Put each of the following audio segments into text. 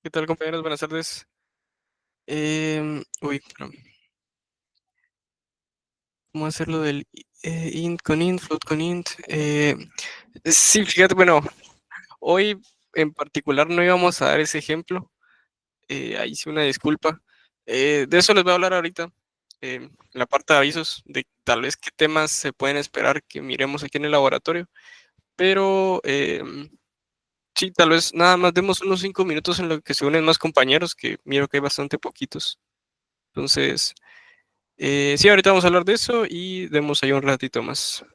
¿Qué tal, compañeros? Buenas tardes. Espérame, ¿cómo hacerlo del int con int, float con int? Sí, fíjate, bueno, hoy en particular no íbamos a dar ese ejemplo. Ahí sí una disculpa. De eso les voy a hablar ahorita, en la parte de avisos, de tal vez qué temas se pueden esperar que miremos aquí en el laboratorio. Pero sí, tal vez nada más demos unos 5 minutos en lo que se unen más compañeros, que miro que hay bastante poquitos. Entonces, sí, ahorita vamos a hablar de eso y demos ahí un ratito más.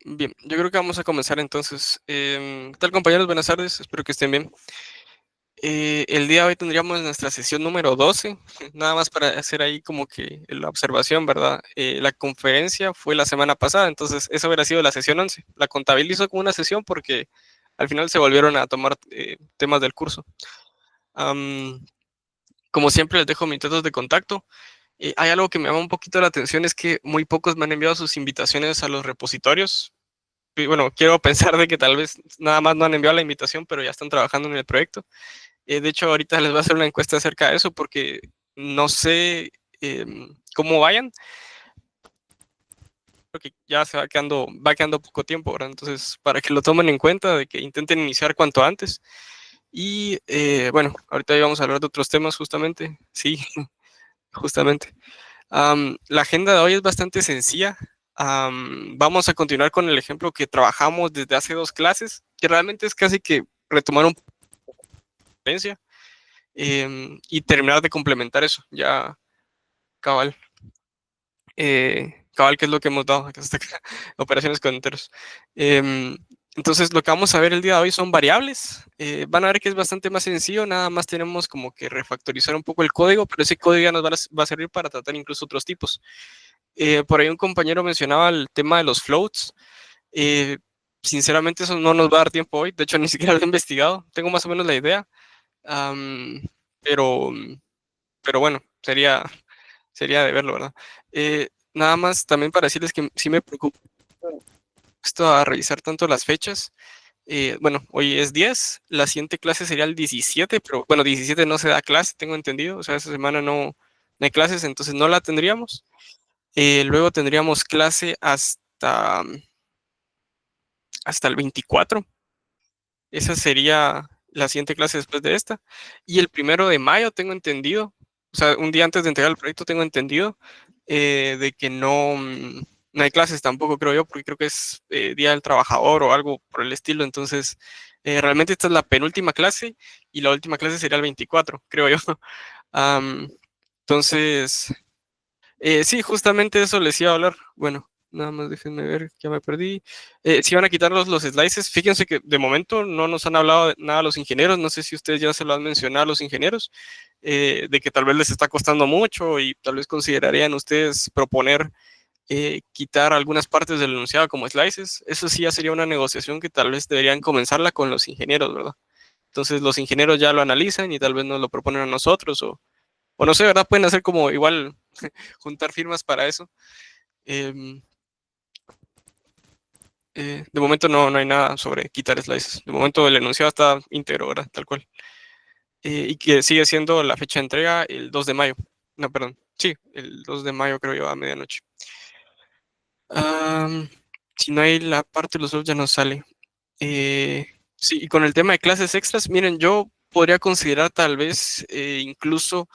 Bien, yo creo que vamos a comenzar entonces. ¿Qué tal, compañeros? Buenas tardes, espero que estén bien. El día de hoy tendríamos nuestra sesión número 12, nada más para hacer ahí como que la observación, ¿verdad? La conferencia fue la semana pasada, entonces esa hubiera sido la sesión 11. La contabilizo como una sesión porque al final se volvieron a tomar temas del curso. Am, Como siempre, les dejo mis datos de contacto. Hay algo que me llama un poquito la atención, es que muy pocos me han enviado sus invitaciones a los repositorios. Y bueno, quiero pensar de que tal vez nada más no han enviado la invitación, pero ya están trabajando en el proyecto. De hecho, ahorita les voy a hacer una encuesta acerca de eso porque no sé cómo vayan, porque ya va quedando poco tiempo, ¿verdad? Entonces, para que lo tomen en cuenta, de que intenten iniciar cuanto antes. Y bueno, ahorita vamos a hablar de otros temas justamente. Sí, justamente. La agenda de hoy es bastante sencilla. Vamos a continuar con el ejemplo que trabajamos desde hace 2 clases, que realmente es casi que retomar un potencia y terminar de complementar eso, ya cabal. Cabal, que es lo que hemos dado hasta acá, operaciones con enteros. Em, entonces, lo que vamos a ver el día de hoy son variables. Van a ver que es bastante más sencillo, nada más tenemos como que refactorizar un poco el código, pero ese código ya nos va a servir para tratar incluso otros tipos. Por ahí un compañero mencionaba el tema de los floats. Eh, Sinceramente, eso no nos va a dar tiempo hoy. De hecho, ni siquiera lo he investigado. Tengo más o menos la idea. am, pero, pero bueno, sería de verlo, ¿verdad? Nada más también para decirles que sí me preocupa esto a revisar tanto las fechas. Bueno, hoy es 10, la siguiente clase sería el 17, pero bueno, 17 no se da clase, tengo entendido, o sea, esa semana no hay clases, entonces no la tendríamos. Luego tendríamos clase hasta el 24. Esa sería la siguiente clase después de esta. Y el 1 de mayo tengo entendido, o sea, un día antes de entregar el proyecto tengo entendido de que no hay clases tampoco, creo yo, porque creo que es Día del Trabajador o algo por el estilo. Entonces, realmente esta es la penúltima clase y la última clase sería el 24, creo yo. Am, entonces, sí, justamente eso les iba a hablar. Bueno, nada más déjenme ver, ya me perdí. Si van a quitar los slices, fíjense que de momento no nos han hablado de nada los ingenieros. No sé si ustedes ya se lo han mencionado a los ingenieros, de que tal vez les está costando mucho y tal vez considerarían ustedes proponer quitar algunas partes del enunciado como slices. Eso sí ya sería una negociación que tal vez deberían comenzarla con los ingenieros, ¿verdad? Entonces los ingenieros ya lo analizan y tal vez nos lo proponen a nosotros o no sé, ¿verdad? Pueden hacer como igual juntar firmas para eso. Eh, de momento no hay nada sobre quitar slices. De momento el enunciado está íntegro, ¿verdad? Tal cual. Y que sigue siendo la fecha de entrega el 2 de mayo. No, perdón. Sí, el 2 de mayo creo yo a medianoche. Um, si no hay la parte de los dos ya no sale. Sí, y con el tema de clases extras, miren, yo podría considerar tal vez incluso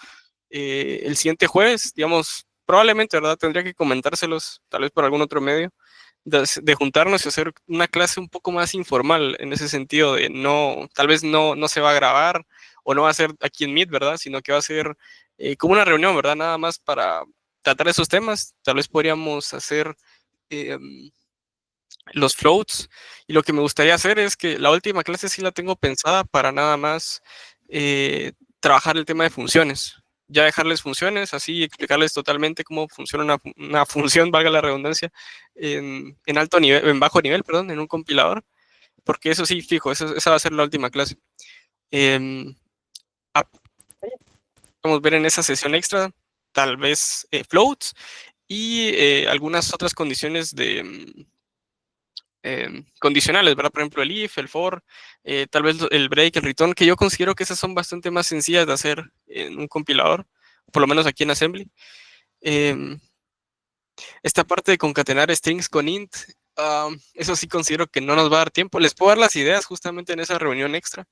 el siguiente jueves, digamos, probablemente, ¿verdad? Tendría que comentárselos, tal vez por algún otro medio, de juntarnos y hacer una clase un poco más informal, en ese sentido de no, tal vez no se va a grabar o no va a ser aquí en Meet, ¿verdad? Sino que va a ser como una reunión, ¿verdad? Nada más para tratar esos temas. Tal vez podríamos hacer eh, los floats. Y lo que me gustaría hacer es que la última clase sí la tengo pensada para nada más trabajar el tema de funciones. Ya dejarles funciones, así explicarles totalmente cómo funciona una función, valga la redundancia, en alto nivel, en bajo nivel, perdón, en un compilador, porque eso sí, fijo, esa va a ser la última clase. Eh, Vamos a ver en esa sesión extra, tal vez floats y algunas otras condiciones condicionales, ¿verdad? Por ejemplo, el if, el for, tal vez el break, el return, que yo considero que esas son bastante más sencillas de hacer en un compilador, por lo menos aquí en Assembly. Eh, esta parte de concatenar strings con int, eso sí considero que no nos va a dar tiempo. Les puedo dar las ideas justamente en esa reunión extra,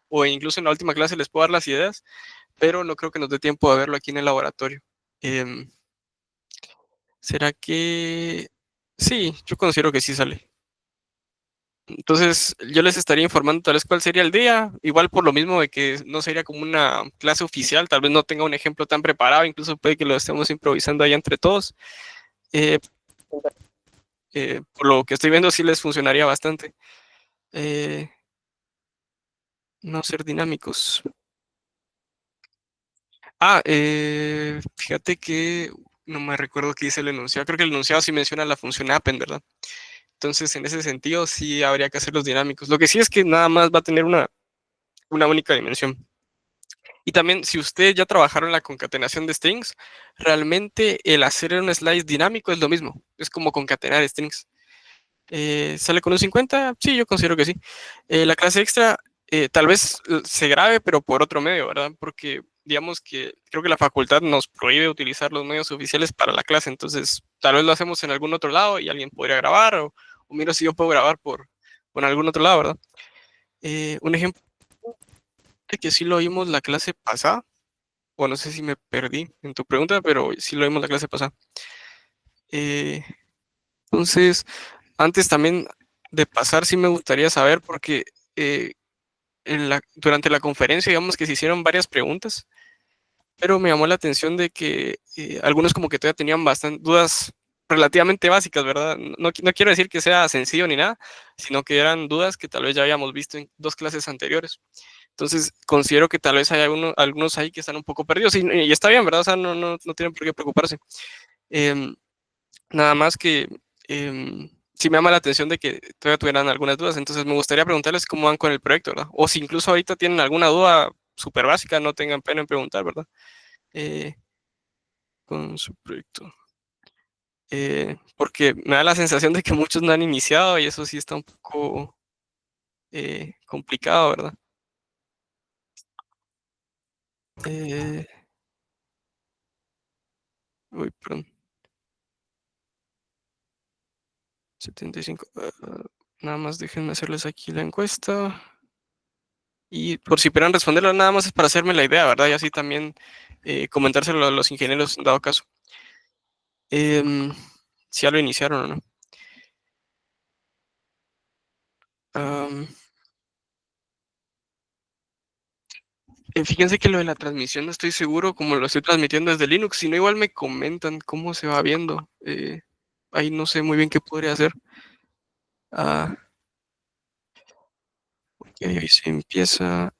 o incluso en la última clase les puedo dar las ideas, pero no creo que nos dé tiempo de verlo aquí en el laboratorio. Eh, ¿Será que...? Sí, yo considero que sí sale. Entonces, yo les estaría informando tal vez cuál sería el día, igual por lo mismo de que no sería como una clase oficial, tal vez no tenga un ejemplo tan preparado, incluso puede que lo estemos improvisando ahí entre todos. Eh, por lo que estoy viendo, sí les funcionaría bastante. Eh, no ser dinámicos. Fíjate que no me recuerdo qué dice el enunciado. Creo que el enunciado sí menciona la función append, ¿verdad? Entonces, en ese sentido, sí habría que hacer los dinámicos. Lo que sí es que nada más va a tener una única dimensión. Y también, si ustedes ya trabajaron la concatenación de strings, realmente el hacer un slice dinámico es lo mismo. Es como concatenar strings. ¿Sale con un 50? Sí, yo considero que sí. La clase extra tal vez se grabe, pero por otro medio, ¿verdad? Porque digamos que creo que la facultad nos prohíbe utilizar los medios oficiales para la clase, entonces tal vez lo hacemos en algún otro lado y alguien podría grabar o miro si yo puedo grabar por algún otro lado, ¿verdad? Un ejemplo de que sí lo vimos la clase pasada, o no sé si me perdí en tu pregunta, pero sí lo vimos la clase pasada. Eh, entonces, antes también de pasar, sí me gustaría saber, porque eh, durante la conferencia, digamos que se hicieron varias preguntas, pero me llamó la atención de que algunos como que todavía tenían bastante dudas relativamente básicas, ¿verdad? No quiero decir que sea sencillo ni nada, sino que eran dudas que tal vez ya habíamos visto en dos clases anteriores. Entonces, considero que tal vez hay algunos ahí que están un poco perdidos y está bien, ¿verdad? O sea, no tienen por qué preocuparse. Eh, Nada más que sí me llama la atención de que todavía tuvieran algunas dudas, entonces me gustaría preguntarles cómo van con el proyecto, ¿verdad? O si incluso ahorita tienen alguna duda, súper básica, no tengan pena en preguntar, ¿verdad? Eh, con su proyecto. Porque me da la sensación de que muchos no han iniciado y eso sí está un poco complicado, ¿verdad? Eh, uy, perdón, 75. Nada más déjenme hacerles aquí la encuesta. Y por si quieran responderla, nada más es para hacerme la idea, ¿verdad? Y así también comentárselo a los ingenieros en dado caso. Si ya lo iniciaron o no. Am, Fíjense que lo de la transmisión no estoy seguro, como lo estoy transmitiendo desde Linux, si no igual me comentan cómo se va viendo. Ahí no sé muy bien qué podría hacer. Ah, ok, ahí se empieza.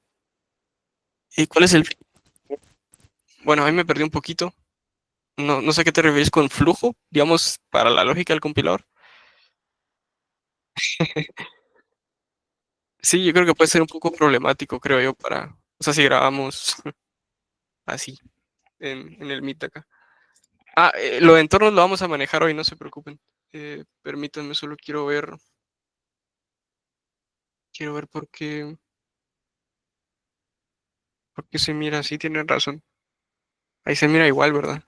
¿Y cuál es el? Bueno, ahí me perdí un poquito. No, no sé a qué te refieres con flujo, digamos, para la lógica del compilador. Sí, yo creo que puede ser un poco problemático, creo yo, o sea, si grabamos así en el Meet acá. Lo de entornos lo vamos a manejar hoy, no se preocupen. Permítanme, solo quiero ver por qué se mira así, tienen razón. Ahí se mira igual, ¿verdad?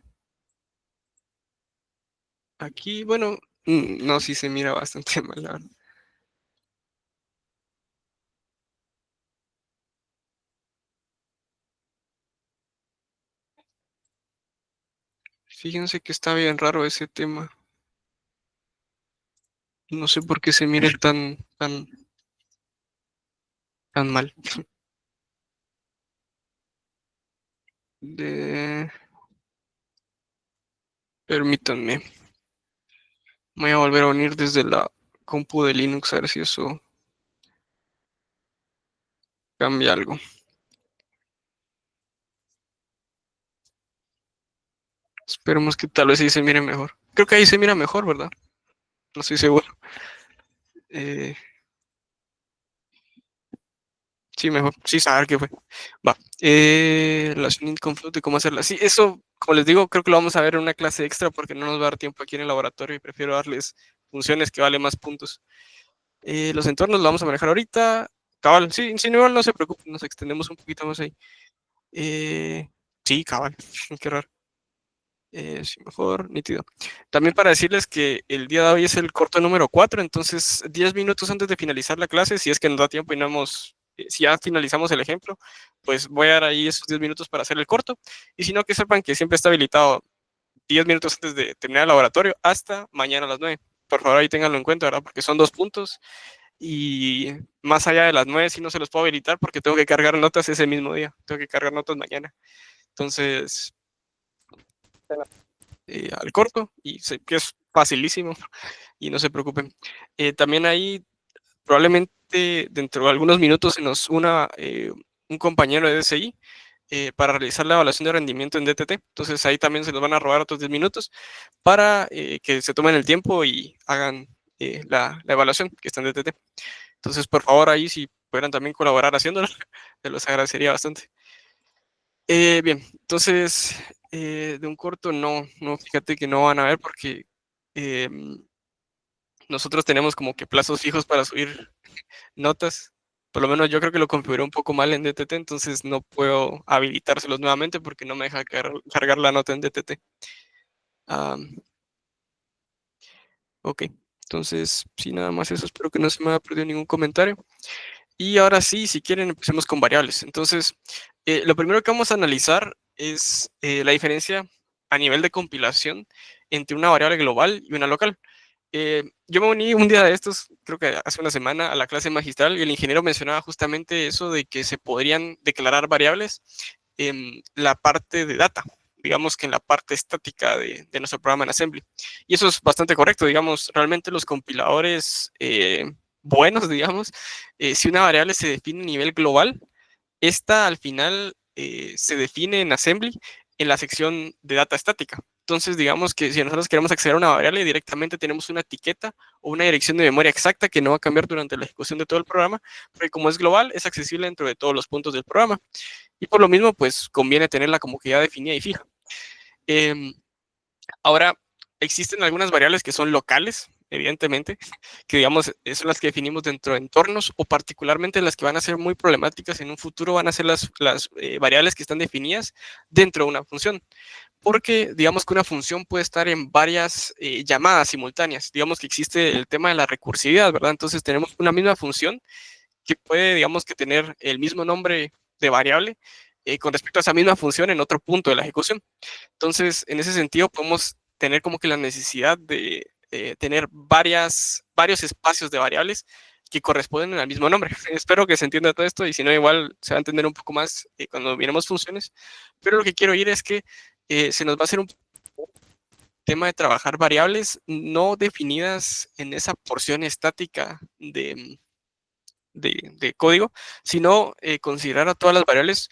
Aquí, bueno, no, sí se mira bastante mal, la verdad. Fíjense que está bien raro ese tema. No sé por qué se mire tan mal. De... Permítanme. Voy a volver a unir desde la compu de Linux a ver si eso cambia algo. Esperemos que tal vez ahí se mire mejor. Creo que ahí se mira mejor, ¿verdad? No estoy seguro. Eh, sí, mejor. Sí, saber qué fue. Va. Relación con float y cómo hacerla. Sí, eso, como les digo, creo que lo vamos a ver en una clase extra porque no nos va a dar tiempo aquí en el laboratorio y prefiero darles funciones que valen más puntos. Los entornos lo vamos a manejar ahorita. Cabal, sí, sí, igual no se preocupen, nos extendemos un poquito más ahí. Eh, sí, cabal, qué raro. Sí, mejor, nítido. También para decirles que el día de hoy es el corto número 4, entonces 10 minutos antes de finalizar la clase, si es que nos da tiempo y no hemos, si ya finalizamos el ejemplo, pues voy a dar ahí esos 10 minutos para hacer el corto. Y si no, que sepan que siempre está habilitado 10 minutos antes de terminar el laboratorio hasta mañana a las 9. Por favor, ahí ténganlo en cuenta, ¿verdad? Porque son 2 puntos y más allá de las 9 sí no se los puedo habilitar porque tengo que cargar notas ese mismo día, tengo que cargar notas mañana. Entonces, al corto y sé que es facilísimo y no se preocupen. También ahí probablemente dentro de algunos minutos se nos una un compañero de DSI para realizar la evaluación de rendimiento en DTT. Entonces ahí también se nos van a robar otros 10 minutos para que se tomen el tiempo y hagan la evaluación que está en DTT. Entonces, por favor, ahí si pudieran también colaborar haciéndolo, se los agradecería bastante. Bien, entonces, de un corto no, fíjate que no van a ver porque nosotros tenemos como que plazos fijos para subir notas. Por lo menos yo creo que lo configuré un poco mal en DTT, entonces no puedo habilitárselos nuevamente porque no me deja cargar la nota en DTT. Ok, entonces, sí, nada más eso. Espero que no se me haya perdido ningún comentario. Y ahora sí, si quieren, empecemos con variables. Entonces, lo primero que vamos a analizar es la diferencia a nivel de compilación entre una variable global y una local. Yo me uní un día de estos, creo que hace una semana, a la clase magistral y el ingeniero mencionaba justamente eso de que se podrían declarar variables en la parte de data, digamos que en la parte estática de nuestro programa en Assembly. Y eso es bastante correcto, digamos, realmente los compiladores buenos, digamos, si una variable se define a nivel global, esta al final se define en Assembly en la sección de data estática. Entonces, digamos que si nosotros queremos acceder a una variable, directamente tenemos una etiqueta o una dirección de memoria exacta que no va a cambiar durante la ejecución de todo el programa, porque como es global, es accesible dentro de todos los puntos del programa. Y por lo mismo, pues conviene tenerla como que ya definida y fija. Eh, Ahora, existen algunas variables que son locales, evidentemente, que digamos son las que definimos dentro de entornos o particularmente las que van a ser muy problemáticas en un futuro van a ser las variables que están definidas dentro de una función. Porque digamos que una función puede estar en varias llamadas simultáneas. Digamos que existe el tema de la recursividad, ¿verdad? Entonces tenemos una misma función que puede, digamos que tener el mismo nombre de variable con respecto a esa misma función en otro punto de la ejecución. Entonces, en ese sentido, podemos tener como que la necesidad de tener varios espacios de variables que corresponden al mismo nombre. Espero que se entienda todo esto y si no, igual se va a entender un poco más cuando miremos funciones. Pero lo que quiero ir es que se nos va a hacer un tema de trabajar variables no definidas en esa porción estática de código, sino considerar a todas las variables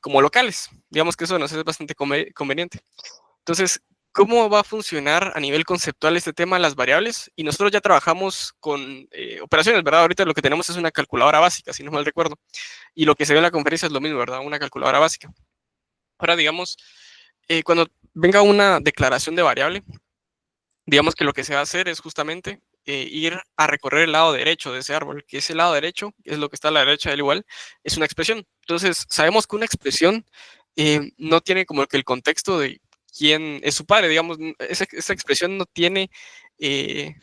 como locales. Digamos que eso nos es bastante conveniente. Entonces, ¿cómo va a funcionar a nivel conceptual este tema de las variables? Y nosotros ya trabajamos con operaciones, ¿verdad? Ahorita lo que tenemos es una calculadora básica, si no mal recuerdo. Y lo que se ve en la conferencia es lo mismo, ¿verdad? Una calculadora básica. Ahora, digamos, cuando venga una declaración de variable, digamos que lo que se va a hacer es justamente ir a recorrer el lado derecho de ese árbol, que ese lado derecho, es lo que está a la derecha del igual, es una expresión. Entonces, sabemos que una expresión no tiene como que el contexto de quién es su padre, digamos, esa expresión no tiene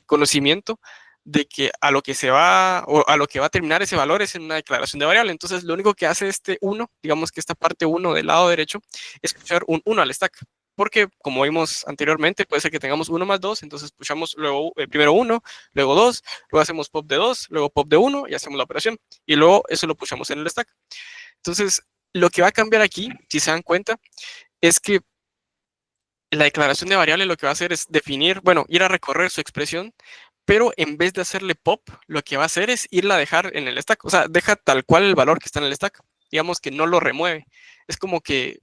conocimiento de que a lo que se va o a lo que va a terminar ese valor es en una declaración de variable. Entonces, lo único que hace este 1, digamos que esta parte 1 del lado derecho, es pushar un 1 al stack. Porque, como vimos anteriormente, puede ser que tengamos 1 más 2, entonces pushamos luego, primero 1, luego 2, luego hacemos pop de 2, luego pop de 1 y hacemos la operación. Y luego eso lo pushamos en el stack. Entonces, lo que va a cambiar aquí, si se dan cuenta, es que la declaración de variable lo que va a hacer es definir, bueno, ir a recorrer su expresión, pero en vez de hacerle pop, lo que va a hacer es irla a dejar en el stack. O sea, deja tal cual el valor que está en el stack. Digamos que no lo remueve. Es como que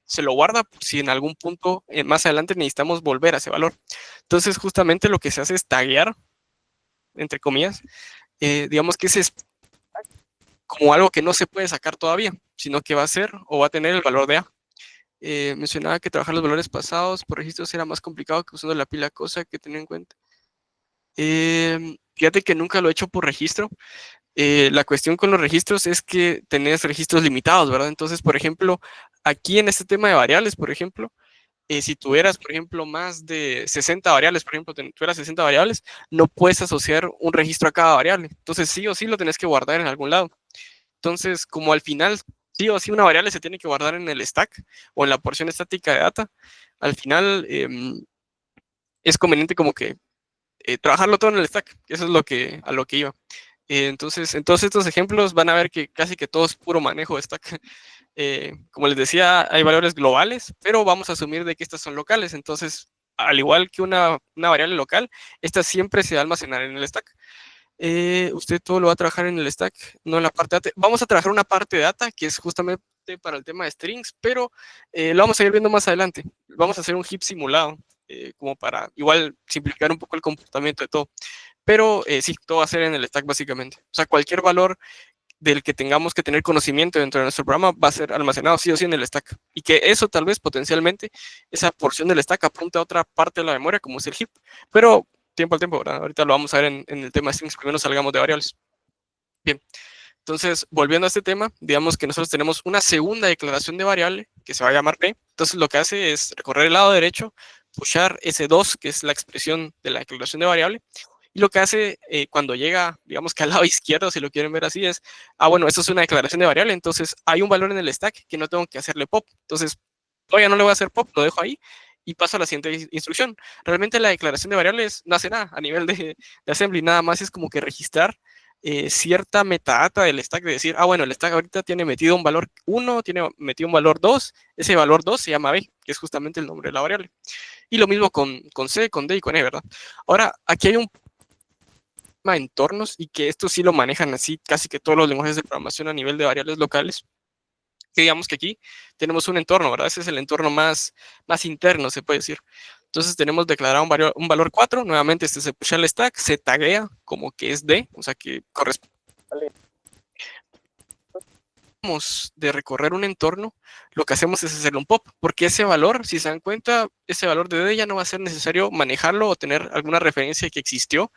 se lo guarda por si en algún punto más adelante necesitamos volver a ese valor. Entonces, justamente lo que se hace es taguear, entre comillas, digamos que ese es como algo que no se puede sacar todavía, sino que va a ser o va a tener el valor de A. Mencionaba que trabajar los valores pasados por registros era más complicado que usando la pila, cosa que tener en cuenta. Fíjate que nunca lo he hecho por registro. La cuestión con los registros es que tenés registros limitados, ¿verdad? Entonces, por ejemplo, aquí en este tema de variables, por ejemplo, si tuvieras, por ejemplo, más de 60 variables, por ejemplo, tuvieras 60 variables, no puedes asociar un registro a cada variable. Entonces, sí o sí lo tenés que guardar en algún lado. Entonces, como al final, sí o sí una variable se tiene que guardar en el stack o en la porción estática de data, al final es conveniente como que trabajarlo todo en el stack. Eso es a lo que iba. Entonces, en todos estos ejemplos van a ver que casi que todo es puro manejo de stack. Como les decía, hay valores globales, pero vamos a asumir de que estas son locales. Entonces, al igual que una variable local, esta siempre se va a almacenar en el stack. Usted todo lo va a trabajar en el stack, no en la parte data. Vamos a trabajar una parte de data que es justamente para el tema de strings, pero lo vamos a ir viendo más adelante. Vamos a hacer un heap simulado, como para igual simplificar un poco el comportamiento de todo. Pero sí, todo va a ser en el stack básicamente. O sea, cualquier valor del que tengamos que tener conocimiento dentro de nuestro programa va a ser almacenado sí o sí en el stack. Y que eso tal vez potencialmente, esa porción del stack apunte a otra parte de la memoria como es el heap. Pero tiempo al tiempo, ¿verdad? Ahorita lo vamos a ver en el tema de strings, primero salgamos de variables. Bien, entonces volviendo a este tema, digamos que nosotros tenemos una segunda declaración de variable que se va a llamar p. Entonces lo que hace es recorrer el lado derecho, pushar ese 2, que es la expresión de la declaración de variable, y lo que hace cuando llega, digamos que al lado izquierdo, si lo quieren ver así, es, bueno, esto es una declaración de variable, entonces hay un valor en el stack que no tengo que hacerle pop. Entonces, todavía no le voy a hacer pop, lo dejo ahí y paso a la siguiente instrucción. Realmente la declaración de variables no hace nada a nivel de assembly, nada más es como que registrar cierta metadata del stack, de decir, bueno, el stack ahorita tiene metido un valor 1, tiene metido un valor 2, ese valor 2 se llama B, que es justamente el nombre de la variable. Y lo mismo con C, con D y con E, ¿verdad? Ahora, aquí hay un entornos y que esto sí lo manejan así casi que todos los lenguajes de programación a nivel de variables locales, que digamos que aquí tenemos un entorno, ¿verdad? Ese es el entorno más interno, se puede decir. Entonces tenemos declarado un valor 4, nuevamente este se pusha el stack, se taguea como que es D, o sea que corresponde de recorrer un entorno, lo que hacemos es hacerle un pop, porque ese valor, si se dan cuenta, ese valor de D ya no va a ser necesario manejarlo o tener alguna referencia que existió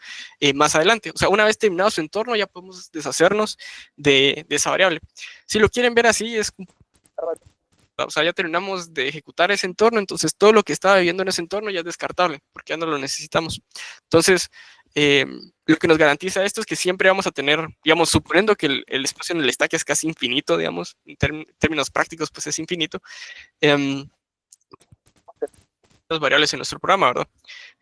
más adelante. O sea, una vez terminado su entorno, ya podemos deshacernos de esa variable. Si lo quieren ver así, es o sea, ya terminamos de ejecutar ese entorno, entonces todo lo que estaba viviendo en ese entorno ya es descartable, porque ya no lo necesitamos. Entonces, lo que nos garantiza esto es que siempre vamos a tener, digamos, suponiendo que el espacio en el stack es casi infinito, digamos, en términos prácticos, pues es infinito, las variables en nuestro programa, ¿verdad?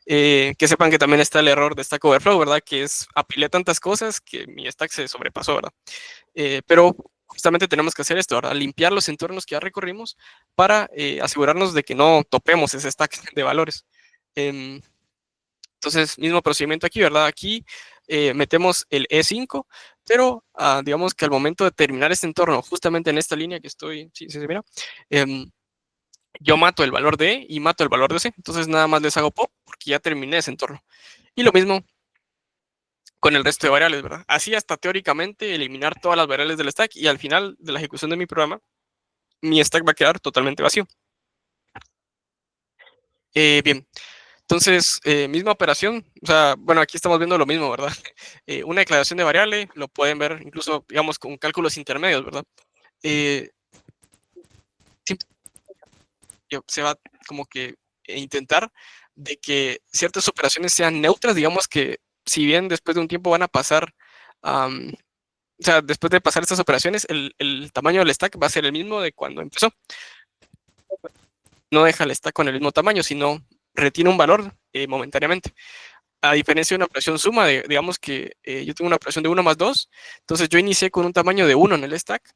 Que sepan que también está el error de Stack Overflow, ¿verdad? Que es apilé tantas cosas que mi stack se sobrepasó, ¿verdad? Pero justamente tenemos que hacer esto, ¿verdad? Limpiar los entornos que ya recorrimos para asegurarnos de que no topemos ese stack de valores. Entonces, mismo procedimiento aquí, ¿verdad? Aquí metemos el E5, pero digamos que al momento de terminar este entorno, justamente en esta línea que estoy, sí, se mira, yo mato el valor de E y mato el valor de C. Entonces, nada más les hago pop porque ya terminé ese entorno. Y lo mismo con el resto de variables, ¿verdad? Así hasta teóricamente eliminar todas las variables del stack y al final de la ejecución de mi programa, mi stack va a quedar totalmente vacío. Bien, entonces, misma operación, o sea, bueno, aquí estamos viendo lo mismo, ¿verdad? Una declaración de variable, lo pueden ver incluso, digamos, con cálculos intermedios, ¿verdad? Eh, se va como que intentar de que ciertas operaciones sean neutras, digamos que si bien después de un tiempo van a pasar, o sea, después de pasar estas operaciones, el tamaño del stack va a ser el mismo de cuando empezó. No deja el stack con el mismo tamaño, sino retiene un valor momentáneamente. A diferencia de una operación suma, digamos que yo tengo una operación de 1 más 2, entonces yo inicié con un tamaño de 1 en el stack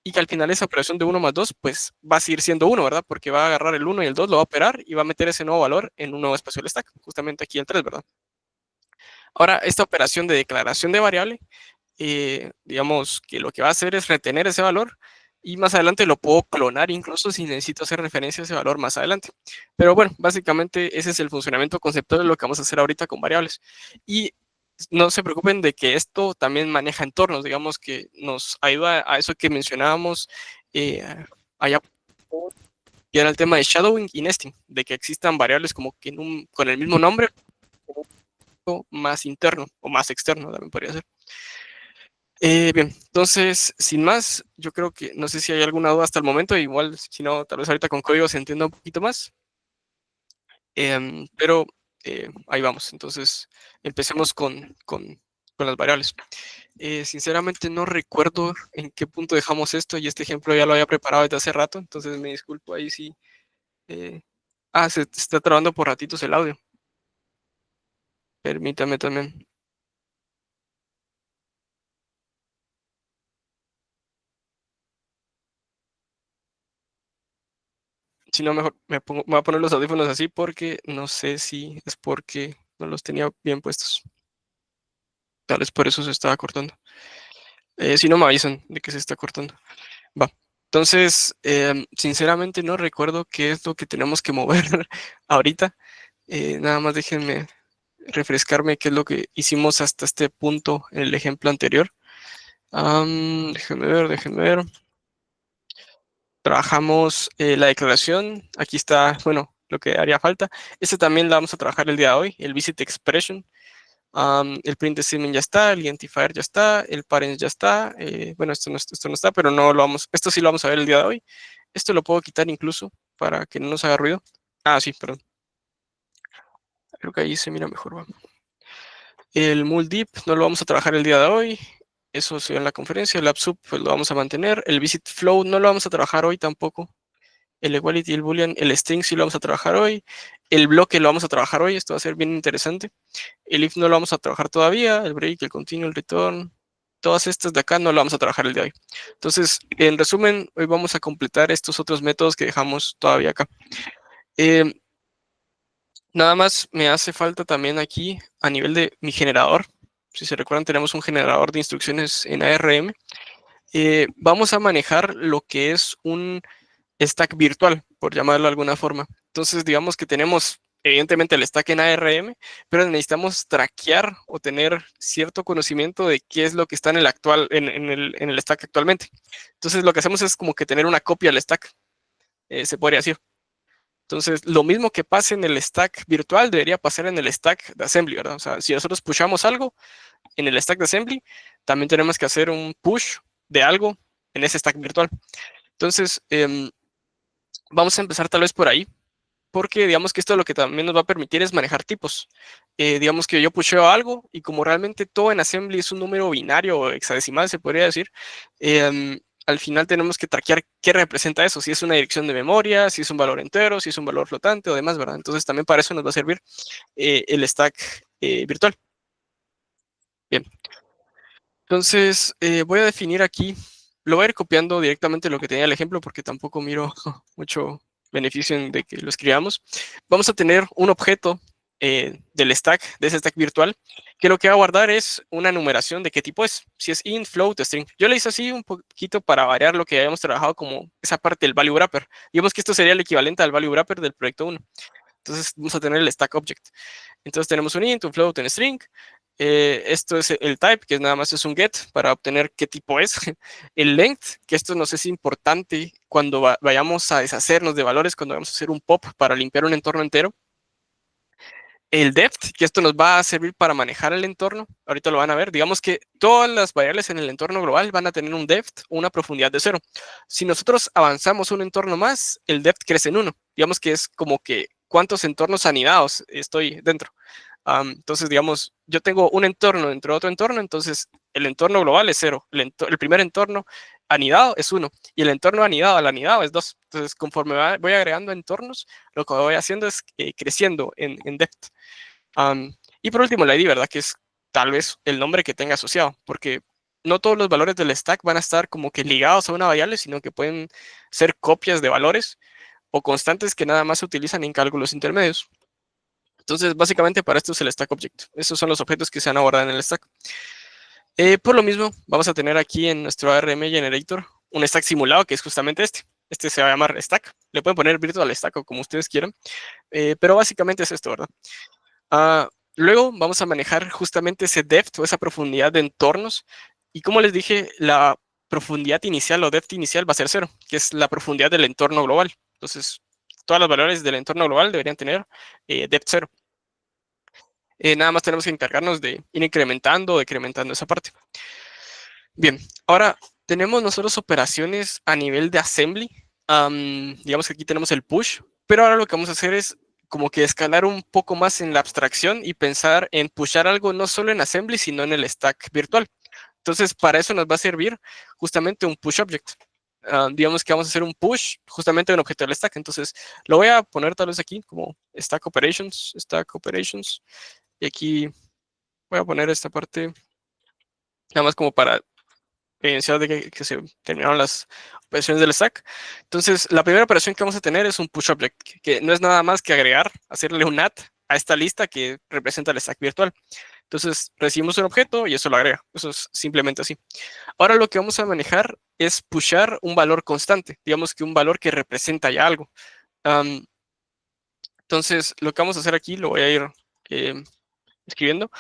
y que al final esa operación de 1 más 2 pues va a seguir siendo 1, ¿verdad? Porque va a agarrar el 1 y el 2, lo va a operar y va a meter ese nuevo valor en un nuevo espacio del stack, justamente aquí el 3, ¿verdad? Ahora, esta operación de declaración de variable digamos que lo que va a hacer es retener ese valor y más adelante lo puedo clonar incluso si necesito hacer referencia a ese valor más adelante. Pero bueno, básicamente ese es el funcionamiento conceptual de lo que vamos a hacer ahorita con variables. Y no se preocupen de que esto también maneja entornos, digamos que nos ayuda a eso que mencionábamos allá, que era el tema de shadowing y nesting, de que existan variables como que con el mismo nombre, más interno o más externo también podría ser. Bien, entonces, sin más, yo creo que no sé si hay alguna duda hasta el momento, igual si no, tal vez ahorita con código se entienda un poquito más, pero ahí vamos. Entonces, empecemos con las variables. Sinceramente no recuerdo en qué punto dejamos esto y este ejemplo ya lo había preparado desde hace rato, entonces me disculpo ahí si... se está trabando por ratitos el audio. Permítame también. Si no, mejor me voy a poner los audífonos así porque no sé si es porque no los tenía bien puestos. Tal vez por eso se estaba cortando. Si no me avisan de que se está cortando. Va. Entonces, sinceramente no recuerdo qué es lo que tenemos que mover ahorita. Nada más déjenme refrescarme qué es lo que hicimos hasta este punto en el ejemplo anterior. Déjenme ver. Trabajamos la declaración. Aquí está, bueno, lo que haría falta. Este también la vamos a trabajar el día de hoy, el visit expression. El print statement ya está, el identifier ya está, el parent ya está. Bueno, esto no está, pero no lo vamos, esto sí lo vamos a ver el día de hoy. Esto lo puedo quitar incluso para que no nos haga ruido. Sí, perdón. Creo que ahí se mira mejor. Va. El multip no lo vamos a trabajar el día de hoy. Eso se ve en la conferencia. El AppSub pues lo vamos a mantener. El visit flow no lo vamos a trabajar hoy tampoco. El equality, el boolean, el string sí lo vamos a trabajar hoy. El bloque lo vamos a trabajar hoy. Esto va a ser bien interesante. El if no lo vamos a trabajar todavía. El break, el continue, el return. Todas estas de acá no lo vamos a trabajar el día de hoy. Entonces, en resumen, hoy vamos a completar estos otros métodos que dejamos todavía acá. Nada más me hace falta también aquí a nivel de mi generador. Si se recuerdan, tenemos un generador de instrucciones en ARM. vamos a manejar lo que es un stack virtual, por llamarlo de alguna forma. Entonces, digamos que tenemos evidentemente el stack en ARM, pero necesitamos traquear o tener cierto conocimiento de qué es lo que está en el actual, en el stack actualmente. Entonces, lo que hacemos es como que tener una copia del stack, se podría decir. Entonces, lo mismo que pase en el stack virtual debería pasar en el stack de assembly, ¿verdad? O sea, si nosotros pushamos algo en el stack de assembly, también tenemos que hacer un push de algo en ese stack virtual. Entonces, vamos a empezar tal vez por ahí, porque digamos que esto lo que también nos va a permitir es manejar tipos. Digamos que yo pusheo algo y como realmente todo en assembly es un número binario o hexadecimal, se podría decir, al final tenemos que traquear qué representa eso, si es una dirección de memoria, si es un valor entero, si es un valor flotante o demás, ¿verdad? Entonces también para eso nos va a servir el stack virtual. Bien, entonces voy a definir aquí, lo voy a ir copiando directamente lo que tenía el ejemplo porque tampoco miro mucho beneficio en de que lo escribamos. Vamos a tener un objeto del stack, de ese stack virtual, que lo que va a guardar es una numeración de qué tipo es, si es int, float, string. Yo le hice así un poquito para variar lo que habíamos trabajado como esa parte del value wrapper. Digamos que esto sería el equivalente al value wrapper del proyecto 1. Entonces vamos a tener el stack object. Entonces tenemos un int, un float, un string. Esto es el type, que nada más es un get para obtener qué tipo es. El length, que esto nos es importante cuando vayamos a deshacernos de valores, cuando vamos a hacer un pop para limpiar un entorno entero. El depth, que esto nos va a servir para manejar el entorno. Ahorita lo van a ver. Digamos que todas las variables en el entorno global van a tener un depth, una profundidad de 0. Si nosotros avanzamos un entorno más, el depth crece en 1. Digamos que es como que cuántos entornos anidados estoy dentro. Entonces, digamos, yo tengo un entorno dentro de otro entorno, entonces el entorno global es 0. El primer entorno anidado es 1 y el entorno anidado al anidado es 2. Entonces, conforme voy agregando entornos, lo que voy haciendo es creciendo en depth. Y por último, la ID, ¿verdad? Que es tal vez el nombre que tenga asociado, porque no todos los valores del stack van a estar como que ligados a una variable, sino que pueden ser copias de valores o constantes que nada más se utilizan en cálculos intermedios. Entonces, básicamente para esto es el stack object. Esos son los objetos que se van a guardar en el stack. Por lo mismo, vamos a tener aquí en nuestro ARM generator un stack simulado que es justamente este. Este se va a llamar stack. Le pueden poner virtual stack o como ustedes quieran. Pero básicamente es esto, ¿verdad? Luego vamos a manejar justamente ese depth o esa profundidad de entornos. Y como les dije, la profundidad inicial o depth inicial va a ser 0, que es la profundidad del entorno global. Entonces, todas las valores del entorno global deberían tener depth 0. Nada más tenemos que encargarnos de ir incrementando o decrementando esa parte. Bien, ahora tenemos nosotros operaciones a nivel de assembly. Digamos que aquí tenemos el push, pero ahora lo que vamos a hacer es como que escalar un poco más en la abstracción y pensar en pushar algo no solo en assembly, sino en el stack virtual. Entonces, para eso nos va a servir justamente un push object. Digamos que vamos a hacer un push justamente en un objeto del stack. Entonces, lo voy a poner tal vez aquí como stack operations. Y aquí voy a poner esta parte nada más como para evidenciar de que se terminaron las operaciones del stack. Entonces, la primera operación que vamos a tener es un push object, que no es nada más que agregar, hacerle un add a esta lista que representa el stack virtual. Entonces, recibimos un objeto y eso lo agrega. Eso es simplemente así. Ahora lo que vamos a manejar es pushar un valor constante, digamos que un valor que representa ya algo. Entonces, lo que vamos a hacer aquí, lo voy a ir escribiendo.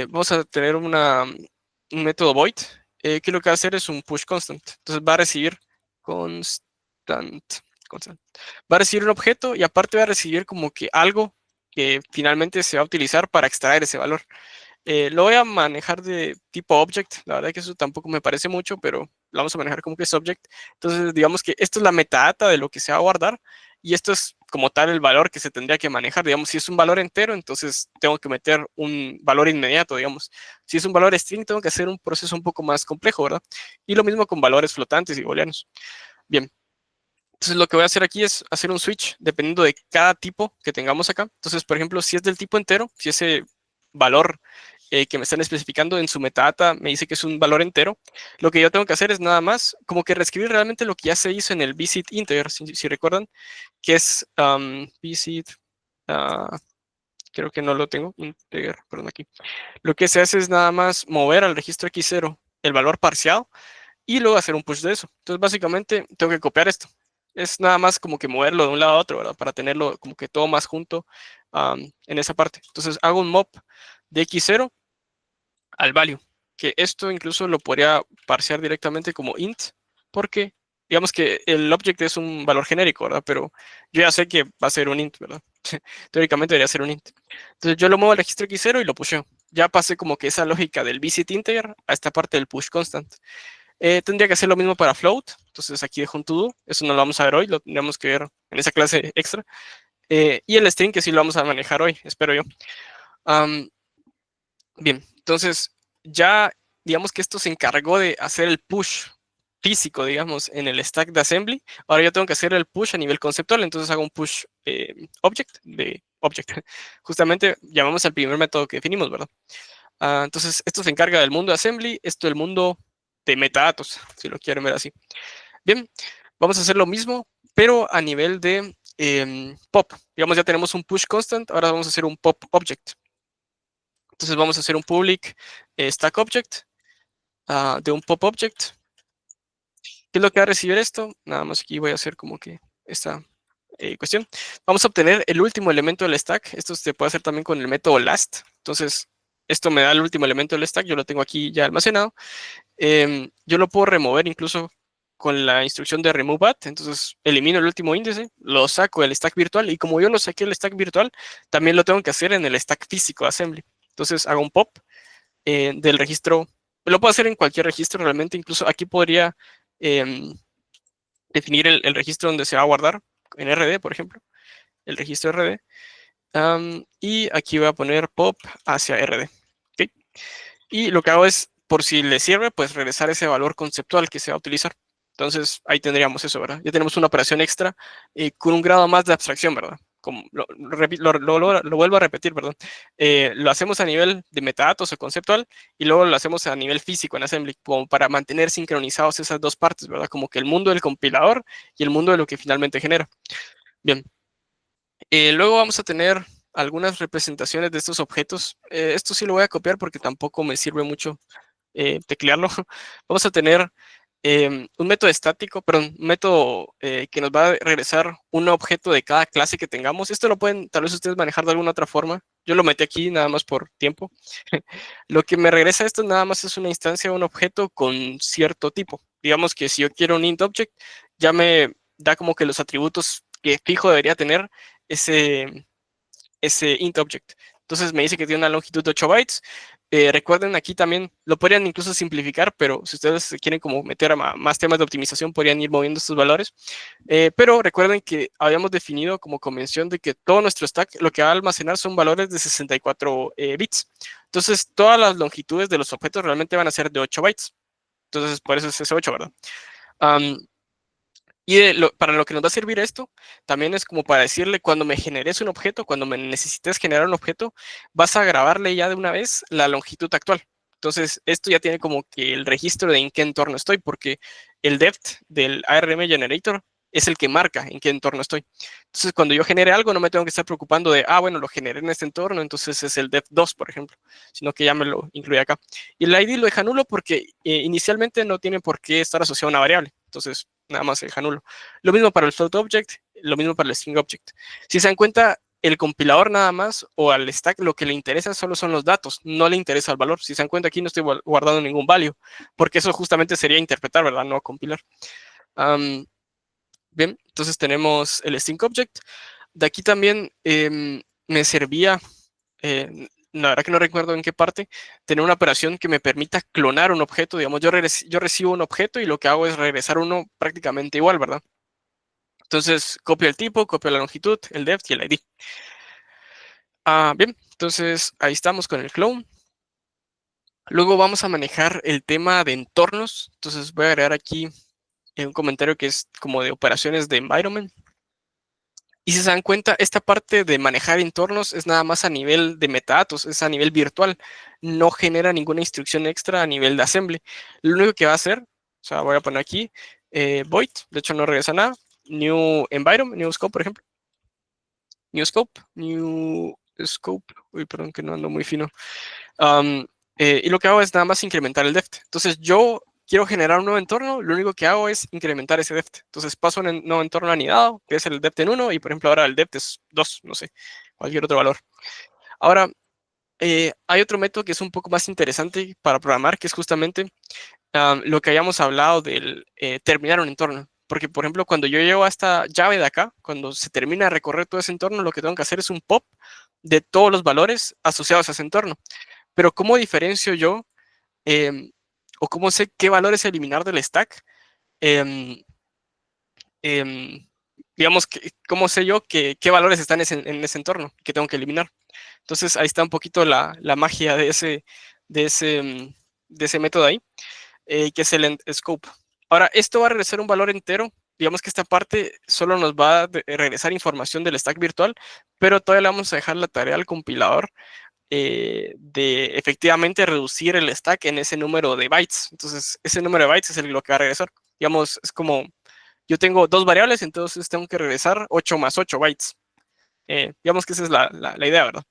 Vamos a tener un método void que lo que va a hacer es un push constant. Entonces va a recibir constant. Va a recibir un objeto y aparte va a recibir como que algo que finalmente se va a utilizar para extraer ese valor. Lo voy a manejar de tipo object. La verdad que eso tampoco me parece mucho, pero lo vamos a manejar como que es object. Entonces, digamos que esto es la metadata de lo que se va a guardar y esto es como tal el valor que se tendría que manejar. Digamos, si es un valor entero, entonces tengo que meter un valor inmediato, digamos. Si es un valor string, tengo que hacer un proceso un poco más complejo, ¿verdad? Y lo mismo con valores flotantes y booleanos. Bien. Entonces, lo que voy a hacer aquí es hacer un switch dependiendo de cada tipo que tengamos acá. Entonces, por ejemplo, si es del tipo entero, si ese valor que me están especificando en su metadata me dice que es un valor entero, lo que yo tengo que hacer es nada más como que reescribir realmente lo que ya se hizo en el visit integer, si recuerdan, que es visit, creo que no lo tengo, integer, perdón, aquí. Lo que se hace es nada más mover al registro X0 el valor parcial y luego hacer un push de eso. Entonces, básicamente, tengo que copiar esto. Es nada más como que moverlo de un lado a otro, ¿verdad? Para tenerlo como que todo más junto en esa parte. Entonces, hago un mop de x0 al value, que esto incluso lo podría parsear directamente como int, porque digamos que el object es un valor genérico, ¿verdad? Pero yo ya sé que va a ser un int, ¿verdad? Teóricamente debería ser un int. Entonces yo lo muevo al registro x0 y lo pusheo. Ya pasé como que esa lógica del visit integer a esta parte del push constant. Tendría que hacer lo mismo para float. Entonces aquí dejo un to-do. Eso no lo vamos a ver hoy, lo tendríamos que ver en esa clase extra. Y el string que sí lo vamos a manejar hoy, espero yo. Bien, entonces ya digamos que esto se encargó de hacer el push físico, digamos, en el stack de assembly. Ahora yo tengo que hacer el push a nivel conceptual, entonces hago un push object de object. Justamente llamamos al primer método que definimos, ¿verdad? Entonces esto se encarga del mundo de assembly, esto del mundo de metadatos, si lo quieren ver así. Bien, vamos a hacer lo mismo, pero a nivel de pop. Digamos, ya tenemos un push constant, ahora vamos a hacer un pop object. Entonces vamos a hacer un public stack object de un pop object. ¿Qué es lo que va a recibir esto? Nada más aquí voy a hacer como que esta cuestión. Vamos a obtener el último elemento del stack. Esto se puede hacer también con el método last. Entonces, esto me da el último elemento del stack. Yo lo tengo aquí ya almacenado. Yo lo puedo remover incluso con la instrucción de remove at. Entonces, elimino el último índice, lo saco del stack virtual. Y como yo lo saqué del stack virtual, también lo tengo que hacer en el stack físico de assembly. Entonces, hago un pop del registro. Lo puedo hacer en cualquier registro realmente. Incluso aquí podría definir el registro donde se va a guardar, en RD, por ejemplo, el registro RD. Y aquí voy a poner pop hacia RD. ¿Okay? Y lo que hago es, por si le sirve, pues regresar ese valor conceptual que se va a utilizar. Entonces, ahí tendríamos eso, ¿verdad? Ya tenemos una operación extra con un grado más de abstracción, ¿verdad? Como lo vuelvo a repetir, perdón. Lo hacemos a nivel de metadatos o conceptual y luego lo hacemos a nivel físico en Assembly, como para mantener sincronizados esas dos partes, ¿verdad? Como que el mundo del compilador y el mundo de lo que finalmente genera. Bien. Luego vamos a tener algunas representaciones de estos objetos. Esto sí lo voy a copiar porque tampoco me sirve mucho teclearlo. Vamos a tener un método estático, perdón, un método que nos va a regresar un objeto de cada clase que tengamos. Esto lo pueden tal vez ustedes manejar de alguna otra forma. Yo lo metí aquí nada más por tiempo. Lo que me regresa esto nada más es una instancia de un objeto con cierto tipo. Digamos que si yo quiero un int object, ya me da como que los atributos que fijo debería tener ese, ese int object. Entonces me dice que tiene una longitud de 8 bytes. Recuerden, aquí también lo podrían incluso simplificar, pero si ustedes quieren como meter a más temas de optimización, podrían ir moviendo estos valores. Pero recuerden que habíamos definido como convención de que todo nuestro stack lo que va a almacenar son valores de 64 bits. Entonces, todas las longitudes de los objetos realmente van a ser de 8 bytes. Entonces, por eso es ese 8, ¿verdad? Y para lo que nos va a servir esto, también es como para decirle, cuando me generes un objeto, cuando me necesites generar un objeto, vas a grabarle ya de una vez la longitud actual. Entonces, esto ya tiene como que el registro de en qué entorno estoy, porque el depth del ARM Generator es el que marca en qué entorno estoy. Entonces, cuando yo genere algo, no me tengo que estar preocupando de, bueno, lo generé en este entorno, entonces es el depth 2, por ejemplo, sino que ya me lo incluye acá. Y el ID lo deja nulo porque inicialmente no tiene por qué estar asociado a una variable. Entonces, nada más deja nulo. Lo mismo para el float object, lo mismo para el string object. Si se dan cuenta, el compilador nada más o al stack lo que le interesa solo son los datos, no le interesa el valor. Si se dan cuenta, aquí no estoy guardando ningún value, porque eso justamente sería interpretar, ¿verdad? No compilar. Bien, entonces tenemos el string object. De aquí también me servía, la verdad que no recuerdo en qué parte, tener una operación que me permita clonar un objeto. Digamos, yo recibo un objeto y lo que hago es regresar uno prácticamente igual, ¿verdad? Entonces, copio el tipo, copio la longitud, el depth y el ID. Bien, entonces ahí estamos con el clone. Luego vamos a manejar el tema de entornos. Entonces voy a agregar aquí un comentario que es como de operaciones de environment. Y si se dan cuenta, esta parte de manejar entornos es nada más a nivel de metadatos, es a nivel virtual. No genera ninguna instrucción extra a nivel de assembly. Lo único que va a hacer, o sea, voy a poner aquí void, de hecho no regresa nada. New environment, new scope, por ejemplo. New scope, new scope. Uy, perdón que no ando muy fino. Y lo que hago es nada más incrementar el depth. Entonces yo quiero generar un nuevo entorno, lo único que hago es incrementar ese depth. Entonces paso un nuevo entorno anidado, que es el depth en 1, y por ejemplo ahora el depth es 2, no sé, cualquier otro valor. Ahora, hay otro método que es un poco más interesante para programar, que es justamente lo que habíamos hablado del terminar un entorno. Porque, por ejemplo, cuando yo llego a esta llave de acá, cuando se termina de recorrer todo ese entorno, lo que tengo que hacer es un pop de todos los valores asociados a ese entorno. Pero ¿cómo diferencio yo em, o cómo sé qué valores eliminar del stack? Em, em, digamos, ¿cómo sé yo qué valores están en ese entorno que tengo que eliminar? Entonces, ahí está un poquito la magia de ese, de ese método ahí, que es el end scope. Ahora, esto va a regresar un valor entero. Digamos que esta parte solo nos va a regresar información del stack virtual, pero todavía le vamos a dejar la tarea al compilador de efectivamente reducir el stack en ese número de bytes. Entonces, ese número de bytes es lo que va a regresar. Digamos, es como, yo tengo dos variables, entonces tengo que regresar 8 más 8 bytes. Digamos que esa es la idea, ¿verdad?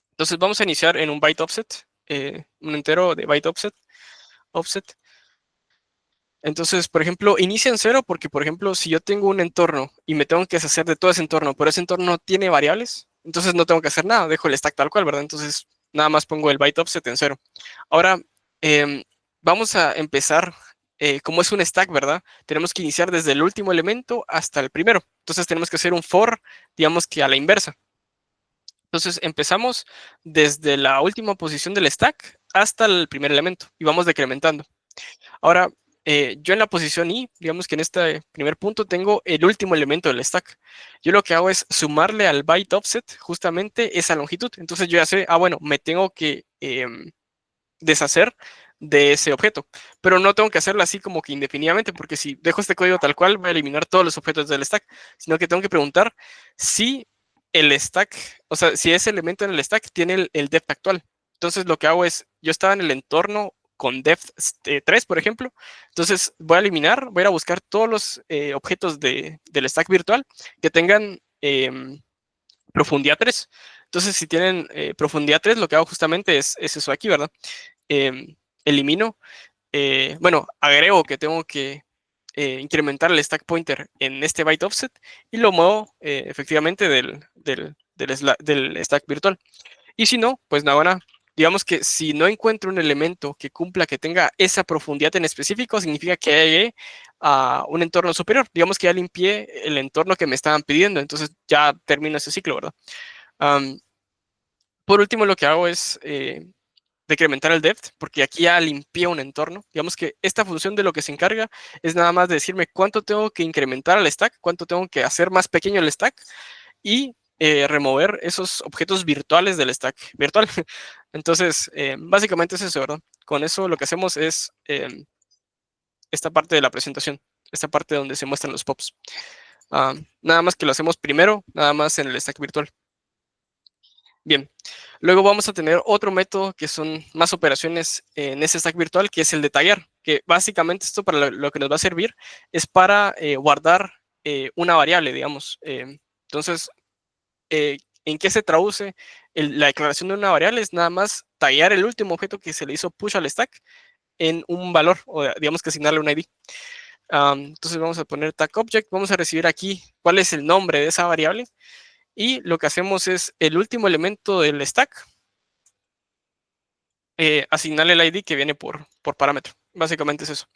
Entonces, vamos a iniciar en un byte offset, un entero de byte offset. Entonces, por ejemplo, inicia en 0 porque, por ejemplo, si yo tengo un entorno y me tengo que deshacer de todo ese entorno, pero ese entorno no tiene variables, entonces no tengo que hacer nada, dejo el stack tal cual, ¿verdad? Entonces, nada más pongo el byte offset en 0. Ahora, vamos a empezar, como es un stack, ¿verdad? Tenemos que iniciar desde el último elemento hasta el primero. Entonces, tenemos que hacer un for, digamos que a la inversa. Entonces, empezamos desde la última posición del stack hasta el primer elemento y vamos decrementando. Ahora, yo en la posición I, digamos que en este primer punto tengo el último elemento del stack. Yo lo que hago es sumarle al byte offset justamente esa longitud. Entonces yo ya sé, bueno, me tengo que deshacer de ese objeto. Pero no tengo que hacerlo así como que indefinidamente, porque si dejo este código tal cual, voy a eliminar todos los objetos del stack, sino que tengo que preguntar si el stack, o sea, si ese elemento en el stack tiene el depth actual. Entonces lo que hago es, yo estaba en el entorno con depth 3, por ejemplo. Entonces voy a eliminar, voy a ir a buscar todos los objetos del stack virtual que tengan profundidad 3. Entonces, si tienen profundidad 3, lo que hago justamente es eso aquí, ¿verdad? Elimino, bueno, agrego que tengo que incrementar el stack pointer en este byte offset y lo muevo efectivamente del stack virtual. Y si no, pues nada, digamos que si no encuentro un elemento que cumpla, que tenga esa profundidad en específico, significa que llegué a un entorno superior. Digamos que ya limpié el entorno que me estaban pidiendo, entonces ya termino ese ciclo, ¿verdad? Um, por último, lo que hago es decrementar el depth, porque aquí ya limpié un entorno. Digamos que esta función de lo que se encarga es nada más de decirme cuánto tengo que incrementar al stack, cuánto tengo que hacer más pequeño el stack y remover esos objetos virtuales del stack virtual. Entonces, básicamente es eso, ¿verdad? Con eso lo que hacemos es esta parte de la presentación, esta parte donde se muestran los pops. Nada más que lo hacemos primero, nada más en el stack virtual. Bien, luego vamos a tener otro método que son más operaciones en ese stack virtual, que es el de tallar, que básicamente esto para lo que nos va a servir es para guardar una variable, digamos. Entonces, ¿en qué se traduce la declaración de una variable? Es nada más tallar el último objeto que se le hizo push al stack en un valor, o digamos que asignarle un ID. Entonces vamos a poner tag object, vamos a recibir aquí cuál es el nombre de esa variable y lo que hacemos es el último elemento del stack, asignarle el ID que viene por parámetro. Básicamente es eso.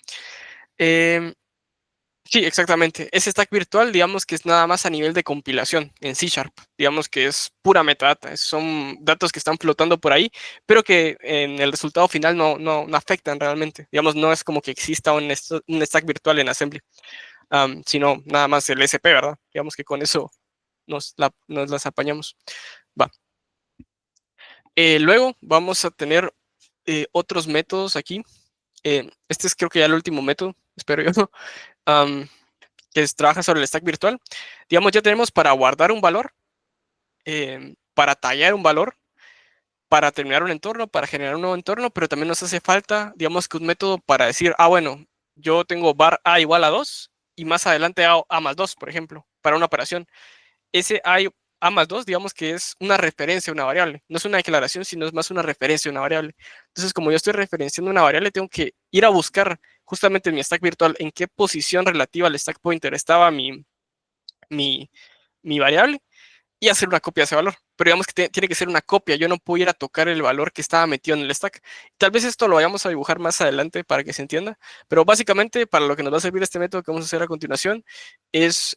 Sí, exactamente. Ese stack virtual, digamos que es nada más a nivel de compilación en C#. Digamos que es pura metadata. Son datos que están flotando por ahí, pero que en el resultado final no afectan realmente. Digamos, no es como que exista un stack virtual en Assembly, sino nada más el SP, ¿verdad? Digamos que con eso nos las apañamos. Va. Luego vamos a tener otros métodos aquí. Este es creo que ya el último método, espero yo. Que trabaja sobre el stack virtual. Digamos, ya tenemos para guardar un valor, para tallar un valor, para terminar un entorno, para generar un nuevo entorno, pero también nos hace falta, digamos que un método para decir, bueno, yo tengo var a igual a 2 y más adelante a más 2, por ejemplo, para una operación. Ese a más 2, digamos que es una referencia a una variable. No es una declaración, sino es más una referencia a una variable. Entonces, como yo estoy referenciando una variable, tengo que ir a buscar justamente en mi stack virtual en qué posición relativa al stack pointer estaba mi variable y hacer una copia de ese valor. Pero digamos que tiene que ser una copia, yo no puedo ir a tocar el valor que estaba metido en el stack. Tal vez esto lo vayamos a dibujar más adelante para que se entienda, pero básicamente para lo que nos va a servir este método que vamos a hacer a continuación es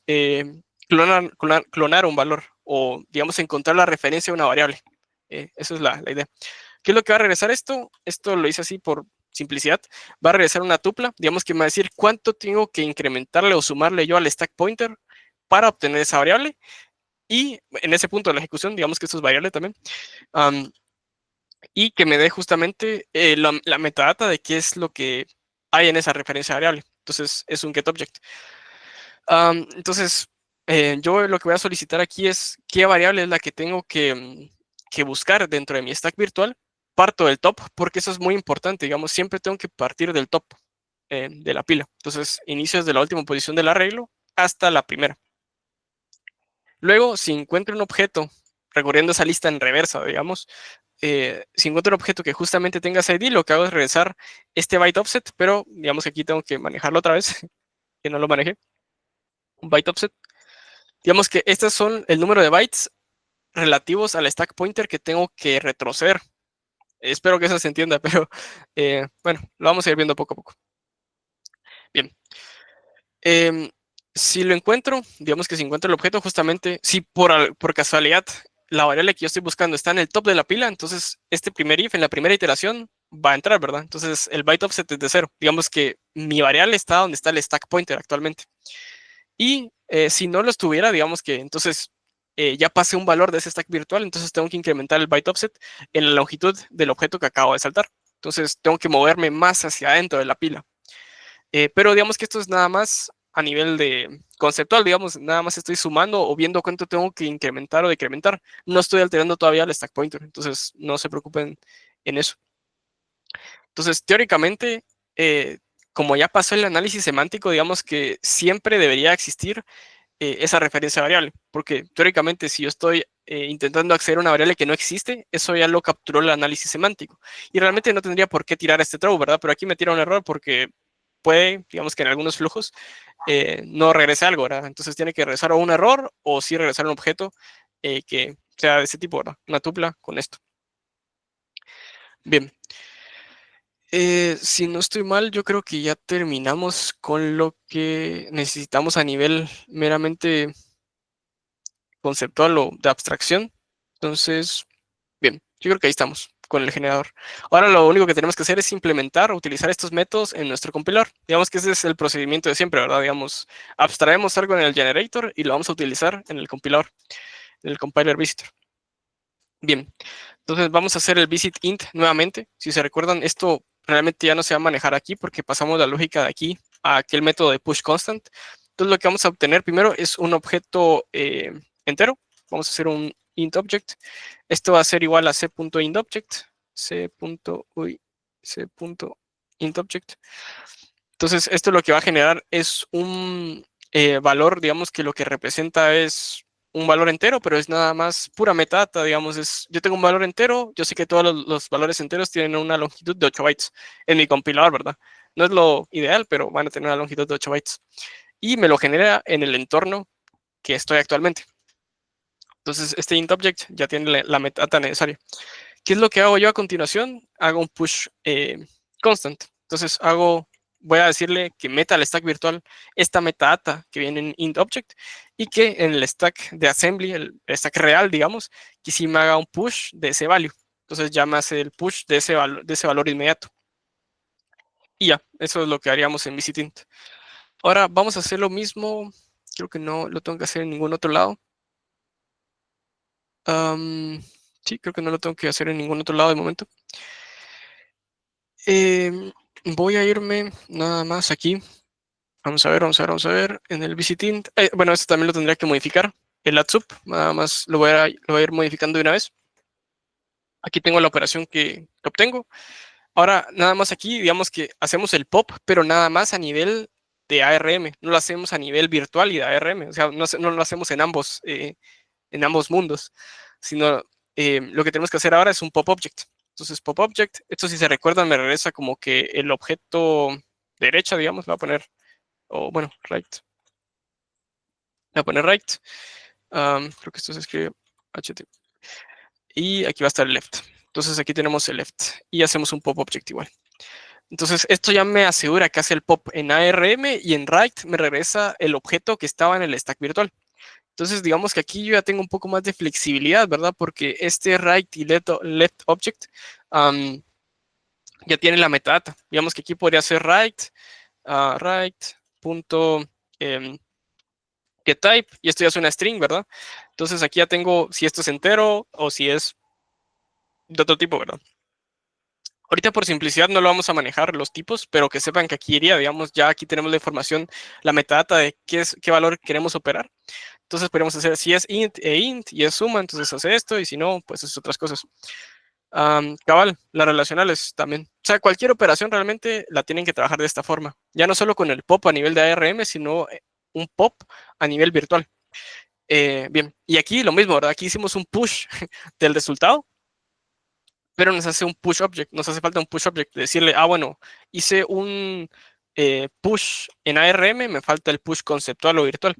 clonar un valor o, digamos, encontrar la referencia a una variable. Esa es la idea. ¿Qué es lo que va a regresar esto? Esto lo hice así por simplicidad. Va a regresar una tupla, digamos que me va a decir cuánto tengo que incrementarle o sumarle yo al stack pointer para obtener esa variable. Y en ese punto de la ejecución, digamos que esto es variable también, y que me dé justamente la metadata de qué es lo que hay en esa referencia variable. Entonces, es un getObject. Entonces, yo lo que voy a solicitar aquí es qué variable es la que tengo que buscar dentro de mi stack virtual. Parto del top, porque eso es muy importante. Digamos, siempre tengo que partir del top de la pila. Entonces, inicio desde la última posición del arreglo hasta la primera. Luego, si encuentro un objeto, recorriendo esa lista en reversa, digamos, si encuentro un objeto que justamente tenga ese ID, lo que hago es regresar este byte offset, pero digamos que aquí tengo que manejarlo otra vez, que no lo manejé, un byte offset. Digamos que estos son el número de bytes relativos al stack pointer que tengo que retroceder. Espero que eso se entienda, pero bueno, lo vamos a ir viendo poco a poco. Bien. Si lo encuentro, digamos que si encuentro el objeto, justamente, si por casualidad la variable que yo estoy buscando está en el top de la pila, entonces este primer if en la primera iteración va a entrar, ¿verdad? Entonces el byte offset es de 0. Digamos que mi variable está donde está el stack pointer actualmente. Y si no lo estuviera, digamos que entonces ya pasé un valor de ese stack virtual, entonces tengo que incrementar el byte offset en la longitud del objeto que acabo de saltar. Entonces tengo que moverme más hacia adentro de la pila. Pero digamos que esto es nada más a nivel de conceptual, digamos, nada más estoy sumando o viendo cuánto tengo que incrementar o decrementar. No estoy alterando todavía el stack pointer, entonces no se preocupen en eso. Entonces, teóricamente, como ya pasó el análisis semántico, digamos que siempre debería existir esa referencia variable, porque teóricamente si yo estoy intentando acceder a una variable que no existe, eso ya lo capturó el análisis semántico. Y realmente no tendría por qué tirar este throw, ¿verdad? Pero aquí me tira un error porque puede, digamos que en algunos flujos, no regrese algo, ¿verdad? Entonces tiene que regresar a un error o sí regresar un objeto que sea de ese tipo, ¿verdad? Una tupla con esto. Bien. Si no estoy mal, yo creo que ya terminamos con lo que necesitamos a nivel meramente conceptual o de abstracción. Entonces, bien, yo creo que ahí estamos con el generador. Ahora lo único que tenemos que hacer es implementar o utilizar estos métodos en nuestro compilador. Digamos que ese es el procedimiento de siempre, ¿verdad? Digamos, abstraemos algo en el generator y lo vamos a utilizar en el compilador, en el compiler visitor. Bien, entonces vamos a hacer el visit int nuevamente. Si se recuerdan, esto realmente ya no se va a manejar aquí porque pasamos la lógica de aquí a aquel método de push constant. Entonces lo que vamos a obtener primero es un objeto entero. Vamos a hacer un int object. Esto va a ser igual a c.intObject. c.intObject. Entonces esto lo que va a generar es un valor, digamos que lo que representa es un valor entero, pero es nada más pura metadata, digamos, yo tengo un valor entero, yo sé que todos los valores enteros tienen una longitud de 8 bytes en mi compilador, ¿verdad? No es lo ideal, pero van a tener una longitud de 8 bytes. Y me lo genera en el entorno que estoy actualmente. Entonces, este int object ya tiene la metadata necesaria. ¿Qué es lo que hago yo a continuación? Hago un push constant. Entonces, voy a decirle que meta al stack virtual esta metadata que viene en int object y que en el stack de assembly, el stack real, digamos, que sí me haga un push de ese value. Entonces ya me hace el push de ese valor inmediato. Y ya, eso es lo que haríamos en visitInt. Ahora vamos a hacer lo mismo. Creo que no lo tengo que hacer en ningún otro lado. Sí, creo que no lo tengo que hacer en ningún otro lado de momento. Voy a irme nada más aquí. Vamos a ver. En el visiting. Bueno, esto también lo tendría que modificar. El add_sup, nada más lo voy a ir modificando de una vez. Aquí tengo la operación que obtengo. Ahora, nada más aquí, digamos que hacemos el pop, pero nada más a nivel de ARM. No lo hacemos a nivel virtual y de ARM. O sea, no lo hacemos en ambos mundos, sino lo que tenemos que hacer ahora es un pop object. Entonces, pop object, esto si se recuerdan me regresa como que el objeto derecha, digamos, le voy a poner, o bueno, right. Le voy a poner right. Creo que esto se escribe HT. Y aquí va a estar el left. Entonces aquí tenemos el left y hacemos un pop object igual. Entonces esto ya me asegura que hace el pop en ARM y en write me regresa el objeto que estaba en el stack virtual. Entonces digamos que aquí yo ya tengo un poco más de flexibilidad, ¿verdad? Porque este write y left object ya tiene la metadata. Digamos que aquí podría ser write, write. GetType, y esto ya es una string, ¿verdad? Entonces aquí ya tengo si esto es entero o si es de otro tipo, ¿verdad? Ahorita por simplicidad no lo vamos a manejar los tipos, pero que sepan que aquí iría, digamos, ya aquí tenemos la información, la metadata de qué valor queremos operar. Entonces podemos hacer si es int e int y es suma, entonces hace esto, y si no, pues es otras cosas. Cabal, las relacionales también. O sea, cualquier operación realmente la tienen que trabajar de esta forma. Ya no solo con el pop a nivel de ARM, sino un pop a nivel virtual. Bien, y aquí lo mismo, ¿verdad? Aquí hicimos un push del resultado, pero nos hace un push object, nos hace falta un push object, decirle, bueno, hice un push en ARM, me falta el push conceptual o virtual.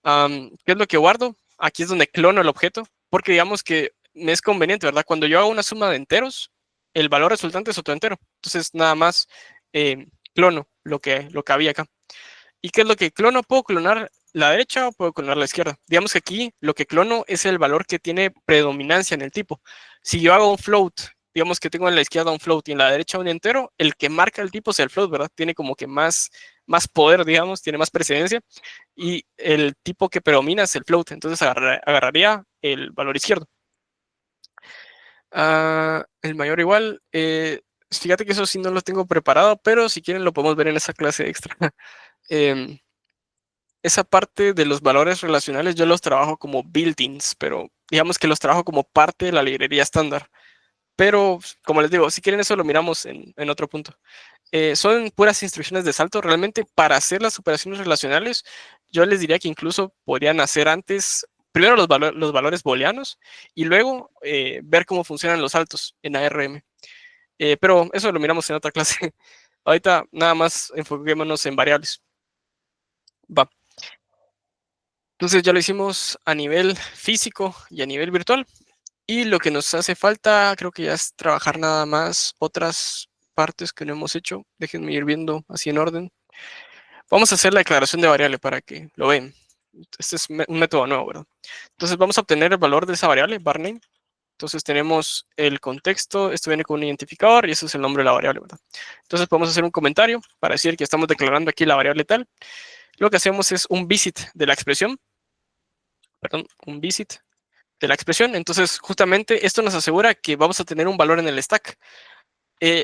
¿Qué es lo que guardo? Aquí es donde clono el objeto, porque digamos que me es conveniente, ¿verdad? Cuando yo hago una suma de enteros, el valor resultante es otro entero. Entonces, nada más clono lo que había acá. ¿Y qué es lo que clono? ¿Puedo clonar la derecha o puedo clonar la izquierda? Digamos que aquí lo que clono es el valor que tiene predominancia en el tipo. Si yo hago un float, digamos que tengo en la izquierda un float y en la derecha un entero, el que marca el tipo es el float, ¿verdad? Tiene como que más poder, digamos, tiene más precedencia, y el tipo que predomina es el float. Entonces agarraría el valor izquierdo. El mayor igual. Fíjate que eso sí no lo tengo preparado, pero si quieren lo podemos ver en esa clase extra. Em, esa parte de los valores relacionales yo los trabajo como built-ins, pero digamos que los trabajo como parte de la librería estándar. Pero, como les digo, si quieren eso lo miramos en otro punto. Son puras instrucciones de salto. Realmente para hacer las operaciones relacionales, yo les diría que incluso podrían hacer antes, primero los valores booleanos y luego ver cómo funcionan los saltos en ARM. Pero eso lo miramos en otra clase. Ahorita nada más enfoquémonos en variables. Va. Entonces ya lo hicimos a nivel físico y a nivel virtual. Y lo que nos hace falta, creo que ya es trabajar nada más otras partes que no hemos hecho. Déjenme ir viendo así en orden. Vamos a hacer la declaración de variable para que lo vean. Este es un método nuevo, ¿verdad? Entonces vamos a obtener el valor de esa variable, varName. Entonces tenemos el contexto, esto viene con un identificador y ese es el nombre de la variable, ¿verdad? Entonces podemos hacer un comentario para decir que estamos declarando aquí la variable tal. Lo que hacemos es un visit de la expresión, perdón, un visit de la expresión. Entonces, justamente esto nos asegura que vamos a tener un valor en el stack.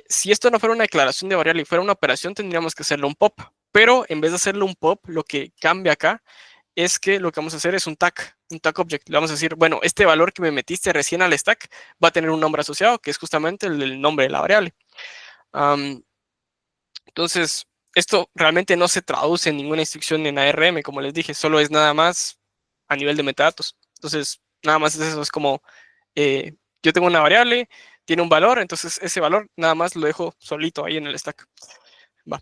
Si esto no fuera una declaración de variable y fuera una operación, tendríamos que hacerle un pop. Pero en vez de hacerle un pop, lo que cambia acá es que lo que vamos a hacer es un tag object. Le vamos a decir, bueno, este valor que me metiste recién al stack va a tener un nombre asociado, que es justamente el nombre de la variable. Entonces, esto realmente no se traduce en ninguna instrucción en ARM, como les dije, solo es nada más a nivel de metadatos. Entonces, nada más es eso, es como yo tengo una variable, tiene un valor, entonces ese valor nada más lo dejo solito ahí en el stack. Va.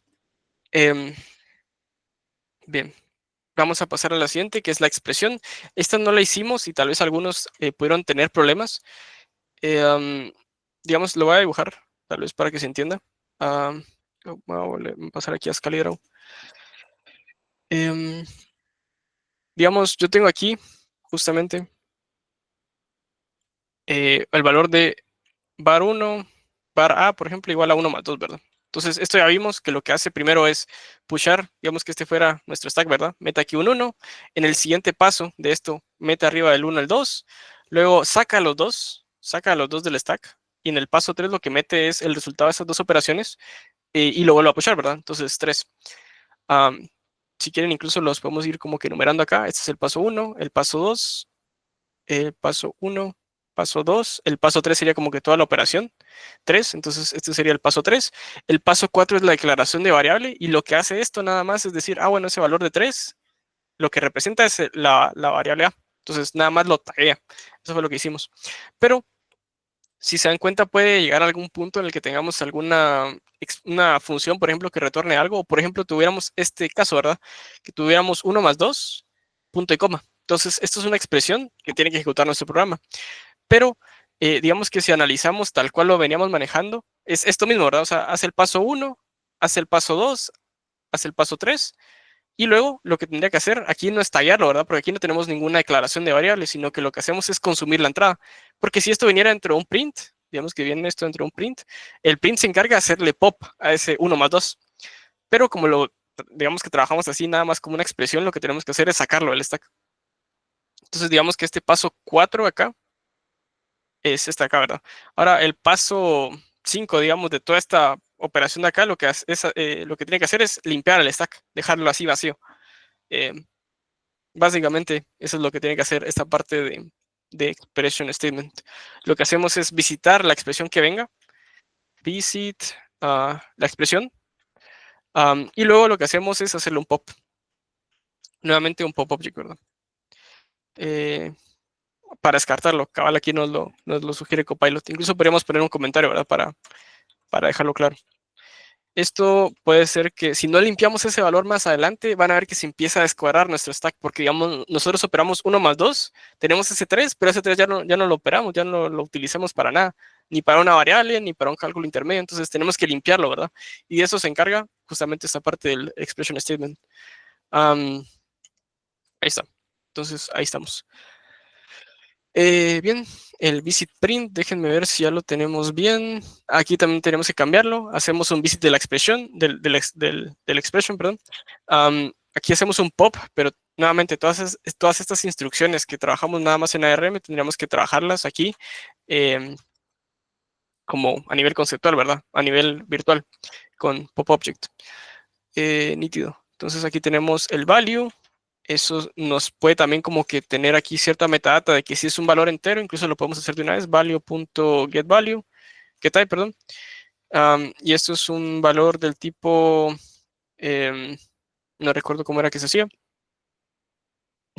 Bien, vamos a pasar a la siguiente, que es la expresión. Esta no la hicimos y tal vez algunos pudieron tener problemas. Digamos, lo voy a dibujar, tal vez para que se entienda. Voy a pasar aquí a Scalero. Digamos, yo tengo aquí justamente el valor de var1, var a, por ejemplo, igual a 1 más 2, ¿verdad? Entonces, esto ya vimos que lo que hace primero es pushar, digamos que este fuera nuestro stack, ¿verdad? Mete aquí un 1. En el siguiente paso de esto, mete arriba del 1 el 2. Luego saca los dos del stack. Y en el paso 3 lo que mete es el resultado de esas dos operaciones y lo vuelve a pushar, ¿verdad? Entonces, 3. Si quieren, incluso los podemos ir como que numerando acá. Este es el paso 1, el paso 2, el paso 1, paso 2, el paso 3 sería como que toda la operación 3, entonces este sería el paso 3. El paso 4 es la declaración de variable y lo que hace esto nada más es decir, bueno, ese valor de 3 lo que representa es la variable a. Entonces nada más lo taguea. Eso fue lo que hicimos. Pero Si se dan cuenta, puede llegar a algún punto en el que tengamos una función, por ejemplo, que retorne algo, o por ejemplo, tuviéramos este caso, ¿verdad? Que tuviéramos 1 más 2, punto y coma. Entonces, esto es una expresión que tiene que ejecutar nuestro programa. Pero, digamos que si analizamos tal cual lo veníamos manejando, es esto mismo, ¿verdad? O sea, hace el paso 1, hace el paso 2, hace el paso 3, y luego lo que tendría que hacer aquí no es tallarlo, ¿verdad? Porque aquí no tenemos ninguna declaración de variables, sino que lo que hacemos es consumir la entrada. Porque si esto viniera dentro de un print, digamos que viene esto dentro de un print, el print se encarga de hacerle pop a ese 1 más 2. Pero como digamos que trabajamos así nada más como una expresión, lo que tenemos que hacer es sacarlo del stack. Entonces digamos que este paso 4 acá es esta acá, ¿verdad? Ahora el paso 5, digamos, de toda esta operación de acá, lo que tiene que hacer es limpiar el stack, dejarlo así vacío. Eh, Básicamente, eso es lo que tiene que hacer esta parte de expression statement. Lo que hacemos es visitar la expresión que venga, visit la expresión, y luego lo que hacemos es hacerle un pop. Nuevamente un pop object, ¿verdad? Para descartarlo, cabal aquí nos lo sugiere Copilot. Incluso podríamos poner un comentario, ¿verdad? Para dejarlo claro. Esto puede ser que si no limpiamos ese valor más adelante, van a ver que se empieza a descuadrar nuestro stack, porque digamos, nosotros operamos 1 más 2, tenemos ese 3, pero ese 3 ya no lo operamos, ya no lo utilizamos para nada, ni para una variable, ni para un cálculo intermedio, entonces tenemos que limpiarlo, ¿verdad? Y de eso se encarga justamente esta parte del expression statement. Ahí está. Entonces, ahí estamos. Bien, el visit print, déjenme ver si ya lo tenemos bien. Aquí también tenemos que cambiarlo. Hacemos un visit de la expresión, del expression, perdón. Aquí hacemos un pop, pero nuevamente todas estas instrucciones que trabajamos nada más en ARM, tendríamos que trabajarlas aquí como a nivel conceptual, ¿verdad? A nivel virtual, con pop object. Nítido. Entonces aquí tenemos el value. Eso nos puede también como que tener aquí cierta metadata de que si es un valor entero, incluso lo podemos hacer de una vez, value.getValue, getType, perdón. Y esto es un valor del tipo, no recuerdo cómo era que se hacía,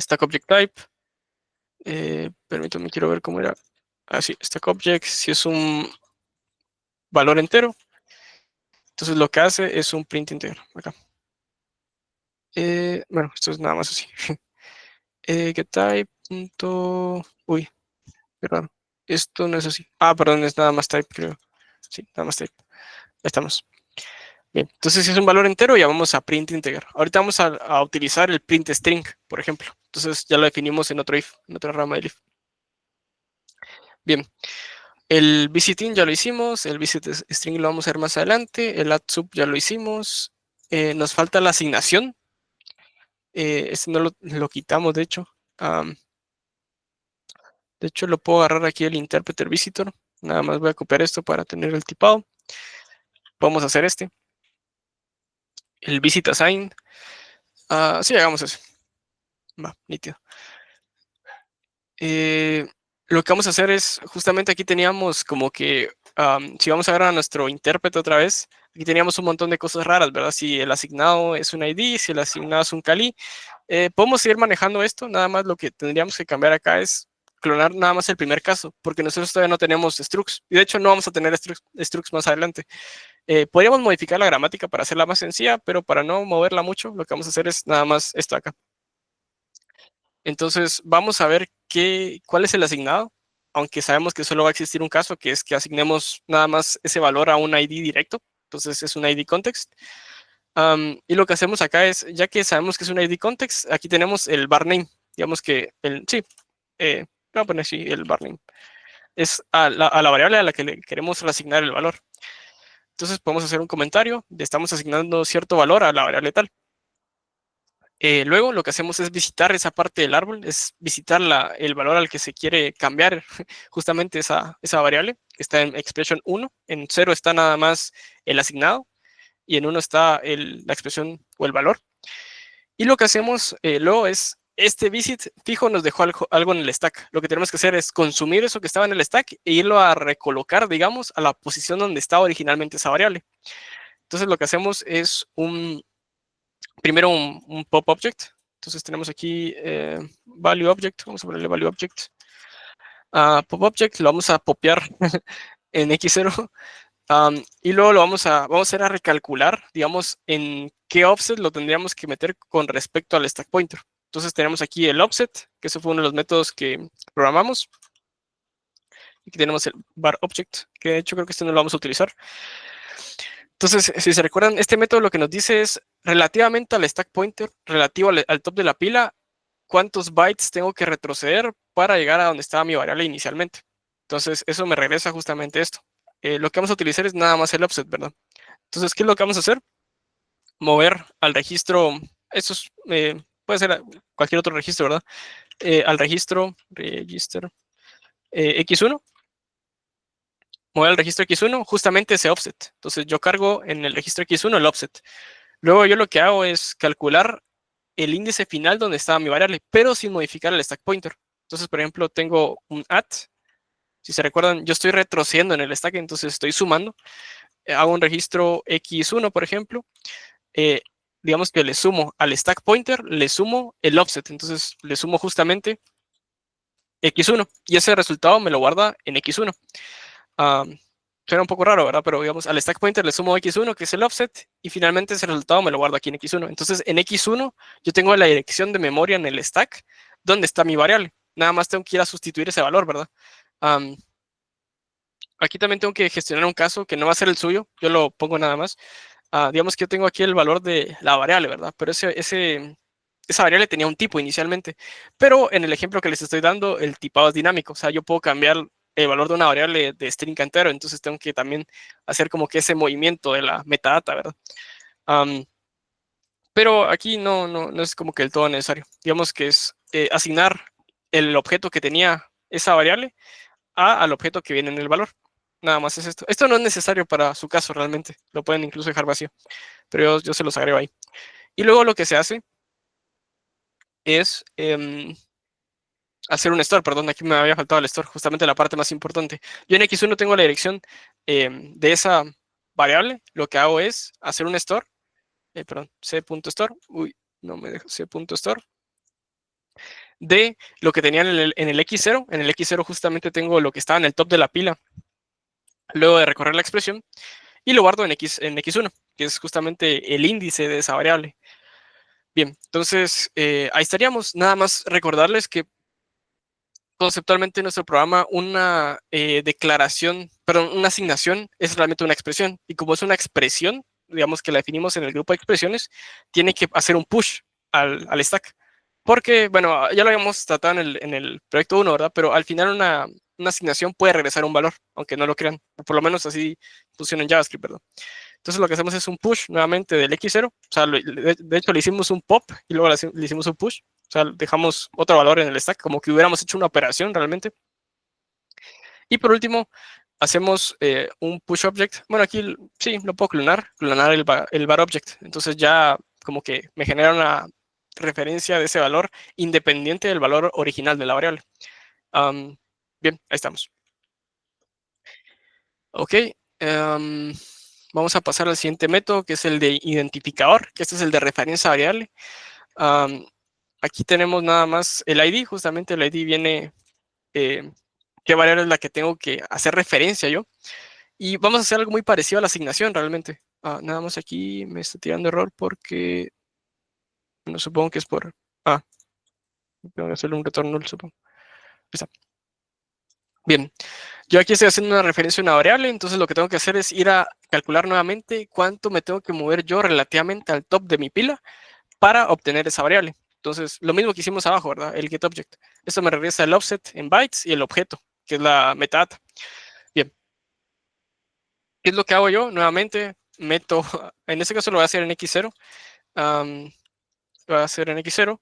stack object type. Permítanme, quiero ver cómo era. Sí, stack object, si es un valor entero, entonces lo que hace es un print entero, acá. Bueno, esto es nada más así. getType. Uy, perdón. Esto no es así. Perdón, es nada más type, creo. Sí, nada más type. Ahí estamos. Bien, entonces si es un valor entero, ya vamos a print integer. Ahorita vamos a utilizar el print string, por ejemplo. Entonces ya lo definimos en otro if, en otra rama del if. Bien, el visiting ya lo hicimos, el visit string lo vamos a ver más adelante, el add sub ya lo hicimos. Nos falta la asignación. Este no lo quitamos, de hecho. De hecho, lo puedo agarrar aquí el interpreter visitor. Nada más voy a copiar esto para tener el tipado. Vamos a hacer este. El visit assign. Sí, hagamos eso. Va, nítido. Lo que vamos a hacer es, justamente aquí teníamos como que, si vamos a ver a nuestro intérprete otra vez, aquí teníamos un montón de cosas raras, ¿verdad? Si el asignado es un ID, si el asignado es un cali, podemos seguir manejando esto, nada más lo que tendríamos que cambiar acá es clonar nada más el primer caso, porque nosotros todavía no tenemos structs, y de hecho no vamos a tener structs más adelante. Podríamos modificar la gramática para hacerla más sencilla, pero para no moverla mucho, lo que vamos a hacer es nada más esto acá. Entonces, vamos a ver cuál es el asignado, aunque sabemos que solo va a existir un caso, que es que asignemos nada más ese valor a un ID directo. Entonces, es un ID context. Y lo que hacemos acá es, ya que sabemos que es un ID context, aquí tenemos el var name. Digamos que sí, voy a poner así el var name. Es a la variable a la que le queremos reasignar el valor. Entonces, podemos hacer un comentario de estamos asignando cierto valor a la variable tal. Luego lo que hacemos es visitar esa parte del árbol, es visitar el valor al que se quiere cambiar justamente esa variable, que está en expression 1. En 0 está nada más el asignado y en 1 está la expresión o el valor. Y lo que hacemos luego es, este visit fijo nos dejó algo en el stack. Lo que tenemos que hacer es consumir eso que estaba en el stack e irlo a recolocar, digamos, a la posición donde estaba originalmente esa variable. Entonces lo que hacemos es primero un pop object. Entonces tenemos aquí value object, vamos a ponerle value object. a pop object, lo vamos a popear en x0. Y luego vamos a ir a recalcular, digamos, en qué offset lo tendríamos que meter con respecto al stack pointer. Entonces tenemos aquí el offset, que eso fue uno de los métodos que programamos. Aquí tenemos el var object, que de hecho creo que este no lo vamos a utilizar. Entonces, si se recuerdan, este método lo que nos dice es relativamente al stack pointer, relativo al top de la pila, cuántos bytes tengo que retroceder para llegar a donde estaba mi variable inicialmente. Entonces, eso me regresa justamente esto. Lo que vamos a utilizar es nada más el offset, ¿verdad? Entonces, ¿qué es lo que vamos a hacer? Mover al registro, eso es, puede ser cualquier otro registro, ¿verdad? Al registro, register X1, mover al registro X1 justamente ese offset. Entonces, yo cargo en el registro X1 el offset. Luego yo lo que hago es calcular el índice final donde estaba mi variable, pero sin modificar el stack pointer. Entonces, por ejemplo, tengo un add. Si se recuerdan, yo estoy retrocediendo en el stack, entonces estoy sumando. Hago un registro X1, por ejemplo. Eh, digamos que le sumo al stack pointer, le sumo el offset. Entonces, le sumo justamente X1. Y ese resultado me lo guarda en X1. Suena un poco raro, ¿verdad? Pero digamos, al stack pointer le sumo X1, que es el offset, y finalmente ese resultado me lo guardo aquí en X1. Entonces, en X1 yo tengo la dirección de memoria en el stack donde está mi variable. Nada más tengo que ir a sustituir ese valor, ¿verdad? Aquí también tengo que gestionar un caso que no va a ser el suyo, yo lo pongo nada más. Digamos que yo tengo aquí el valor de la variable, ¿verdad? Pero esa variable tenía un tipo inicialmente, pero en el ejemplo que les estoy dando, el tipado es dinámico, o sea, yo puedo cambiar el valor de una variable de string a entero, entonces tengo que también hacer como que ese movimiento de la metadata, ¿verdad? Pero aquí no es como que el todo necesario. Digamos que es asignar el objeto que tenía esa variable al objeto que viene en el valor. Nada más es esto. Esto no es necesario para su caso realmente. Lo pueden incluso dejar vacío. Pero yo se los agrego ahí. Y luego lo que se hace es hacer un store. Perdón, aquí me había faltado el store. Justamente la parte más importante. Yo en X1 tengo la dirección de esa variable. Lo que hago es hacer un store. Perdón, c.store. Uy, no me dejo c.store. De lo que tenía en el X0. En el X0 justamente tengo lo que estaba en el top de la pila. Luego de recorrer la expresión. Y lo guardo en X1, que es justamente el índice de esa variable. Bien, entonces ahí estaríamos. Nada más recordarles que conceptualmente en nuestro programa una declaración, perdón, una asignación es realmente una expresión. Y como es una expresión, digamos que la definimos en el grupo de expresiones, tiene que hacer un push al stack. Porque, bueno, ya lo habíamos tratado en el proyecto 1, ¿verdad? Pero al final una asignación puede regresar un valor, aunque no lo crean. O por lo menos así funciona en JavaScript, ¿verdad? Entonces lo que hacemos es un push nuevamente del X0. O sea, de hecho le hicimos un pop y luego le hicimos un push. O sea, dejamos otro valor en el stack, como que hubiéramos hecho una operación realmente. Y por último, hacemos un push object. Bueno, aquí sí, lo puedo clonar el var object. Entonces ya como que me genera una referencia de ese valor independiente del valor original de la variable. Bien, ahí estamos. Ok. Vamos a pasar al siguiente método, que es el de identificador, que este es el de referencia variable. Aquí tenemos nada más el ID, justamente el ID viene qué variable es la que tengo que hacer referencia yo. Y vamos a hacer algo muy parecido a la asignación realmente. Nada más aquí me está tirando error porque, bueno, supongo que es por, tengo que hacerle un retorno null, supongo. Está. Bien, yo aquí estoy haciendo una referencia a una variable, entonces lo que tengo que hacer es ir a calcular nuevamente cuánto me tengo que mover yo relativamente al top de mi pila para obtener esa variable. Entonces, lo mismo que hicimos abajo, ¿verdad? El getObject. Esto me regresa el offset en bytes y el objeto, que es la metadata. Bien, ¿qué es lo que hago yo? Nuevamente, meto, en este caso lo voy a hacer en X0. Lo voy a hacer en X0.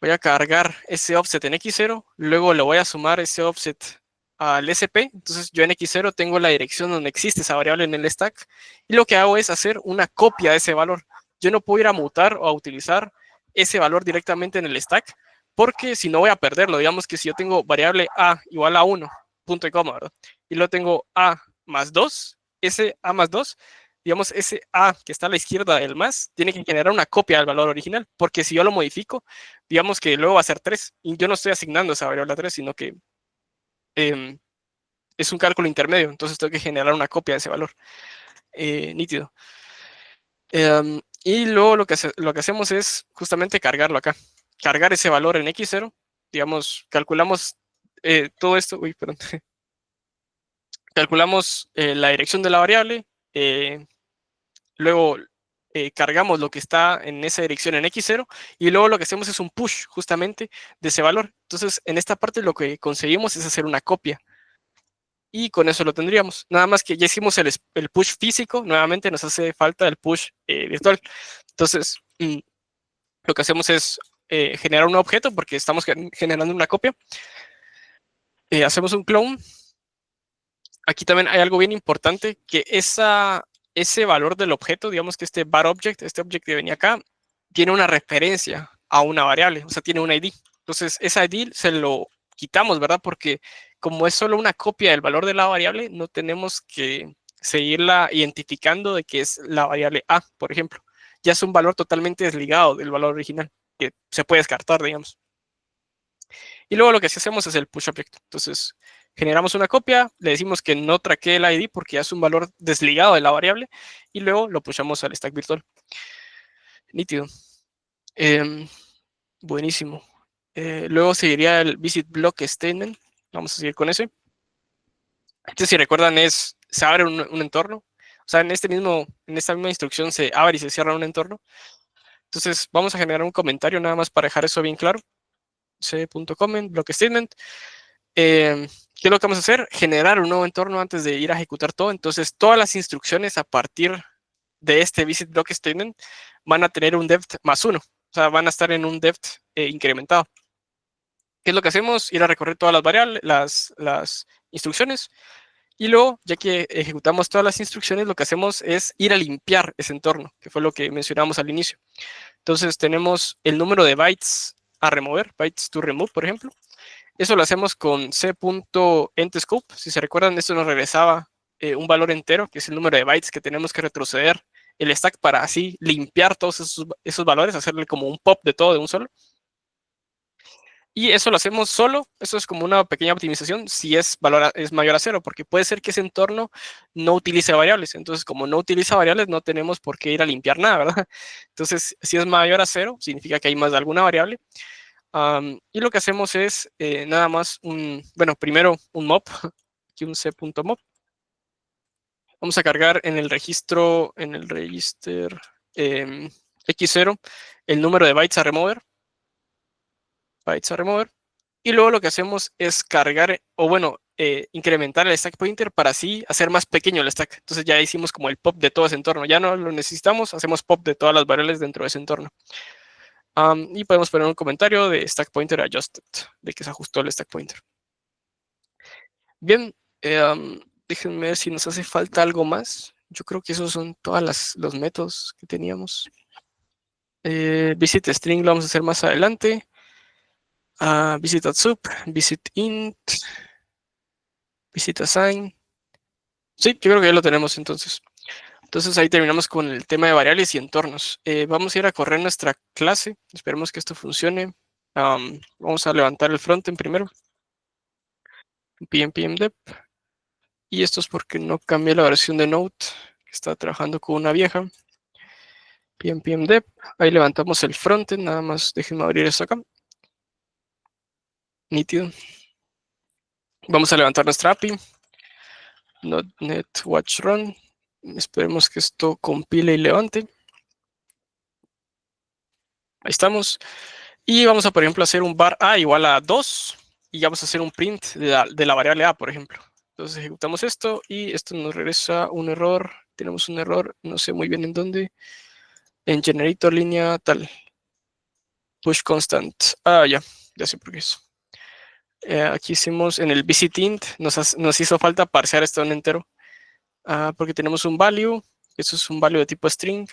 Voy a cargar ese offset en X0, luego le voy a sumar ese offset al SP. Entonces yo en X0 tengo la dirección donde existe esa variable en el stack y lo que hago es hacer una copia de ese valor. Yo no puedo ir a mutar o a utilizar ese valor directamente en el stack porque si no voy a perderlo. Digamos que si yo tengo variable A igual a 1, punto y coma, ¿verdad? Y luego tengo A más 2, ese A más 2, digamos, ese A que está a la izquierda del más, tiene que generar una copia del valor original, porque si yo lo modifico, digamos que luego va a ser 3, y yo no estoy asignando esa variable a 3, sino que es un cálculo intermedio, entonces tengo que generar una copia de ese valor. Nítido. Y luego lo que hacemos es justamente cargarlo acá. Cargar ese valor en x0. Digamos, calculamos todo esto. Uy, perdón. Calculamos la dirección de la variable. Luego cargamos lo que está en esa dirección en x0. Y luego lo que hacemos es un push justamente de ese valor. Entonces, en esta parte lo que conseguimos es hacer una copia. Y con eso lo tendríamos. Nada más que ya hicimos el push físico. Nuevamente nos hace falta el push virtual. Entonces, lo que hacemos es generar un objeto porque estamos generando una copia. Hacemos un clone. Aquí también hay algo bien importante, que ese valor del objeto, digamos que este var object, este object que venía acá, tiene una referencia a una variable, o sea, tiene un ID. Entonces, ese ID se lo quitamos, ¿verdad? Porque como es solo una copia del valor de la variable, no tenemos que seguirla identificando de que es la variable A, por ejemplo. Ya es un valor totalmente desligado del valor original, que se puede descartar, digamos. Y luego lo que sí hacemos es el push object. Entonces, generamos una copia, le decimos que no traquee el ID porque ya es un valor desligado de la variable, y luego lo pushamos al stack virtual. Nítido. Buenísimo. Luego seguiría el visit block statement. Vamos a seguir con ese. Este, si recuerdan, se abre un entorno. O sea, en esta misma instrucción se abre y se cierra un entorno. Entonces, vamos a generar un comentario nada más para dejar eso bien claro. c.comment, block statement. ¿Qué es lo que vamos a hacer? Generar un nuevo entorno antes de ir a ejecutar todo. Entonces, todas las instrucciones a partir de este visit block statement van a tener un depth +1. O sea, van a estar en un depth incrementado. ¿Qué es lo que hacemos? Ir a recorrer todas las variables, las instrucciones. Y luego, ya que ejecutamos todas las instrucciones, lo que hacemos es ir a limpiar ese entorno, que fue lo que mencionamos al inicio. Entonces, tenemos el número de bytes a remover, bytes to remove, por ejemplo. Eso lo hacemos con c.entScope. Si se recuerdan, esto nos regresaba un valor entero, que es el número de bytes que tenemos que retroceder el stack para así limpiar todos esos valores, hacerle como un pop de todo de un solo. Y eso lo hacemos solo, eso es como una pequeña optimización si es mayor a 0, porque puede ser que ese entorno no utilice variables. Entonces, como no utiliza variables, no tenemos por qué ir a limpiar nada, ¿verdad? Entonces, si es mayor a 0, significa que hay más de alguna variable. Y lo que hacemos es nada más primero un mop, aquí un c.mop. Vamos a cargar en el registro, x0, el número de bytes a remover. Y luego lo que hacemos es cargar, incrementar el stack pointer para así hacer más pequeño el stack. Entonces ya hicimos como el pop de todo ese entorno. Ya no lo necesitamos, hacemos pop de todas las variables dentro de ese entorno. Y podemos poner un comentario de stack pointer adjusted, de que se ajustó el stack pointer. Bien, déjenme ver si nos hace falta algo más. Yo creo que esos son todos los métodos que teníamos. Visit string lo vamos a hacer más adelante. Visit at sub, visit int, visit assign. Sí, yo creo que ya lo tenemos entonces. Entonces ahí terminamos con el tema de variables y entornos. Vamos a ir a correr nuestra clase. Esperemos que esto funcione. Vamos a levantar el frontend primero. pm-dev. Y esto es porque no cambié la versión de Node, que está trabajando con una vieja. pm-dev. Ahí levantamos el frontend. Nada más déjenme abrir esto acá. Nítido. Vamos a levantar nuestra API. .NET Watch Run. Esperemos que esto compile y levante. Ahí estamos. Y vamos a, por ejemplo, hacer un var a igual a 2. Y vamos a hacer un print de la variable a, por ejemplo. Entonces ejecutamos esto y esto nos regresa un error. Tenemos un error, no sé muy bien en dónde. En generator línea tal. Push constant. Ya sé por qué es. Aquí hicimos en el visitInt, nos hizo falta parsear esto en entero. Porque tenemos un value. Eso es un value de tipo string.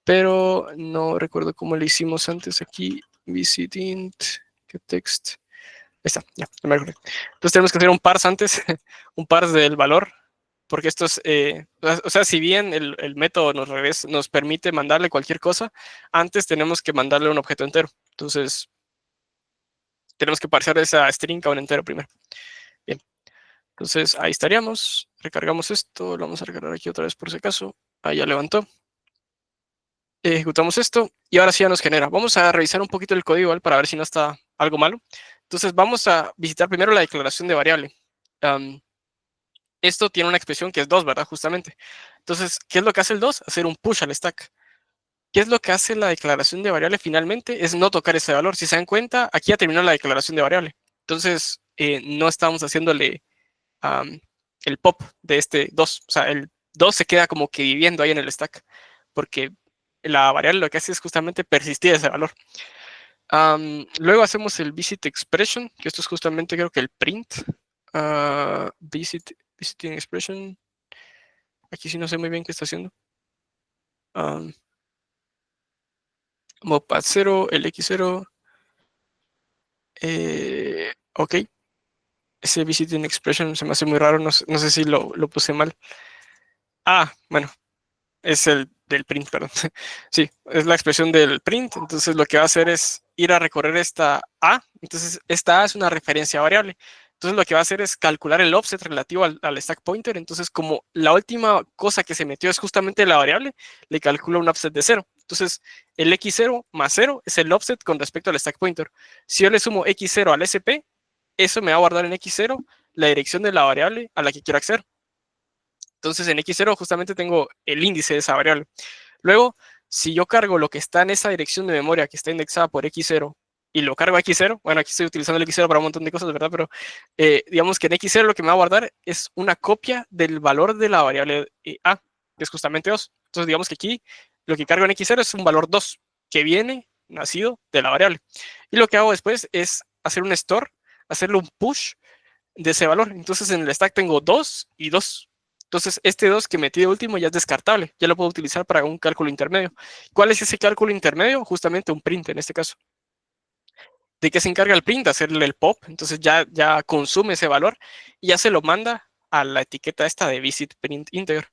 Pero no recuerdo cómo lo hicimos antes aquí. VisitInt, getText. Ahí está, ya me acordé. Entonces tenemos que hacer un parse antes, un parse del valor, porque esto es, o sea, si bien el método nos permite mandarle cualquier cosa, antes tenemos que mandarle un objeto entero. Entonces, tenemos que parsear esa string a un entero primero. Bien, entonces ahí estaríamos. Recargamos esto, lo vamos a recargar aquí otra vez por si acaso. Ahí ya levantó. Ejecutamos esto y ahora sí ya nos genera. Vamos a revisar un poquito el código igual para ver si no está algo malo. Entonces vamos a visitar primero la declaración de variable. Esto tiene una expresión que es 2, ¿verdad? Justamente. Entonces, ¿qué es lo que hace el 2? Hacer un push al stack. ¿Qué es lo que hace la declaración de variable finalmente? Es no tocar ese valor. Si se dan cuenta, aquí ya terminó la declaración de variable. Entonces, no estamos haciéndole um, el pop de este 2. O sea, el 2 se queda como que viviendo ahí en el stack, porque la variable lo que hace es justamente persistir ese valor. Luego hacemos el visit expression, que esto es justamente creo que el print. Visiting expression. Aquí sí no sé muy bien qué está haciendo. Mopad 0, el X0. Ok. Ese visiting expression se me hace muy raro. No sé si lo puse mal. Bueno, es el del print, perdón. Sí, es la expresión del print. Entonces lo que va a hacer es ir a recorrer esta A. Entonces esta A es una referencia variable. Entonces lo que va a hacer es calcular el offset relativo al stack pointer. Entonces como la última cosa que se metió es justamente la variable, le calcula un offset de 0. Entonces el x0 más 0 es el offset con respecto al stack pointer. Si yo le sumo x0 al sp, eso me va a guardar en x0 la dirección de la variable a la que quiero acceder. Entonces en x0 justamente tengo el índice de esa variable. Luego, si yo cargo lo que está en esa dirección de memoria que está indexada por x0 y lo cargo a x0, bueno, aquí estoy utilizando el x0 para un montón de cosas, ¿verdad? Pero digamos que en x0 lo que me va a guardar es una copia del valor de la variable a, que es justamente 2. Entonces digamos que aquí lo que cargo en x0 es un valor 2, que viene nacido de la variable. Y lo que hago después es hacer un store, hacerle un push de ese valor. Entonces en el stack tengo 2 y 2. Entonces este 2 que metí de último ya es descartable, ya lo puedo utilizar para un cálculo intermedio. ¿Cuál es ese cálculo intermedio? Justamente un print en este caso. ¿De qué se encarga el print? Hacerle el pop, entonces ya consume ese valor y ya se lo manda a la etiqueta esta de visit print integer.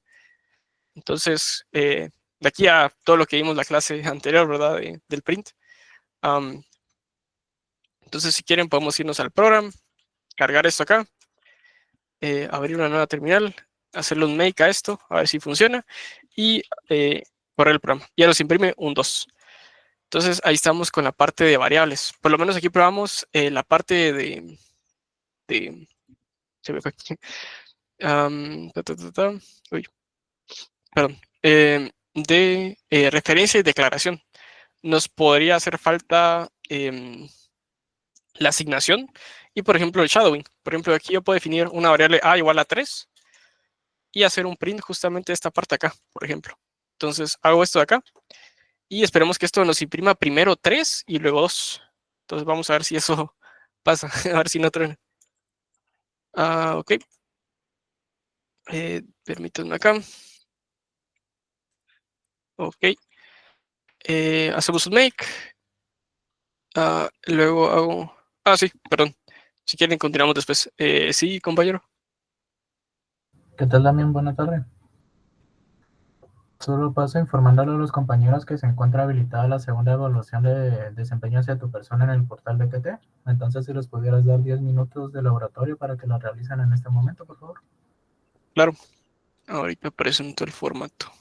Entonces, de aquí a todo lo que vimos la clase anterior, ¿verdad? Del print. Entonces, si quieren, podemos irnos al program, cargar esto acá, abrir una nueva terminal, hacerle un make a esto, a ver si funciona, y correr el programa. Ya nos imprime un 2. Entonces ahí estamos con la parte de variables. Por lo menos aquí probamos la parte de se me fue. Uy, perdón. De referencia y declaración. Nos podría hacer falta la asignación y, por ejemplo, el shadowing. Por ejemplo, aquí yo puedo definir una variable a igual a 3 y hacer un print justamente de esta parte acá, por ejemplo. Entonces hago esto de acá y esperemos que esto nos imprima primero 3 y luego 2. Entonces vamos a ver si eso pasa, a ver si no truena. Ok, permítanme acá. Ok, hacemos un make. Luego hago... sí, perdón. Si quieren continuamos después. Sí, compañero. ¿Qué tal, Damián? Buena tarde. Solo paso informándole a los compañeros que se encuentra habilitada la segunda evaluación de desempeño hacia tu persona en el portal de TT. Entonces, si les pudieras dar 10 minutos de laboratorio para que lo realicen en este momento, por favor. Claro, ahorita presento el formato.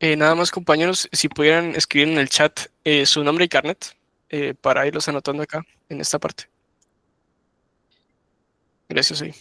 Nada más, compañeros, si pudieran escribir en el chat su nombre y carnet para irlos anotando acá en esta parte. Gracias, ahí.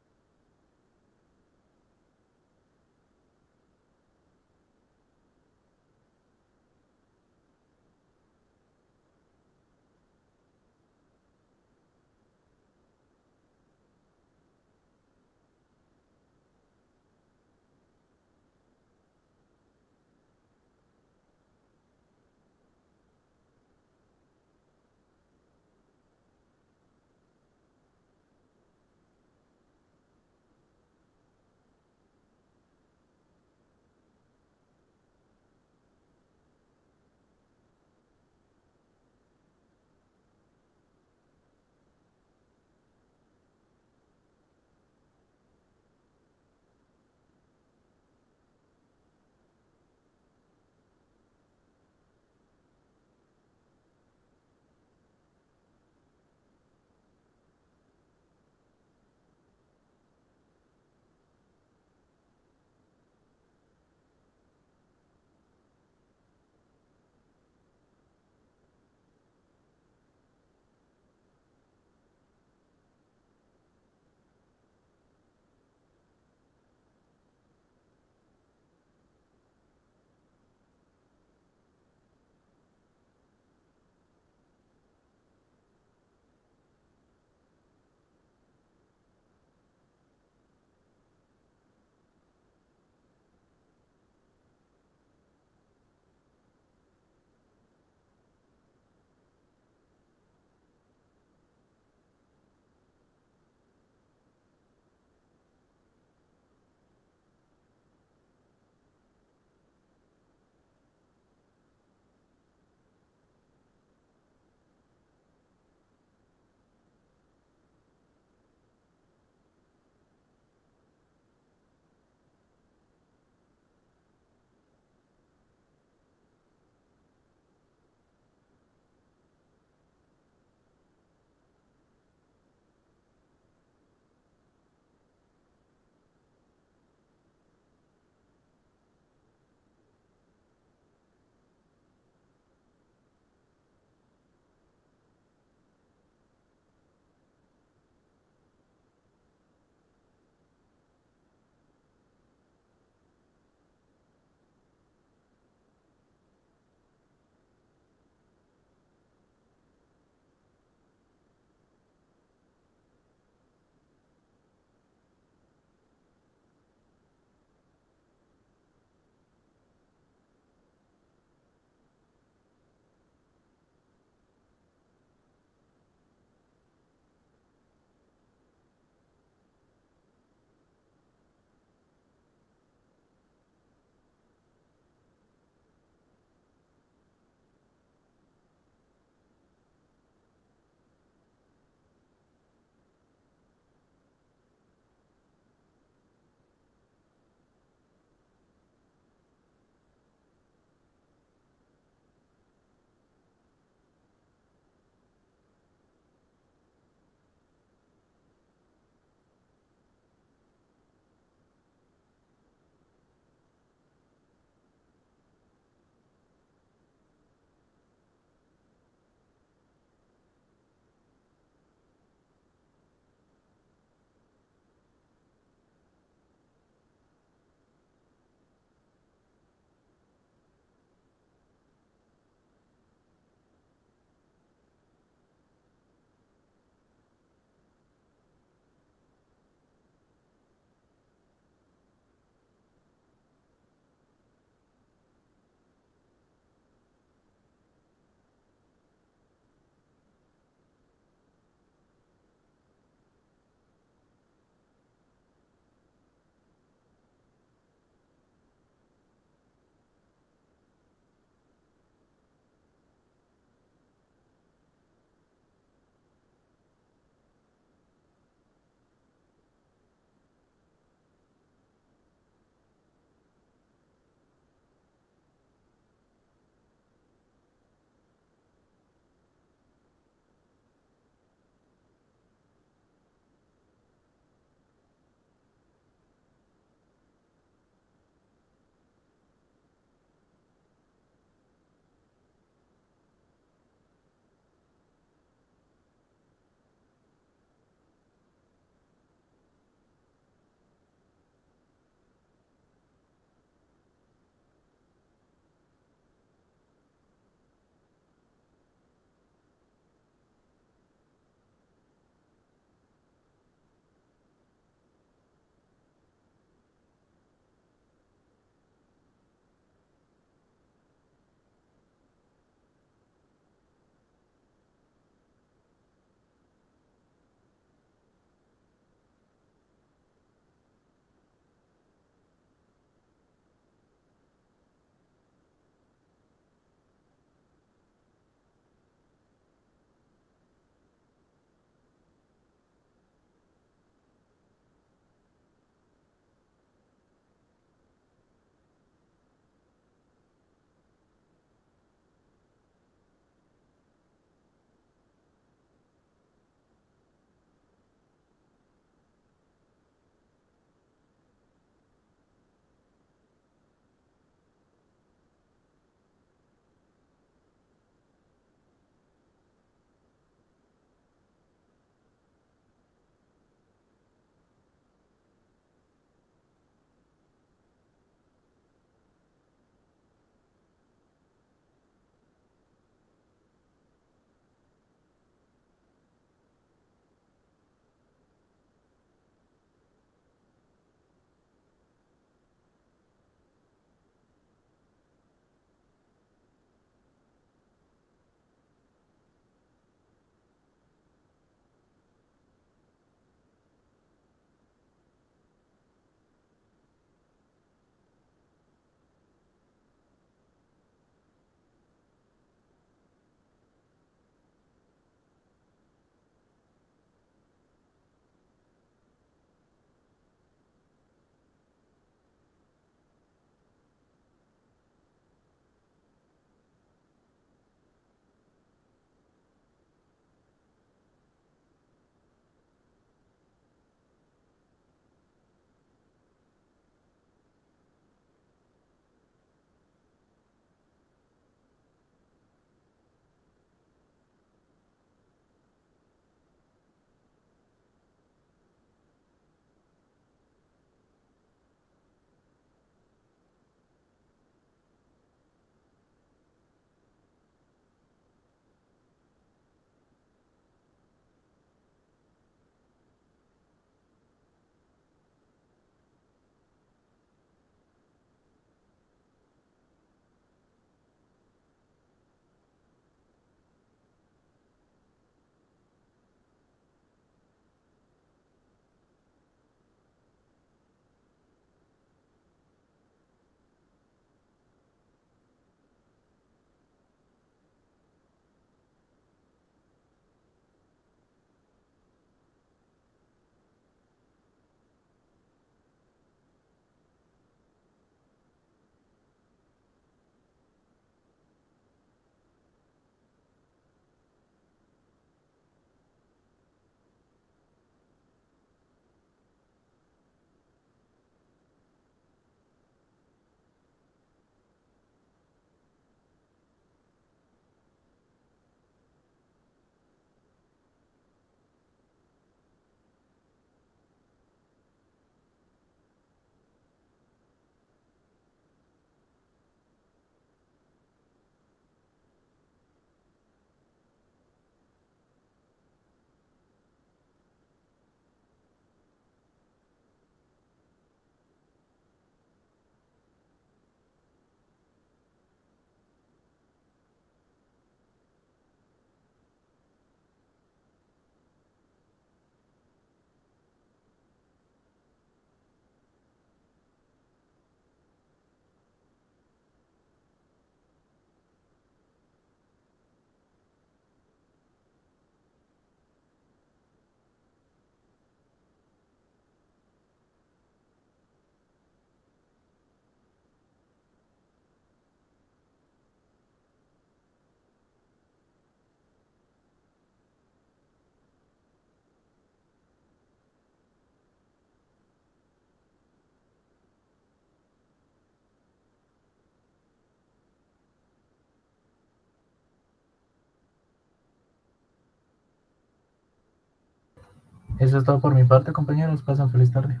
Eso es todo por mi parte, compañeros. Pasen feliz tarde.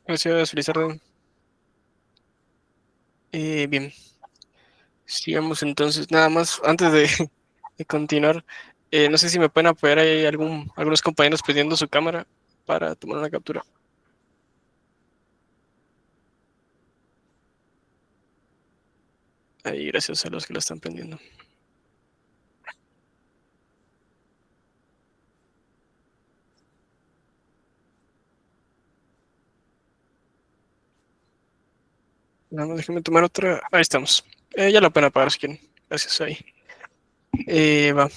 Gracias, feliz tarde. Bien, sigamos entonces. Nada más, antes de continuar, no sé si me pueden apoyar ahí algunos compañeros pidiendo su cámara para tomar una captura. Ahí, gracias a los que la están prendiendo. Nada más déjenme tomar otra. Ahí estamos. Ya la pueden apagar si quieren. Gracias ahí. Va.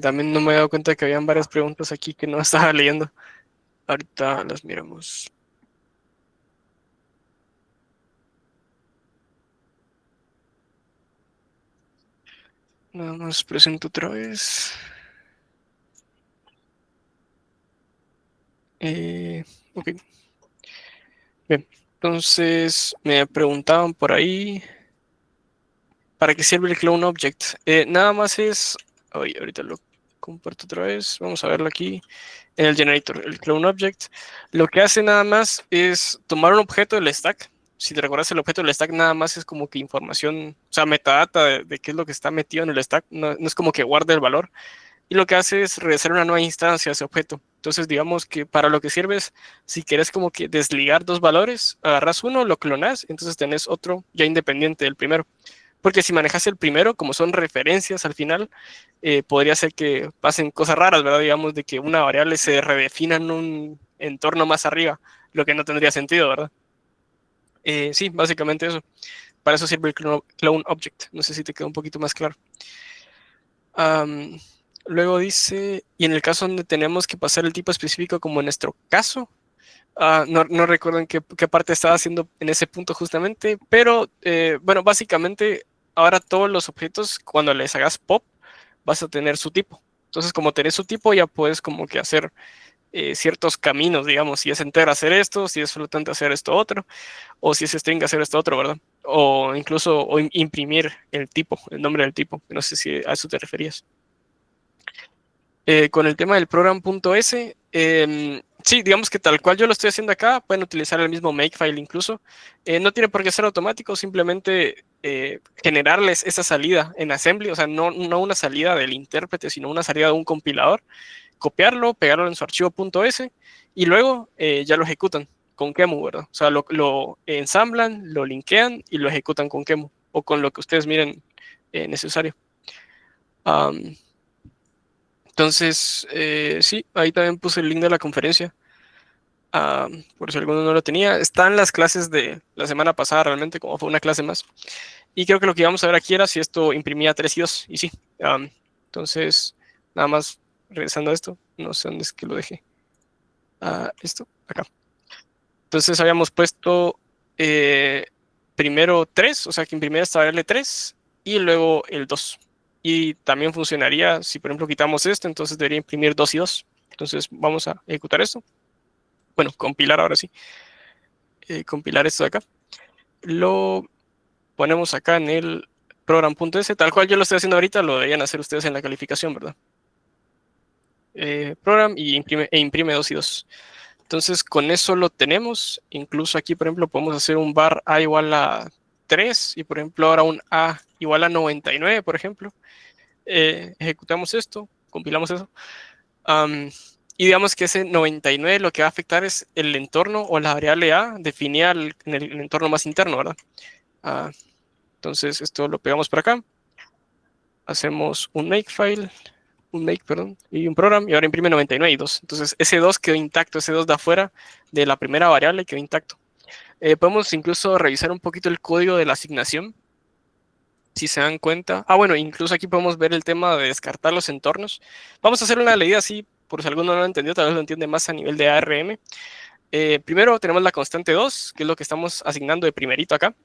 También no me he dado cuenta que habían varias preguntas aquí que no estaba leyendo. Ahorita las miramos. Nada más presento otra vez. Ok. Bien. Entonces me preguntaban por ahí. ¿Para qué sirve el clone object? Nada más es. Oye, ahorita lo comparto otra vez. Vamos a verlo aquí en el generator. El clone object lo que hace nada más es tomar un objeto del stack. Si te recuerdas, el objeto del stack nada más es como que información, o sea, metadata de qué es lo que está metido en el stack. No es como que guarde el valor. Y lo que hace es regresar una nueva instancia a ese objeto. Entonces, digamos que para lo que sirve es, si quieres como que desligar dos valores, agarras uno, lo clonas, entonces tenés otro ya independiente del primero. Porque si manejas el primero, como son referencias al final, podría ser que pasen cosas raras, ¿verdad? Digamos, de que una variable se redefina en un entorno más arriba, lo que no tendría sentido, ¿verdad? Sí, básicamente eso. Para eso sirve el clone object. No sé si te queda un poquito más claro. Luego dice, y en el caso donde tenemos que pasar el tipo específico, como en nuestro caso, no recuerdo en qué parte estaba haciendo en ese punto justamente, pero bueno, básicamente ahora todos los objetos, cuando les hagas pop, vas a tener su tipo. Entonces, como tenés su tipo, ya puedes como que hacer ciertos caminos, digamos, si es entero hacer esto, si es flotante hacer esto otro, o si es string hacer esto otro, ¿verdad? O incluso imprimir el tipo, el nombre del tipo. No sé si a eso te referías. Con el tema del program.s, sí, digamos que tal cual yo lo estoy haciendo acá, pueden utilizar el mismo makefile incluso. No tiene por qué ser automático, simplemente generarles esa salida en assembly, o sea, no una salida del intérprete, sino una salida de un compilador, copiarlo, pegarlo en su archivo .s y luego ya lo ejecutan con Kemu, ¿verdad? O sea, lo ensamblan, lo linkean y lo ejecutan con Kemu o con lo que ustedes miren necesario. Entonces, sí, ahí también puse el link de la conferencia. Por si alguno no lo tenía. Están las clases de la semana pasada, realmente, como fue una clase más. Y creo que lo que íbamos a ver aquí era si esto imprimía 3 y 2. Y sí. Entonces, nada más regresando a esto. No sé dónde es que lo dejé. Esto, acá. Entonces habíamos puesto primero 3, o sea que imprimiera esta variable 3 y luego el 2. Y también funcionaría si, por ejemplo, quitamos esto, entonces debería imprimir 2 y 2. Entonces vamos a ejecutar esto. Bueno, compilar ahora sí. Compilar esto de acá. Lo ponemos acá en el program.s, tal cual yo lo estoy haciendo ahorita, lo deberían hacer ustedes en la calificación, ¿verdad? Program y imprime 2 y 2. Entonces, con eso lo tenemos. Incluso aquí, por ejemplo, podemos hacer un var a igual a 3 y, por ejemplo, ahora un a igual a 99, por ejemplo. Ejecutamos esto, compilamos eso. Y digamos que ese 99 lo que va a afectar es el entorno o la variable a definida en el entorno más interno, ¿verdad? Entonces, esto lo pegamos por acá. Hacemos un makefile. Perdón, y un program, y ahora imprime 99 y 2. Entonces, ese 2 quedó intacto, ese 2 de afuera de la primera variable quedó intacto. Podemos incluso revisar un poquito el código de la asignación, si se dan cuenta. Bueno, incluso aquí podemos ver el tema de descartar los entornos. Vamos a hacer una leída así, por si alguno no lo ha entendido, tal vez lo entiende más a nivel de ARM. Primero tenemos la constante 2, que es lo que estamos asignando de primerito acá.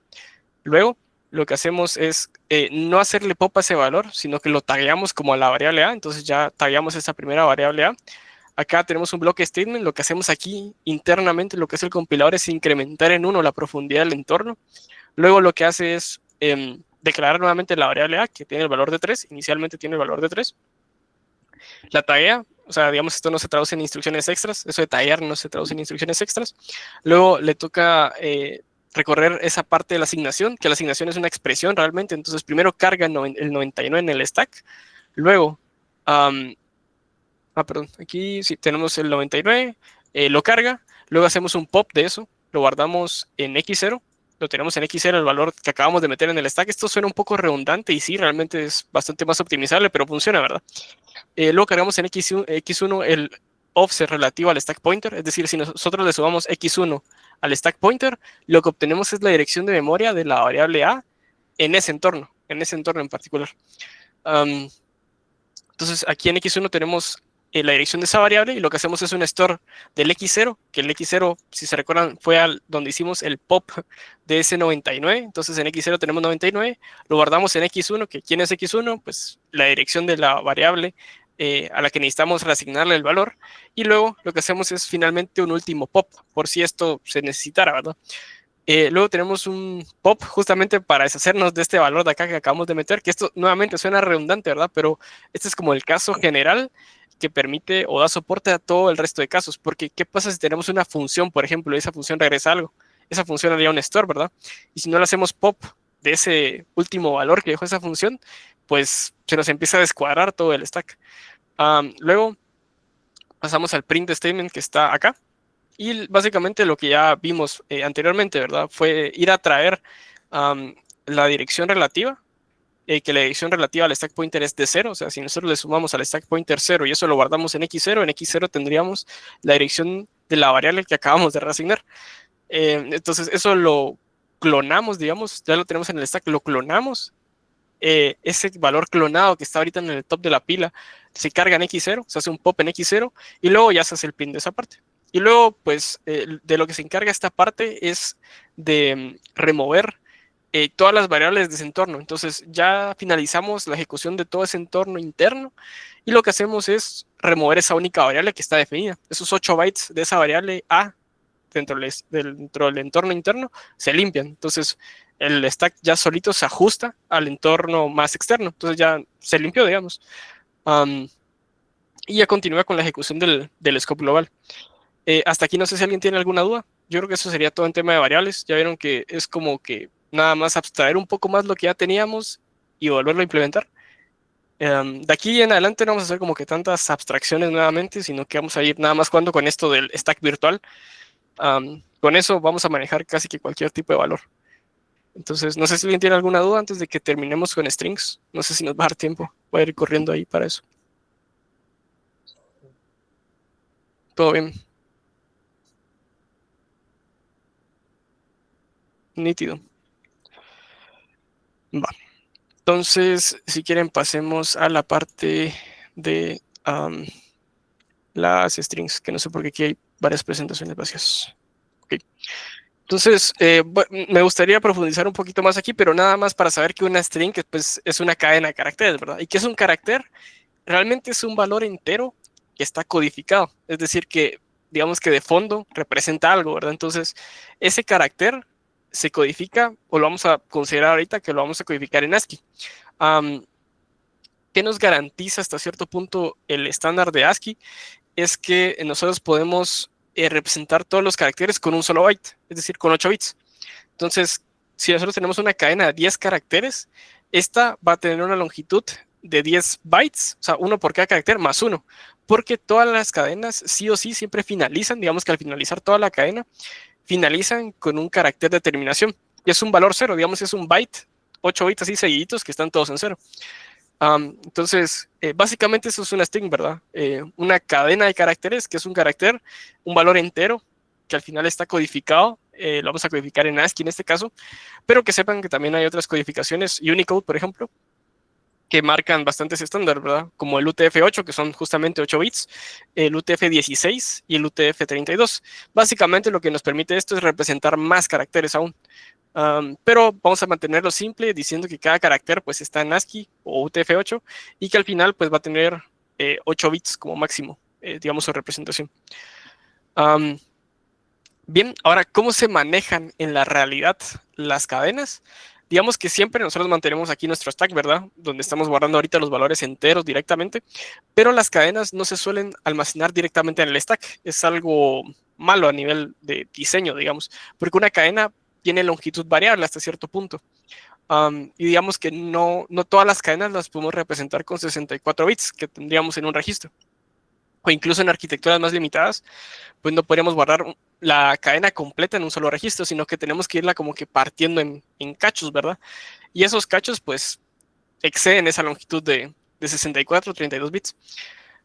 Luego, lo que hacemos es no hacerle pop a ese valor, sino que lo tagueamos como a la variable a. Entonces ya tagueamos esa primera variable a. Acá tenemos un bloque statement. Lo que hacemos aquí internamente, lo que es el compilador, es incrementar en 1 la profundidad del entorno. Luego lo que hace es declarar nuevamente la variable a, que tiene el valor de 3. Inicialmente tiene el valor de 3. la taguea, o sea, digamos, esto no se traduce en instrucciones extras, eso de taguear no se traduce en instrucciones extras. Luego le toca recorrer esa parte de la asignación, que la asignación es una expresión realmente, entonces primero carga el 99 en el stack, luego, perdón, aquí sí tenemos el 99, lo carga, luego hacemos un pop de eso, lo guardamos en X0, lo tenemos en X0, el valor que acabamos de meter en el stack. Esto suena un poco redundante y sí, realmente es bastante más optimizable, pero funciona, ¿verdad? Luego cargamos en X1 el offset relativo al stack pointer, es decir, si nosotros le sumamos X1 al stack pointer, lo que obtenemos es la dirección de memoria de la variable A en ese entorno en particular. Entonces aquí en X1 tenemos la dirección de esa variable y lo que hacemos es un store del X0, que el X0, si se recuerdan, fue donde hicimos el pop de ese 99. Entonces en X0 tenemos 99, lo guardamos en X1, que ¿quién es X1? Pues la dirección de la variable a la que necesitamos reasignarle el valor. Y luego lo que hacemos es finalmente un último pop, por si esto se necesitara, ¿verdad? Luego tenemos un pop justamente para deshacernos de este valor de acá que acabamos de meter, que esto nuevamente suena redundante, ¿verdad? Pero este es como el caso general que permite o da soporte a todo el resto de casos, porque ¿qué pasa si tenemos una función, por ejemplo, y esa función regresa algo? Esa función haría un store, ¿verdad? Y si no le hacemos pop de ese último valor que dejó esa función, pues se nos empieza a descuadrar todo el stack. Luego pasamos al print statement que está acá. Y básicamente lo que ya vimos anteriormente, ¿verdad? Fue ir a traer la dirección relativa, que la dirección relativa al stack pointer es de 0, o sea, si nosotros le sumamos al stack pointer 0 y eso lo guardamos en X0 tendríamos la dirección de la variable que acabamos de reasignar. Entonces eso lo clonamos, digamos, ya lo tenemos en el stack, lo clonamos. Ese valor clonado que está ahorita en el top de la pila se carga en X0, se hace un pop en X0 y luego ya se hace el print de esa parte. Y luego, pues, de lo que se encarga esta parte es de remover todas las variables de ese entorno. Entonces, ya finalizamos la ejecución de todo ese entorno interno y lo que hacemos es remover esa única variable que está definida. Esos 8 bytes de esa variable A dentro del entorno interno se limpian. Entonces, el stack ya solito se ajusta al entorno más externo. Entonces, ya se limpió, digamos. Y ya continúa con la ejecución del scope global. Hasta aquí no sé si alguien tiene alguna duda. Yo creo que eso sería todo en tema de variables. Ya vieron que es como que nada más abstraer un poco más lo que ya teníamos y volverlo a implementar. De aquí en adelante no vamos a hacer como que tantas abstracciones nuevamente, sino que vamos a ir nada más jugando con esto del stack virtual. Con eso vamos a manejar casi que cualquier tipo de valor. Entonces, no sé si alguien tiene alguna duda antes de que terminemos con strings. No sé si nos va a dar tiempo. Voy a ir corriendo ahí para eso. Todo bien. Nítido. Va. Entonces, si quieren, pasemos a la parte de las strings, que no sé por qué aquí hay varias presentaciones vacías. Okay. Entonces, me gustaría profundizar un poquito más aquí, pero nada más para saber que una string pues, es una cadena de caracteres, ¿verdad? ¿Y qué es un carácter? Realmente es un valor entero que está codificado. Es decir, que digamos que de fondo representa algo, ¿verdad? Entonces, ese carácter se codifica, o lo vamos a considerar ahorita que lo vamos a codificar en ASCII. ¿Qué nos garantiza hasta cierto punto el estándar de ASCII? Es que nosotros podemos representar todos los caracteres con un solo byte, es decir, con 8 bits. Entonces, si nosotros tenemos una cadena de 10 caracteres, esta va a tener una longitud de 10 bytes, o sea, uno por cada carácter más uno, porque todas las cadenas sí o sí siempre finalizan, digamos que al finalizar toda la cadena, finalizan con un carácter de terminación, y es un valor cero, digamos que es un byte, 8 bits así seguiditos que están todos en cero. Entonces, básicamente eso es una string, ¿verdad? Una cadena de caracteres, que es un carácter, un valor entero, que al final está codificado, lo vamos a codificar en ASCII en este caso, pero que sepan que también hay otras codificaciones, Unicode, por ejemplo, que marcan bastantes estándares, ¿verdad? Como el UTF-8, que son justamente 8 bits, el UTF-16 y el UTF-32. Básicamente lo que nos permite esto es representar más caracteres aún. Pero vamos a mantenerlo simple diciendo que cada carácter pues está en ASCII o UTF-8 y que al final pues va a tener 8 bits como máximo, digamos, su representación. Bien, ahora, ¿cómo se manejan en la realidad las cadenas? digamos que siempre nosotros mantenemos aquí nuestro stack, ¿verdad? Donde estamos guardando ahorita los valores enteros directamente, pero las cadenas no se suelen almacenar directamente en el stack. Es algo malo a nivel de diseño, digamos, porque una cadena tiene longitud variable hasta cierto punto. Y digamos que no todas las cadenas las podemos representar con 64 bits que tendríamos en un registro. O incluso en arquitecturas más limitadas, pues no podríamos guardar la cadena completa en un solo registro, sino que tenemos que irla como que partiendo en cachos, ¿verdad? Y esos cachos, pues, exceden esa longitud de 64 o 32 bits.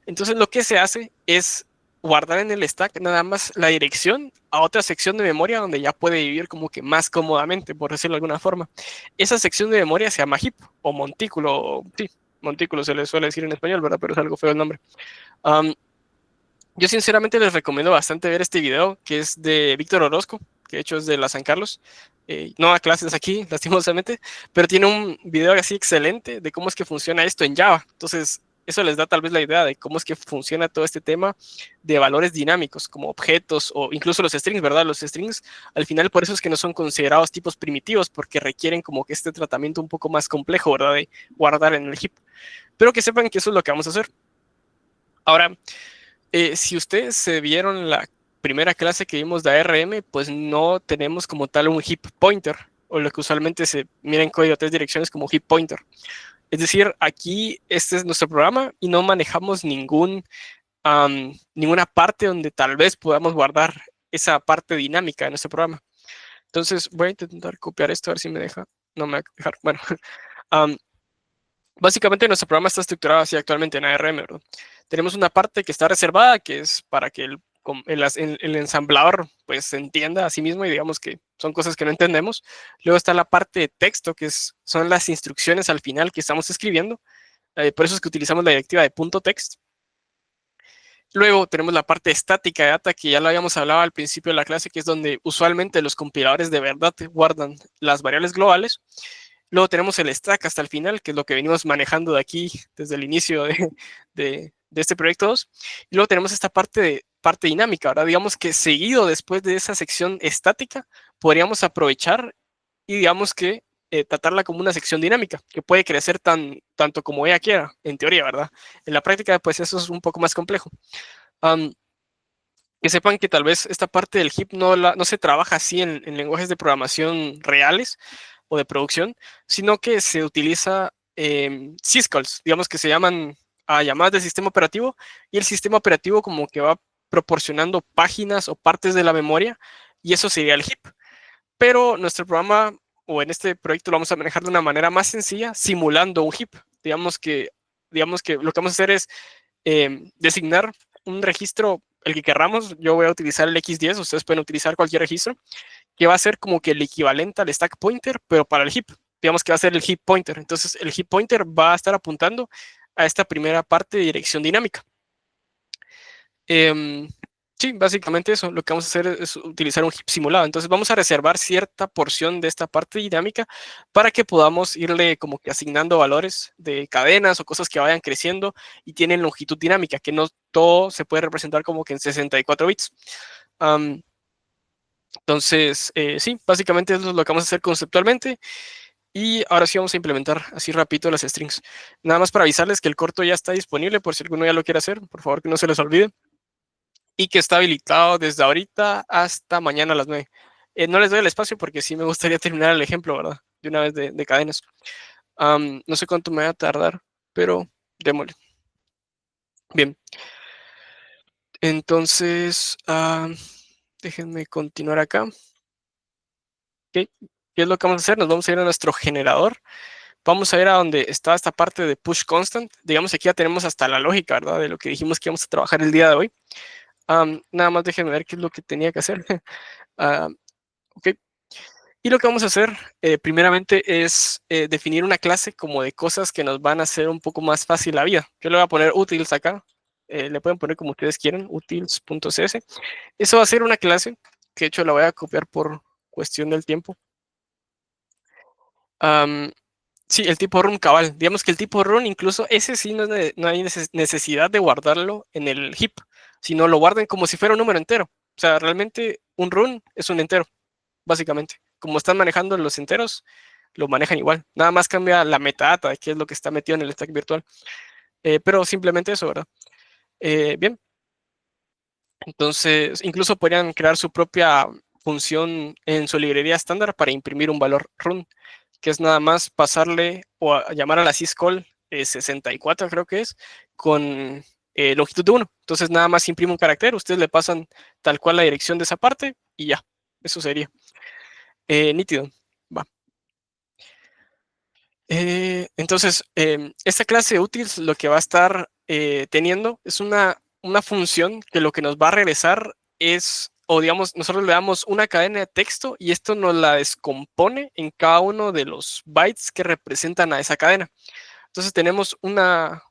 Entonces, lo que se hace es guardar en el stack nada más la dirección a otra sección de memoria donde ya puede vivir como que más cómodamente, por decirlo de alguna forma. Esa sección de memoria se llama heap o montículo, sí, montículo se le suele decir en español, ¿verdad? Pero es algo feo el nombre. Yo sinceramente les recomiendo bastante ver este video que es de Víctor Orozco, que de hecho es de la San Carlos. No da clases aquí, lastimosamente, pero tiene un video así excelente de cómo es que funciona esto en Java. Entonces, eso les da tal vez la idea de cómo es que funciona todo este tema de valores dinámicos, como objetos o incluso los strings, ¿verdad? Los strings, al final, por eso es que no son considerados tipos primitivos, porque requieren como que este tratamiento un poco más complejo, ¿verdad? De guardar en el heap. Pero que sepan que eso es lo que vamos a hacer. Ahora, si ustedes se vieron la primera clase que vimos de ARM, pues no tenemos como tal un heap pointer, o lo que usualmente se mira en código de 3 direcciones como heap pointer. Es decir, aquí este es nuestro programa y no manejamos ninguna parte donde tal vez podamos guardar esa parte dinámica de nuestro programa. Entonces voy a intentar copiar esto a ver si me deja. No me va a dejar. Bueno, básicamente nuestro programa está estructurado así actualmente en ARM, ¿verdad? Tenemos una parte que está reservada, que es para que el ensamblador pues se entienda a sí mismo y digamos que son cosas que no entendemos. Luego está la parte de texto, que son las instrucciones al final que estamos escribiendo. Por eso es que utilizamos la directiva de .text. Luego tenemos la parte estática de data, que ya lo habíamos hablado al principio de la clase, que es donde usualmente los compiladores de verdad guardan las variables globales. Luego tenemos el stack hasta el final, que es lo que venimos manejando de aquí desde el inicio de este proyecto 2. Y luego tenemos esta parte dinámica. Ahora, digamos que seguido después de esa sección estática, podríamos aprovechar y digamos que tratarla como una sección dinámica, que puede crecer tanto como ella quiera, en teoría, ¿verdad? En la práctica, pues eso es un poco más complejo. Que sepan que tal vez esta parte del heap no se trabaja así en lenguajes de programación reales o de producción, sino que se utiliza syscalls, digamos que se llaman a llamadas del sistema operativo, y el sistema operativo como que va proporcionando páginas o partes de la memoria, y eso sería el heap. Pero nuestro programa, o en este proyecto, lo vamos a manejar de una manera más sencilla, simulando un heap. Digamos que lo que vamos a hacer es designar un registro, el que querramos. Yo voy a utilizar el X10, ustedes pueden utilizar cualquier registro, que va a ser como que el equivalente al stack pointer, pero para el heap. Digamos que va a ser el heap pointer. Entonces, el heap pointer va a estar apuntando a esta primera parte de dirección dinámica. Sí, básicamente eso. Lo que vamos a hacer es utilizar un heap simulado. Entonces vamos a reservar cierta porción de esta parte dinámica para que podamos irle como que asignando valores de cadenas o cosas que vayan creciendo y tienen longitud dinámica, que no todo se puede representar como que en 64 bits. Entonces, sí, básicamente eso es lo que vamos a hacer conceptualmente. Y ahora sí vamos a implementar así rapidito las strings. Nada más para avisarles que el corto ya está disponible por si alguno ya lo quiere hacer. Por favor, que no se les olvide. Y que está habilitado desde ahorita hasta mañana a las 9. No les doy el espacio porque sí me gustaría terminar el ejemplo, ¿verdad? De una vez de cadenas. No sé cuánto me va a tardar, pero démosle. Bien. Entonces, déjenme continuar acá. ¿Qué es lo que vamos a hacer? Nos vamos a ir a nuestro generador. Vamos a ir a donde está esta parte de push constant. Digamos, aquí ya tenemos hasta la lógica, ¿verdad? De lo que dijimos que íbamos a trabajar el día de hoy. Nada más déjenme ver qué es lo que tenía que hacer. Ok. Y lo que vamos a hacer primeramente es definir una clase como de cosas que nos van a hacer un poco más fácil la vida. Yo le voy a poner utils acá. Le pueden poner como ustedes quieran, utils.cs. Eso va a ser una clase que de hecho la voy a copiar por cuestión del tiempo. Sí, el tipo run cabal. Digamos que el tipo run, incluso ese sí no hay necesidad de guardarlo en el heap, sino lo guarden como si fuera un número entero. O sea, realmente un run es un entero, básicamente. Como están manejando los enteros, lo manejan igual. Nada más cambia la metadata de qué es lo que está metido en el stack virtual. Pero simplemente eso, ¿verdad? Bien, entonces incluso podrían crear su propia función en su librería estándar para imprimir un valor run, que es nada más pasarle o llamar a la syscall 64, creo que es, con longitud de 1. Entonces nada más imprime un carácter, ustedes le pasan tal cual la dirección de esa parte y ya, eso sería. Nítido. Va. Entonces, esta clase de utils lo que va a estar teniendo es una función que lo que nos va a regresar es, o digamos, nosotros le damos una cadena de texto y esto nos la descompone en cada uno de los bytes que representan a esa cadena. Entonces tenemos una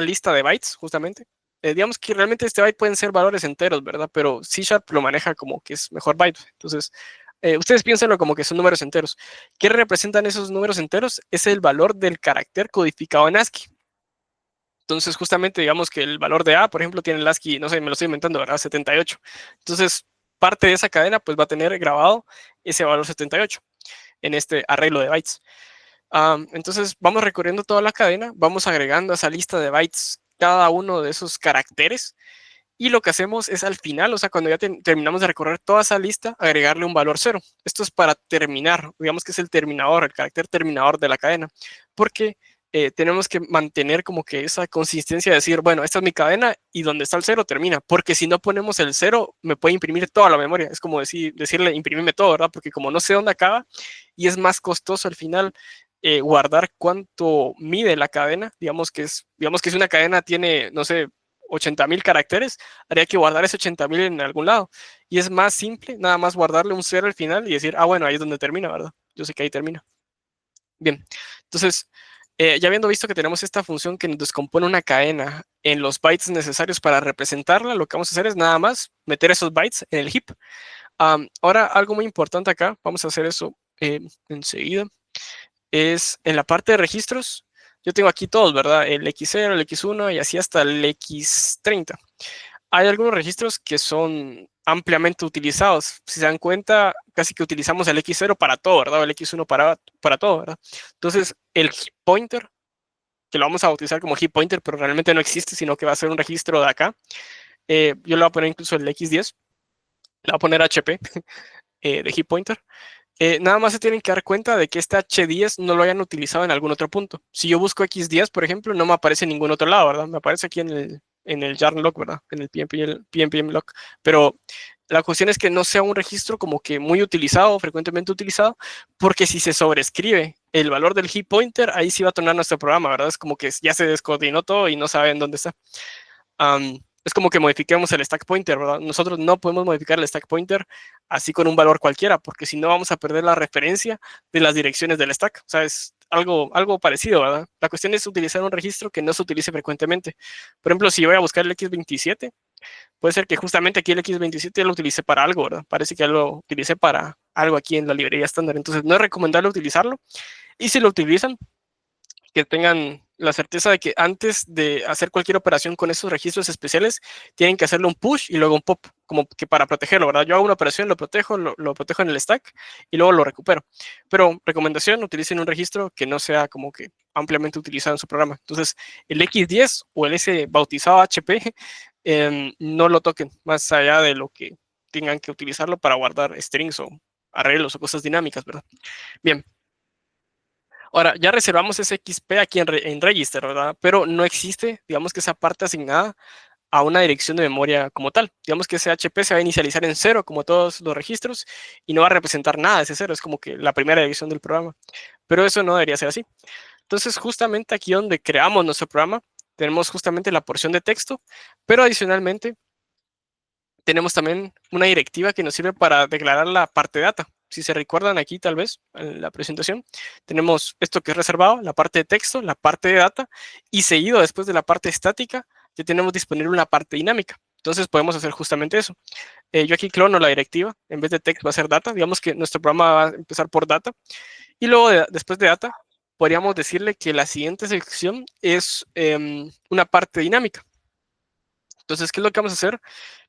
lista de bytes, justamente. Digamos que realmente este byte pueden ser valores enteros, ¿verdad? Pero C# lo maneja como que es mejor byte. Entonces, ustedes piénsenlo como que son números enteros. ¿Qué representan esos números enteros? Es el valor del carácter codificado en ASCII. Entonces, justamente, digamos que el valor de A, por ejemplo, tiene el ASCII, no sé, me lo estoy inventando, ¿verdad? 78. Entonces, parte de esa cadena, pues va a tener grabado ese valor 78 en este arreglo de bytes. Entonces vamos recorriendo toda la cadena, vamos agregando a esa lista de bytes cada uno de esos caracteres y lo que hacemos es al final, o sea, cuando ya terminamos de recorrer toda esa lista, agregarle un valor 0. Esto es para terminar, digamos que es el terminador, el carácter terminador de la cadena, porque tenemos que mantener como que esa consistencia de decir, bueno, esta es mi cadena y donde está el 0 termina, porque si no ponemos el 0 me puede imprimir toda la memoria, es como decirle imprimime todo, ¿verdad? Porque como no sé dónde acaba y es más costoso al final guardar cuánto mide la cadena, digamos que si una cadena tiene, no sé, 80,000 caracteres, haría que guardar ese 80,000 en algún lado. Y es más simple, nada más guardarle un 0 al final y decir, bueno, ahí es donde termina, ¿verdad? Yo sé que ahí termina. Bien, entonces, ya habiendo visto que tenemos esta función que nos descompone una cadena en los bytes necesarios para representarla, lo que vamos a hacer es nada más meter esos bytes en el heap. Ahora, algo muy importante acá, vamos a hacer eso enseguida, es en la parte de registros. Yo tengo aquí todos, ¿verdad? El X0, el X1 y así hasta el X30. Hay algunos registros que son ampliamente utilizados. Si se dan cuenta, casi que utilizamos el X0 para todo, ¿verdad? O el X1 para todo, ¿verdad? Entonces, el heap pointer, que lo vamos a utilizar como heap pointer, pero realmente no existe, sino que va a ser un registro de acá. Yo le voy a poner incluso el X10, le voy a poner HP de heap pointer. Nada más se tienen que dar cuenta de que este H10 no lo hayan utilizado en algún otro punto. Si yo busco X10, por ejemplo, no me aparece en ningún otro lado, ¿verdad? Me aparece aquí en el yarn log, ¿verdad? En el PNPM log. Pero la cuestión es que no sea un registro como que muy utilizado, frecuentemente utilizado, porque si se sobrescribe el valor del heap pointer, ahí sí va a tornar nuestro programa, ¿verdad? Es como que ya se descoordinó todo y no saben dónde está. Es como que modifiquemos el stack pointer, ¿verdad? Nosotros no podemos modificar el stack pointer así con un valor cualquiera, porque si no vamos a perder la referencia de las direcciones del stack. O sea, es algo parecido, ¿verdad? La cuestión es utilizar un registro que no se utilice frecuentemente. Por ejemplo, si yo voy a buscar el X27, puede ser que justamente aquí el X27 lo utilice para algo, ¿verdad? Parece que lo utilicé para algo aquí en la librería estándar. Entonces, no es recomendable utilizarlo. Y si lo utilizan, que tengan la certeza de que antes de hacer cualquier operación con esos registros especiales, tienen que hacerle un push y luego un pop, como que para protegerlo, ¿verdad? Yo hago una operación, lo protejo, lo protejo en el stack y luego lo recupero. Pero recomendación, utilicen un registro que no sea como que ampliamente utilizado en su programa. Entonces, el X10 o el S bautizado HP, no lo toquen más allá de lo que tengan que utilizarlo para guardar strings o arreglos o cosas dinámicas, ¿verdad? Bien, ahora, ya reservamos ese XP aquí en Register, ¿verdad? Pero no existe, digamos que esa parte asignada a una dirección de memoria como tal. Digamos que ese HP se va a inicializar en 0, como todos los registros, y no va a representar nada de ese 0, es como que la primera dirección del programa. Pero eso no debería ser así. Entonces, justamente aquí donde creamos nuestro programa, tenemos justamente la porción de texto, pero adicionalmente tenemos también una directiva que nos sirve para declarar la parte de data. Si se recuerdan aquí, tal vez, en la presentación, tenemos esto que es reservado, la parte de texto, la parte de data, y seguido después de la parte estática, ya tenemos disponible una parte dinámica. Entonces podemos hacer justamente eso. Yo aquí clono la directiva, en vez de text va a ser data, digamos que nuestro programa va a empezar por data, y luego después de data, podríamos decirle que la siguiente sección es una parte dinámica. Entonces, ¿qué es lo que vamos a hacer?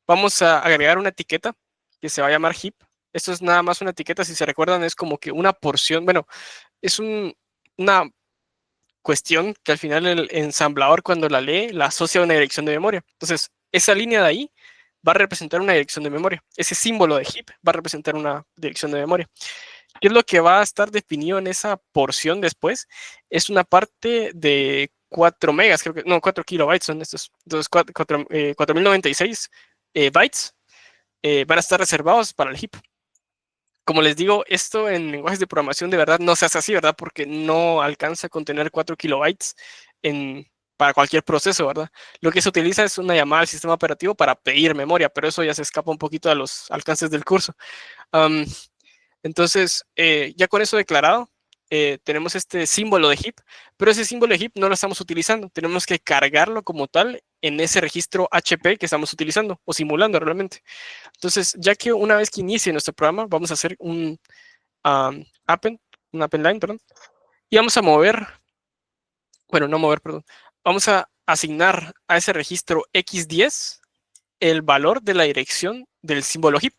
Vamos a agregar una etiqueta que se va a llamar heap Esto es nada más una etiqueta, si se recuerdan, es como que una porción, bueno, es una cuestión que al final el ensamblador cuando la lee la asocia a una dirección de memoria. Entonces, esa línea de ahí va a representar una dirección de memoria. Ese símbolo de heap va a representar una dirección de memoria. ¿Qué es lo que va a estar definido en esa porción después? Es una parte de 4 megas, creo que, no, 4 kilobytes son estos. Entonces, 4096 bytes van a estar reservados para el heap. Como les digo, esto en lenguajes de programación de verdad no se hace así, ¿verdad? Porque no alcanza a contener 4 kilobytes para cualquier proceso, ¿verdad? Lo que se utiliza es una llamada al sistema operativo para pedir memoria, pero eso ya se escapa un poquito a los alcances del curso. Um, entonces, ya con eso declarado, tenemos este símbolo de heap, pero ese símbolo de heap no lo estamos utilizando. Tenemos que cargarlo como tal en ese registro HP que estamos utilizando o simulando realmente. Entonces, ya que una vez que inicie nuestro programa, vamos a hacer un append line, perdón, y vamos a mover, bueno, no mover, perdón, vamos a asignar a ese registro X10 el valor de la dirección del símbolo heap.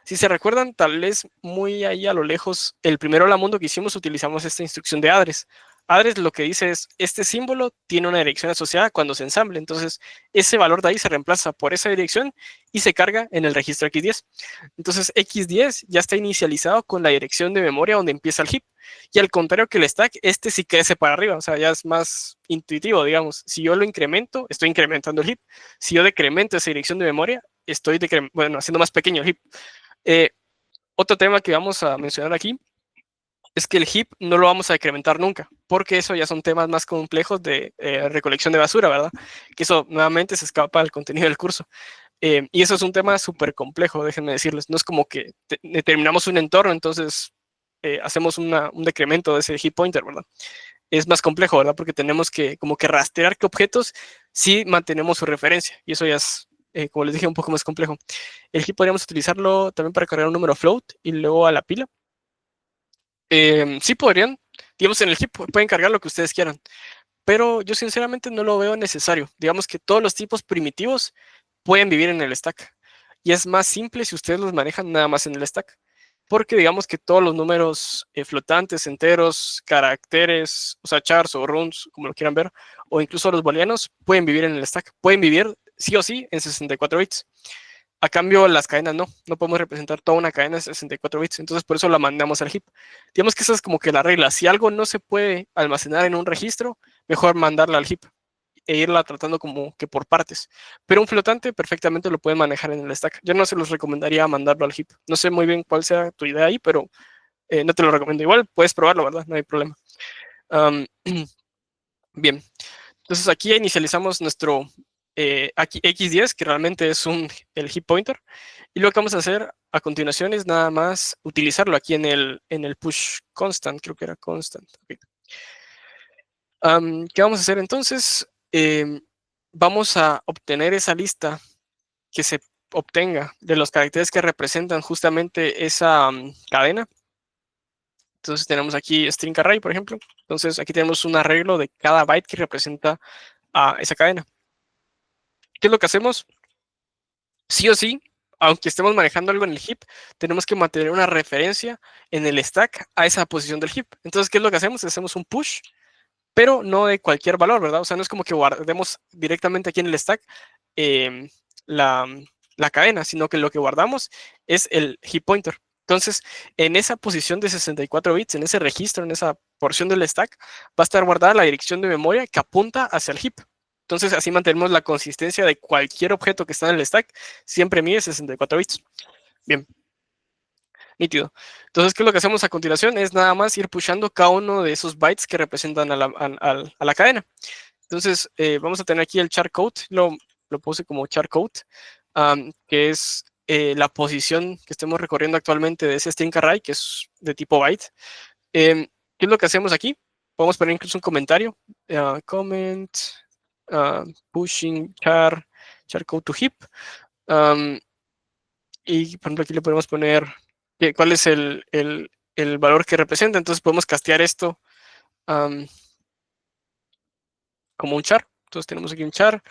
Si se recuerdan, tal vez muy ahí a lo lejos, el primero Hola Mundo que hicimos, utilizamos esta instrucción de address. Address lo que dice es, este símbolo tiene una dirección asociada cuando se ensamble. Entonces, ese valor de ahí se reemplaza por esa dirección y se carga en el registro X10. Entonces, X10 ya está inicializado con la dirección de memoria donde empieza el heap. Y al contrario que el stack, este sí crece para arriba. O sea, ya es más intuitivo, digamos. Si yo lo incremento, estoy incrementando el heap. Si yo decremento esa dirección de memoria, estoy haciendo más pequeño el heap. Otro tema que vamos a mencionar aquí es que el heap no lo vamos a decrementar nunca, porque eso ya son temas más complejos de recolección de basura, ¿verdad? Que eso nuevamente se escapa del contenido del curso. Y eso es un tema súper complejo, déjenme decirles. No es como que determinamos un entorno, entonces hacemos un decremento de ese heap pointer, ¿verdad? Es más complejo, ¿verdad? Porque tenemos que como que rastrear qué objetos sí mantenemos su referencia. Y eso ya es, como les dije, un poco más complejo. El heap podríamos utilizarlo también para cargar un número float y luego a la pila. Sí podrían, digamos, en el heap pueden cargar lo que ustedes quieran, pero yo sinceramente no lo veo necesario. Digamos que todos los tipos primitivos pueden vivir en el stack. Y es más simple si ustedes los manejan nada más en el stack. Porque digamos que todos los números flotantes, enteros, caracteres, o sea, chars o runs, como lo quieran ver, o incluso los booleanos, pueden vivir en el stack. Pueden vivir sí o sí en 64 bits. A cambio, las cadenas no podemos representar toda una cadena de 64 bits, entonces por eso la mandamos al heap. Digamos que esa es como que la regla. Si algo no se puede almacenar en un registro, mejor mandarla al heap e irla tratando como que por partes. Pero un flotante perfectamente lo pueden manejar en el stack. Yo no se los recomendaría mandarlo al heap. No sé muy bien cuál sea tu idea ahí, pero no te lo recomiendo. Igual puedes probarlo, ¿verdad? No hay problema. Um, bien, entonces aquí inicializamos nuestro aquí X10, que realmente es el heap pointer. Y lo que vamos a hacer a continuación es nada más utilizarlo aquí en el push constant, creo que era constant. Okay. ¿Qué vamos a hacer entonces? Vamos a obtener esa lista que se obtenga de los caracteres que representan justamente esa cadena. Entonces tenemos aquí string array, por ejemplo. Entonces aquí tenemos un arreglo de cada byte que representa a esa cadena. ¿Qué es lo que hacemos? Sí o sí, aunque estemos manejando algo en el heap, tenemos que mantener una referencia en el stack a esa posición del heap. Entonces, ¿qué es lo que hacemos? Hacemos un push, pero no de cualquier valor, ¿verdad? O sea, no es como que guardemos directamente aquí en el stack eh, la, la cadena, sino que lo que guardamos es el heap pointer. Entonces, en esa posición de 64 bits, en ese registro, en esa porción del stack, va a estar guardada la dirección de memoria que apunta hacia el heap. Entonces, así mantenemos la consistencia de cualquier objeto que está en el stack, siempre mide 64 bits. Bien, nítido. Entonces, ¿qué es lo que hacemos a continuación? Es nada más ir pushando cada uno de esos bytes que representan a la cadena. Entonces, vamos a tener aquí el char code, lo puse como char code, que es la posición que estemos recorriendo actualmente de ese string array, que es de tipo byte. ¿Qué es lo que hacemos aquí? Podemos poner incluso un comentario, comment, pushing char code to heap. Y por ejemplo, aquí le podemos poner cuál es el valor que representa. Entonces podemos castear esto como un char. Entonces tenemos aquí un char,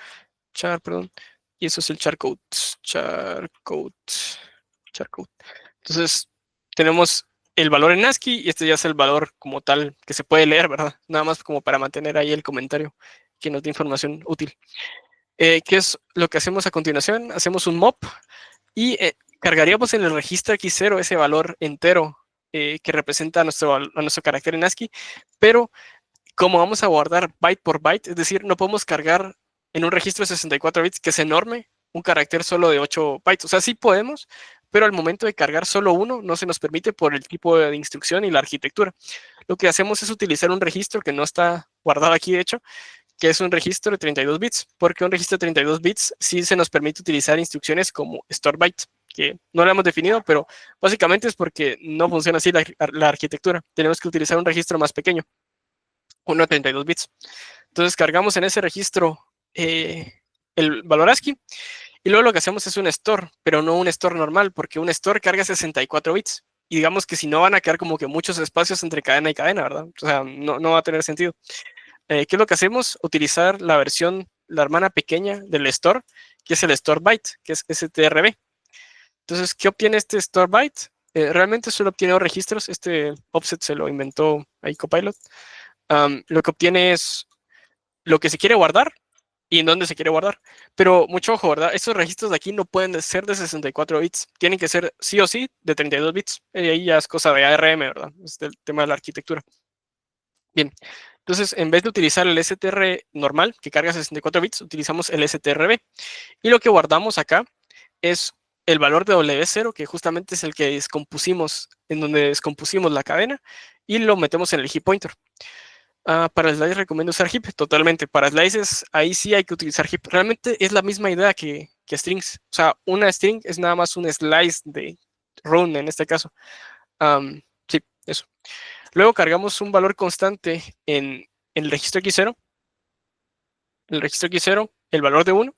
perdón, y eso es el char code. Char code. Entonces tenemos el valor en ASCII y este ya es el valor como tal que se puede leer, ¿verdad? Nada más como para mantener ahí el comentario que nos dé información útil. ¿Qué es lo que hacemos a continuación? Hacemos un mop y cargaríamos en el registro X0 ese valor entero que representa a nuestro carácter en ASCII, pero como vamos a guardar byte por byte, es decir, no podemos cargar en un registro de 64 bits, que es enorme, un carácter solo de 8 bytes. O sea, sí podemos, pero al momento de cargar solo uno, no se nos permite por el tipo de instrucción y la arquitectura. Lo que hacemos es utilizar un registro que no está guardado aquí, de hecho, que es un registro de 32 bits, porque un registro de 32 bits sí se nos permite utilizar instrucciones como store byte, que no lo hemos definido, pero básicamente es porque no funciona así la arquitectura. Tenemos que utilizar un registro más pequeño, uno de 32 bits. Entonces cargamos en ese registro el valor ASCII y luego lo que hacemos es un store, pero no un store normal, porque un store carga 64 bits. Y digamos que si no van a quedar como que muchos espacios entre cadena y cadena, ¿verdad? O sea, no va a tener sentido. ¿Qué es lo que hacemos? Utilizar la versión, la hermana pequeña del store, que es el store byte, que es strb. Entonces, ¿qué obtiene este store byte? Realmente solo obtiene dos registros. Este offset se lo inventó ahí Copilot. Lo que obtiene es lo que se quiere guardar y en dónde se quiere guardar. Pero mucho ojo, ¿verdad? Estos registros de aquí no pueden ser de 64 bits. Tienen que ser sí o sí de 32 bits. Y ahí ya es cosa de ARM, ¿verdad? Es el tema de la arquitectura. Bien, entonces en vez de utilizar el STR normal, que carga 64 bits, utilizamos el STRB. Y lo que guardamos acá es el valor de W0, que justamente es el que descompusimos, en donde descompusimos la cadena, y lo metemos en el heap pointer. Para slices recomiendo usar heap, totalmente. Para slices, ahí sí hay que utilizar heap. Realmente es la misma idea que strings. O sea, una string es nada más un slice de run en este caso. Sí, eso. Luego cargamos un valor constante en el registro X0, el valor de 1,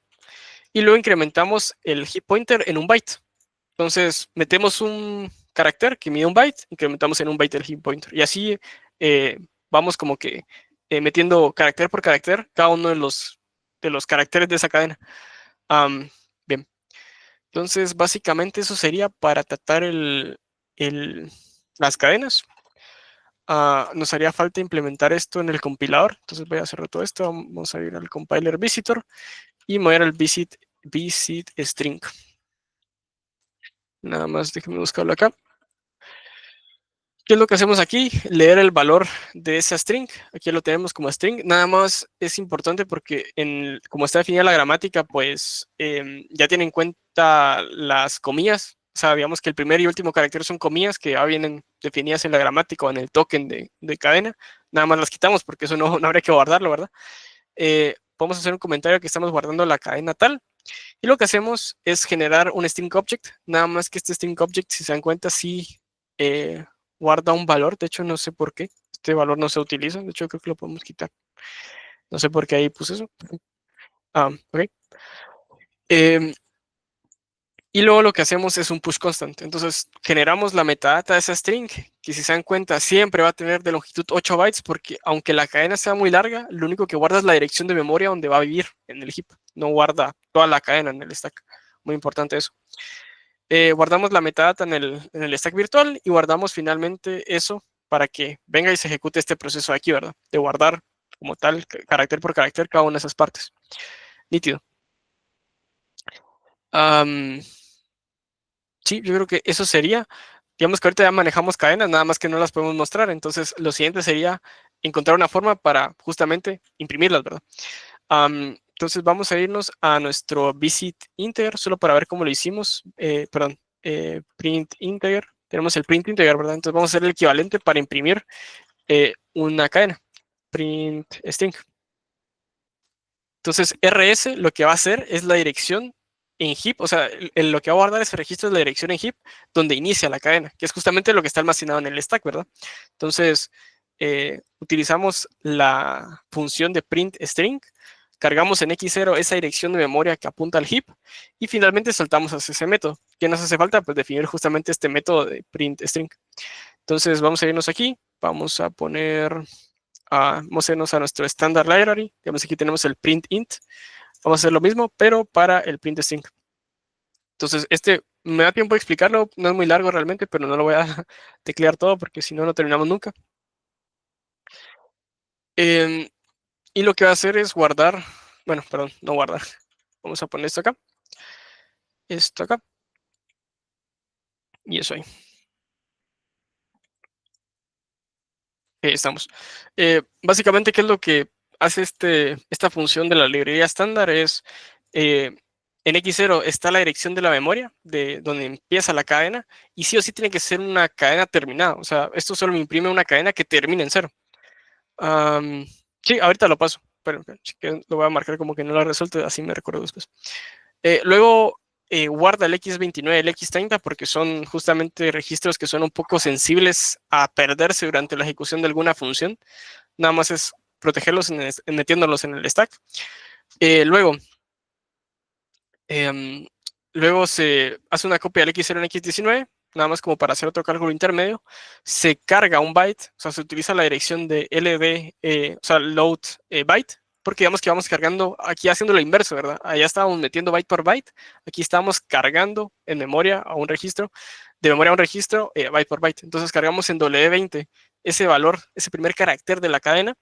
y luego incrementamos el heap pointer en un byte. Entonces, metemos un carácter que mide un byte, incrementamos en un byte el heap pointer. Y así vamos como que metiendo carácter por carácter cada uno de los caracteres de esa cadena. Bien. Entonces, básicamente eso sería para tratar las cadenas. Nos haría falta implementar esto en el compilador. Entonces voy a cerrar todo esto. Vamos a ir al compiler visitor y mover al visit string. Nada más déjenme buscarlo acá. ¿Qué es lo que hacemos aquí? Leer el valor de esa string. Aquí lo tenemos como string. Nada más es importante porque como está definida la gramática, pues ya tiene en cuenta las comillas. O sea, digamos que el primer y último carácter son comillas que ya vienen definidas en la gramática o en el token de cadena. Nada más las quitamos porque eso no habría que guardarlo, ¿verdad? Podemos hacer un comentario que estamos guardando la cadena tal. Y lo que hacemos es generar un string object. Nada más que este string object, si se dan cuenta, sí guarda un valor. De hecho, no sé por qué. Este valor no se utiliza. De hecho, creo que lo podemos quitar. No sé por qué ahí puse eso. Ok. Y luego lo que hacemos es un push constant. Entonces, generamos la metadata de esa string, que si se dan cuenta, siempre va a tener de longitud 8 bytes, porque aunque la cadena sea muy larga, lo único que guarda es la dirección de memoria donde va a vivir en el heap. No guarda toda la cadena en el stack. Muy importante eso. Guardamos la metadata en el stack virtual y guardamos finalmente eso para que venga y se ejecute este proceso de aquí, ¿verdad? De guardar como tal, carácter por carácter, cada una de esas partes. Nítido. Sí, yo creo que eso sería. Digamos que ahorita ya manejamos cadenas, nada más que no las podemos mostrar. Entonces, lo siguiente sería encontrar una forma para justamente imprimirlas, ¿verdad? Entonces, vamos a irnos a nuestro visit integer, solo para ver cómo lo hicimos. Perdón, print integer. Tenemos el print integer, ¿verdad? Entonces, vamos a hacer el equivalente para imprimir una cadena. Print string. Entonces, RS lo que va a hacer es la dirección en heap, o sea, lo que va a guardar ese registro es la dirección en heap donde inicia la cadena, que es justamente lo que está almacenado en el stack, ¿verdad? Entonces, utilizamos la función de print string, cargamos en X0 esa dirección de memoria que apunta al heap y finalmente saltamos hacia ese método. ¿Qué nos hace falta? Pues definir justamente este método de print string. Entonces, vamos a irnos aquí, vamos a poner... vamos a irnos a nuestro standard library. Digamos, aquí tenemos el print int. Vamos a hacer lo mismo, pero para el print string. Entonces, este Me da tiempo de explicarlo, no es muy largo realmente, pero no lo voy a teclear todo porque si no, no terminamos nunca. Em, y lo que va a hacer es guardar, bueno, perdón, no guardar. Vamos a poner esto acá y eso ahí. Estamos. Básicamente, ¿qué es lo que hace esta función de la librería estándar? Es en X0 está la dirección de la memoria, de donde empieza la cadena, y sí o sí tiene que ser una cadena terminada. O sea, esto solo me imprime una cadena que termine en 0. Sí, ahorita lo paso, pero sí que lo voy a marcar como que no lo he resuelto, así me recuerdo después. Luego guarda el X29, el X30, porque son justamente registros que son un poco sensibles a perderse durante la ejecución de alguna función. Nada más es protegerlos metiéndolos en el stack. Luego, eh, luego se hace una copia del X0 en X19, nada más como para hacer otro cálculo intermedio. Se carga un byte, o sea, se utiliza la dirección de LD, o sea, load byte, porque digamos que vamos cargando, aquí haciendo lo inverso, ¿verdad? Allá estábamos metiendo byte por byte, aquí estamos cargando en memoria a un registro, de memoria a un registro, byte por byte. Entonces cargamos en W20 ese valor, ese primer carácter de la cadena,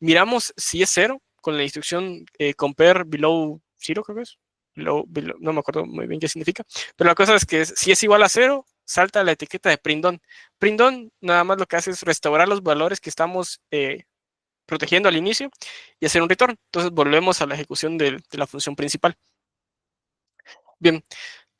miramos si es 0 con la instrucción compare below 0, creo que es. No me acuerdo muy bien qué significa, pero la cosa es que si es igual a 0, salta la etiqueta de print-on. Print-on nada más lo que hace es restaurar los valores que estamos protegiendo al inicio y hacer un return. Entonces volvemos a la ejecución de la función principal. Bien,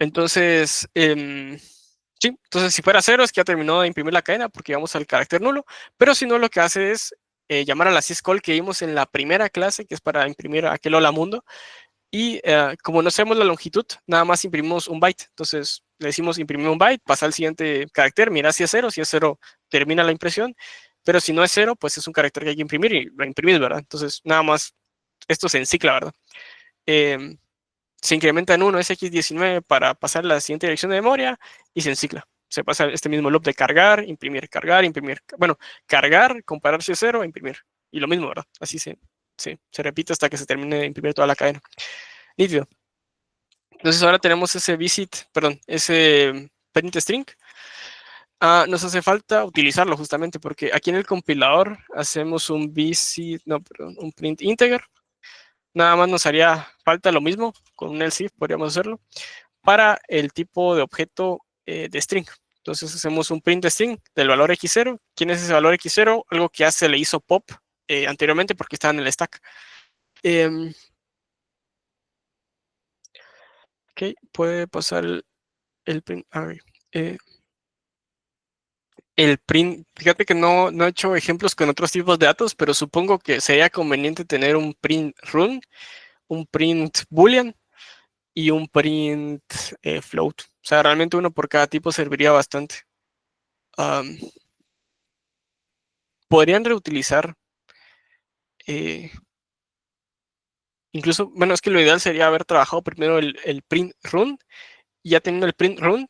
entonces, sí, entonces si fuera 0 es que ya terminó de imprimir la cadena porque vamos al carácter nulo, pero si no lo que hace es llamar a la syscall que vimos en la primera clase, que es para imprimir aquel hola mundo, y como no sabemos la longitud, nada más imprimimos un byte. Entonces le decimos imprimir un byte, pasa al siguiente carácter, mira si es 0 termina la impresión, pero si no es 0, pues es un carácter que hay que imprimir y lo imprimís, ¿verdad? Entonces nada más esto se encicla, ¿verdad? Se incrementa en 1 ese X19 para pasar la siguiente dirección de memoria y se encicla. Se pasa este mismo loop de cargar, imprimir. Bueno, cargar, comparar si es 0, imprimir. Y lo mismo, ¿verdad? Así se repite hasta que se termine de imprimir toda la cadena. Nítido. Entonces ahora tenemos ese ese print string. Nos hace falta utilizarlo justamente porque aquí en el compilador hacemos un un print integer. Nada más nos haría falta lo mismo, con un else if podríamos hacerlo, para el tipo de objeto de string. Entonces hacemos un print string del valor x0. ¿Quién es ese valor x0? Algo que ya se le hizo pop anteriormente porque estaba en el stack. Ok, puede pasar el print. El print, fíjate que no he hecho ejemplos con otros tipos de datos, pero supongo que sería conveniente tener un print run, un print boolean y un print float. O sea, realmente uno por cada tipo serviría bastante. Um, Podrían reutilizar, incluso, bueno, es que lo ideal sería haber trabajado primero el print run, y ya teniendo el print run,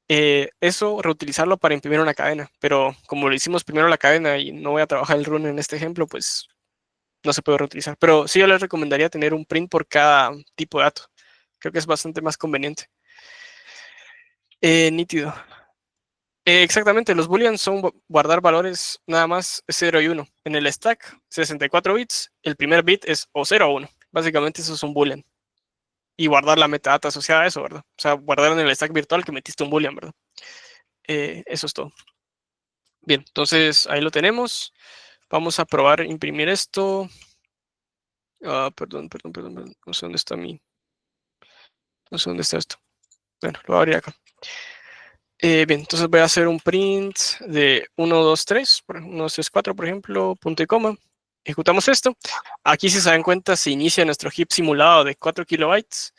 eso reutilizarlo para imprimir una cadena. Pero como lo hicimos primero la cadena y no voy a trabajar el run en este ejemplo, pues no se puede reutilizar. Pero sí yo les recomendaría tener un print por cada tipo de dato. Creo que es bastante más conveniente. Nítido. Exactamente, los booleans son guardar valores nada más 0 y 1. En el stack, 64 bits, el primer bit es o 0 o 1. Básicamente eso es un boolean. Y guardar la metadata asociada a eso, ¿verdad? O sea, guardar en el stack virtual que metiste un boolean, ¿verdad? Eso es todo. Bien, entonces ahí lo tenemos. Vamos a probar imprimir esto. Perdón. No sé dónde está no sé dónde está esto. Bueno, lo voy a abrir acá. Bien, entonces voy a hacer un print de 1, 2, 3, 1, 2, 3, 4, por ejemplo, punto y coma. Ejecutamos esto. Aquí, si se dan cuenta, se inicia nuestro heap simulado de 4 kilobytes.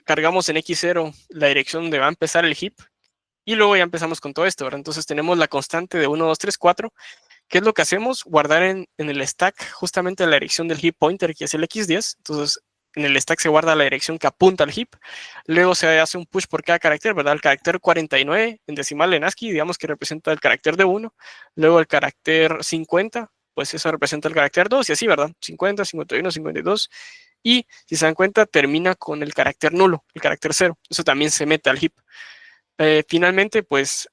Cargamos en X0 la dirección donde va a empezar el heap. Y luego ya empezamos con todo esto, ¿verdad? Entonces tenemos la constante de 1, 2, 3, 4. ¿Qué es lo que hacemos? Guardar en el stack justamente la dirección del heap pointer, que es el X10. Entonces, en el stack se guarda la dirección que apunta al heap. Luego se hace un push por cada carácter, ¿verdad? El carácter 49 en decimal en ASCII, digamos que representa el carácter de 1. Luego el carácter 50, pues eso representa el carácter 2 y así, ¿verdad? 50, 51, 52. Y si se dan cuenta, termina con el carácter nulo, el carácter 0. Eso también se mete al heap. Finalmente, pues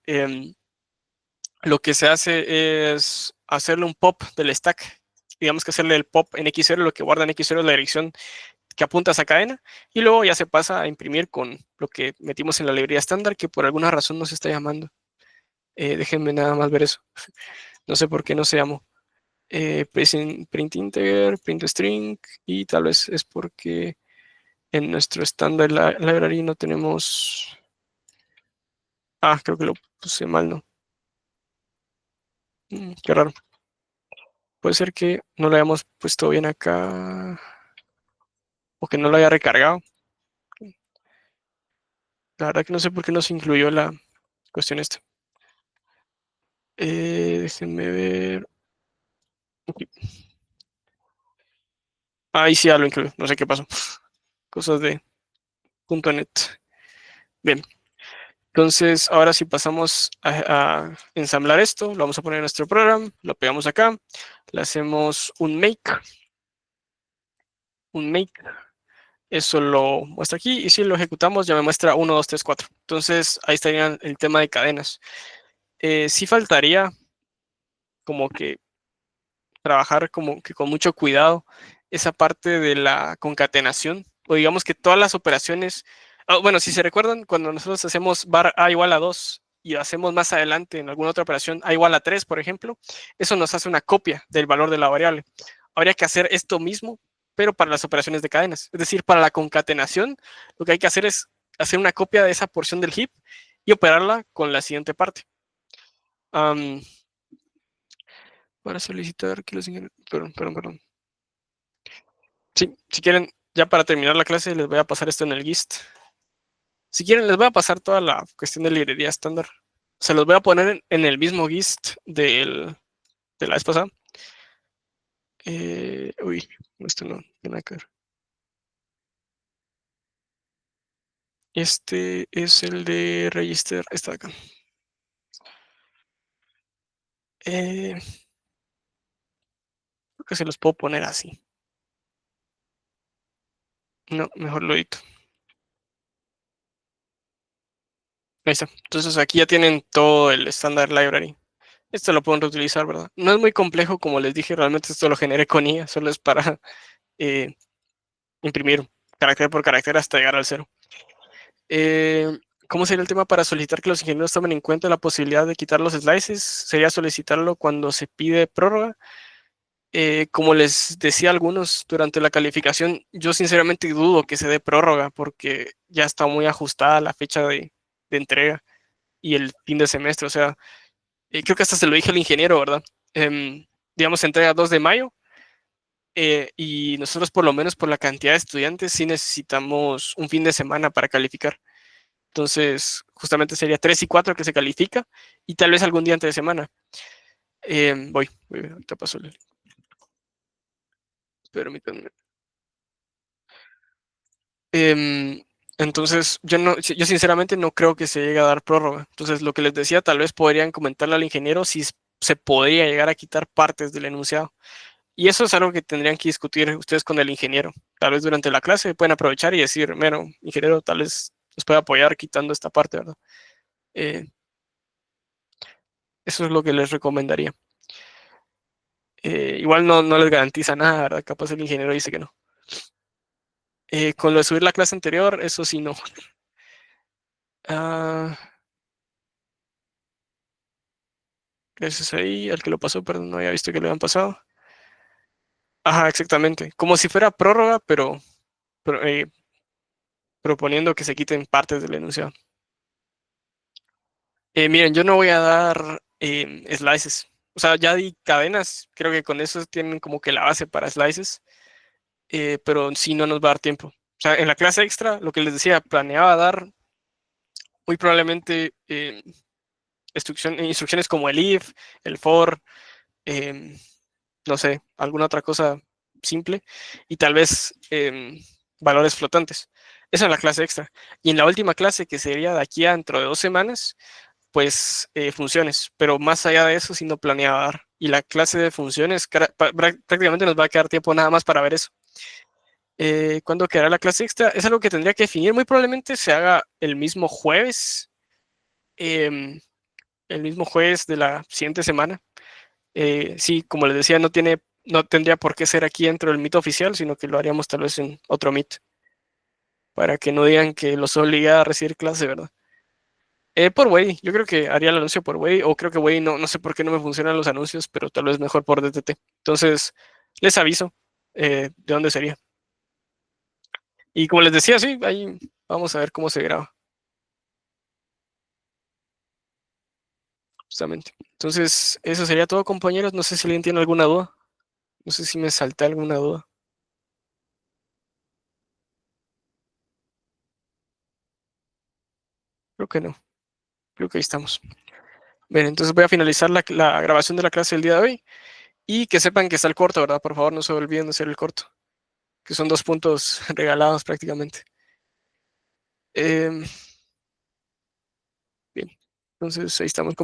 lo que se hace es hacerle un pop del stack. Digamos que hacerle el pop en X0, lo que guarda en X0 es la dirección que apunta a esa cadena, y luego ya se pasa a imprimir con lo que metimos en la librería estándar, que por alguna razón no se está llamando. Déjenme nada más ver eso. No sé por qué no se llamó. Print integer, print string, y tal vez es porque en nuestro estándar library no tenemos... Ah, creo que lo puse mal, ¿no? Qué raro. Puede ser que no lo hayamos puesto bien acá, o que no lo haya recargado. La verdad que no sé por qué no se incluyó la cuestión esta. Déjenme ver. Ahí sí ya lo incluyo, no sé qué pasó. Cosas de .NET. Bien, entonces ahora sí pasamos a ensamblar esto. Lo vamos a poner en nuestro programa, lo pegamos acá, le hacemos un make. Eso lo muestra aquí, y si lo ejecutamos ya me muestra 1, 2, 3, 4. Entonces ahí estaría el tema de cadenas. Sí faltaría como que trabajar como que con mucho cuidado esa parte de la concatenación, o digamos que todas las operaciones, bueno, si se recuerdan, cuando nosotros hacemos var a igual a 2 y hacemos más adelante en alguna otra operación a igual a 3, por ejemplo, eso nos hace una copia del valor de la variable. Habría que hacer esto mismo, pero para las operaciones de cadenas. Es decir, para la concatenación, lo que hay que hacer es hacer una copia de esa porción del heap y operarla con la siguiente parte. Para solicitar que los ingenieros... Perdón. Sí, si quieren, ya para terminar la clase, les voy a pasar esto en el GIST. Si quieren, les voy a pasar toda la cuestión de librería estándar. Se los voy a poner en el mismo GIST de la vez pasada. Uy, esto no tiene que ver. Este es el de register, está acá. Creo que se los puedo poner así. No, mejor lo edito. Ahí está. Entonces aquí ya tienen todo el standard library. Esto lo pueden reutilizar, ¿verdad? No es muy complejo, como les dije, realmente esto lo generé con IA, solo es para imprimir carácter por carácter hasta llegar al 0. ¿Cómo sería el tema para solicitar que los ingenieros tomen en cuenta la posibilidad de quitar los slices? Sería solicitarlo cuando se pide prórroga. Como les decía a algunos durante la calificación, yo sinceramente dudo que se dé prórroga porque ya está muy ajustada la fecha de entrega y el fin de semestre. O sea, creo que hasta se lo dije al ingeniero, ¿verdad? Digamos, se entrega 2 de mayo. Y nosotros, por lo menos por la cantidad de estudiantes, sí necesitamos un fin de semana para calificar. Entonces, justamente sería 3 y 4 que se califica, y tal vez algún día entre semana. Ahorita paso el... Permítanme. Entonces, yo sinceramente no creo que se llegue a dar prórroga. Entonces, lo que les decía, tal vez podrían comentarle al ingeniero si se podría llegar a quitar partes del enunciado. Y eso es algo que tendrían que discutir ustedes con el ingeniero. Tal vez durante la clase pueden aprovechar y decir, bueno, ingeniero, tal vez nos puede apoyar quitando esta parte, ¿verdad? Eso es lo que les recomendaría. Igual no les garantiza nada, ¿verdad? Capaz el ingeniero dice que no. Con lo de subir la clase anterior, eso sí no. Gracias ahí, al que lo pasó, perdón, no había visto que lo habían pasado. Ajá, exactamente. Como si fuera prórroga, pero proponiendo que se quiten partes del enunciado. Miren, yo no voy a dar slices. O sea, ya di cadenas. Creo que con eso tienen como que la base para slices. Pero sí no nos va a dar tiempo. O sea, en la clase extra, lo que les decía, planeaba dar muy probablemente instrucciones como el if, el for, no sé, alguna otra cosa simple, y tal vez valores flotantes. Esa es la clase extra. Y en la última clase, que sería de aquí a dentro de 2 semanas, pues funciones. Pero más allá de eso, sí no planeaba dar. Y la clase de funciones prácticamente nos va a quedar tiempo nada más para ver eso. ¿Cuándo quedará la clase extra? Es algo que tendría que definir. Muy probablemente se haga el mismo jueves. em, el mismo jueves de la siguiente semana. Sí, como les decía, no tendría por qué ser aquí dentro del Meet oficial, sino que lo haríamos tal vez en otro Meet, para que no digan que los obliga a recibir clase, ¿verdad? Por Way, yo creo que haría el anuncio por Way, o creo que Way, no sé por qué no me funcionan los anuncios, pero tal vez mejor por DTT. Entonces, les aviso de dónde sería. Y como les decía, sí, ahí vamos a ver cómo se graba, justamente. Entonces, eso sería todo, compañeros. No sé si alguien tiene alguna duda. No sé si me salté alguna duda. Creo que no. Creo que ahí estamos. Bien, entonces voy a finalizar la grabación de la clase del día de hoy y que sepan que está el corto, ¿verdad? Por favor, no se olviden de hacer el corto, que son 2 puntos regalados prácticamente. Bien, entonces ahí estamos.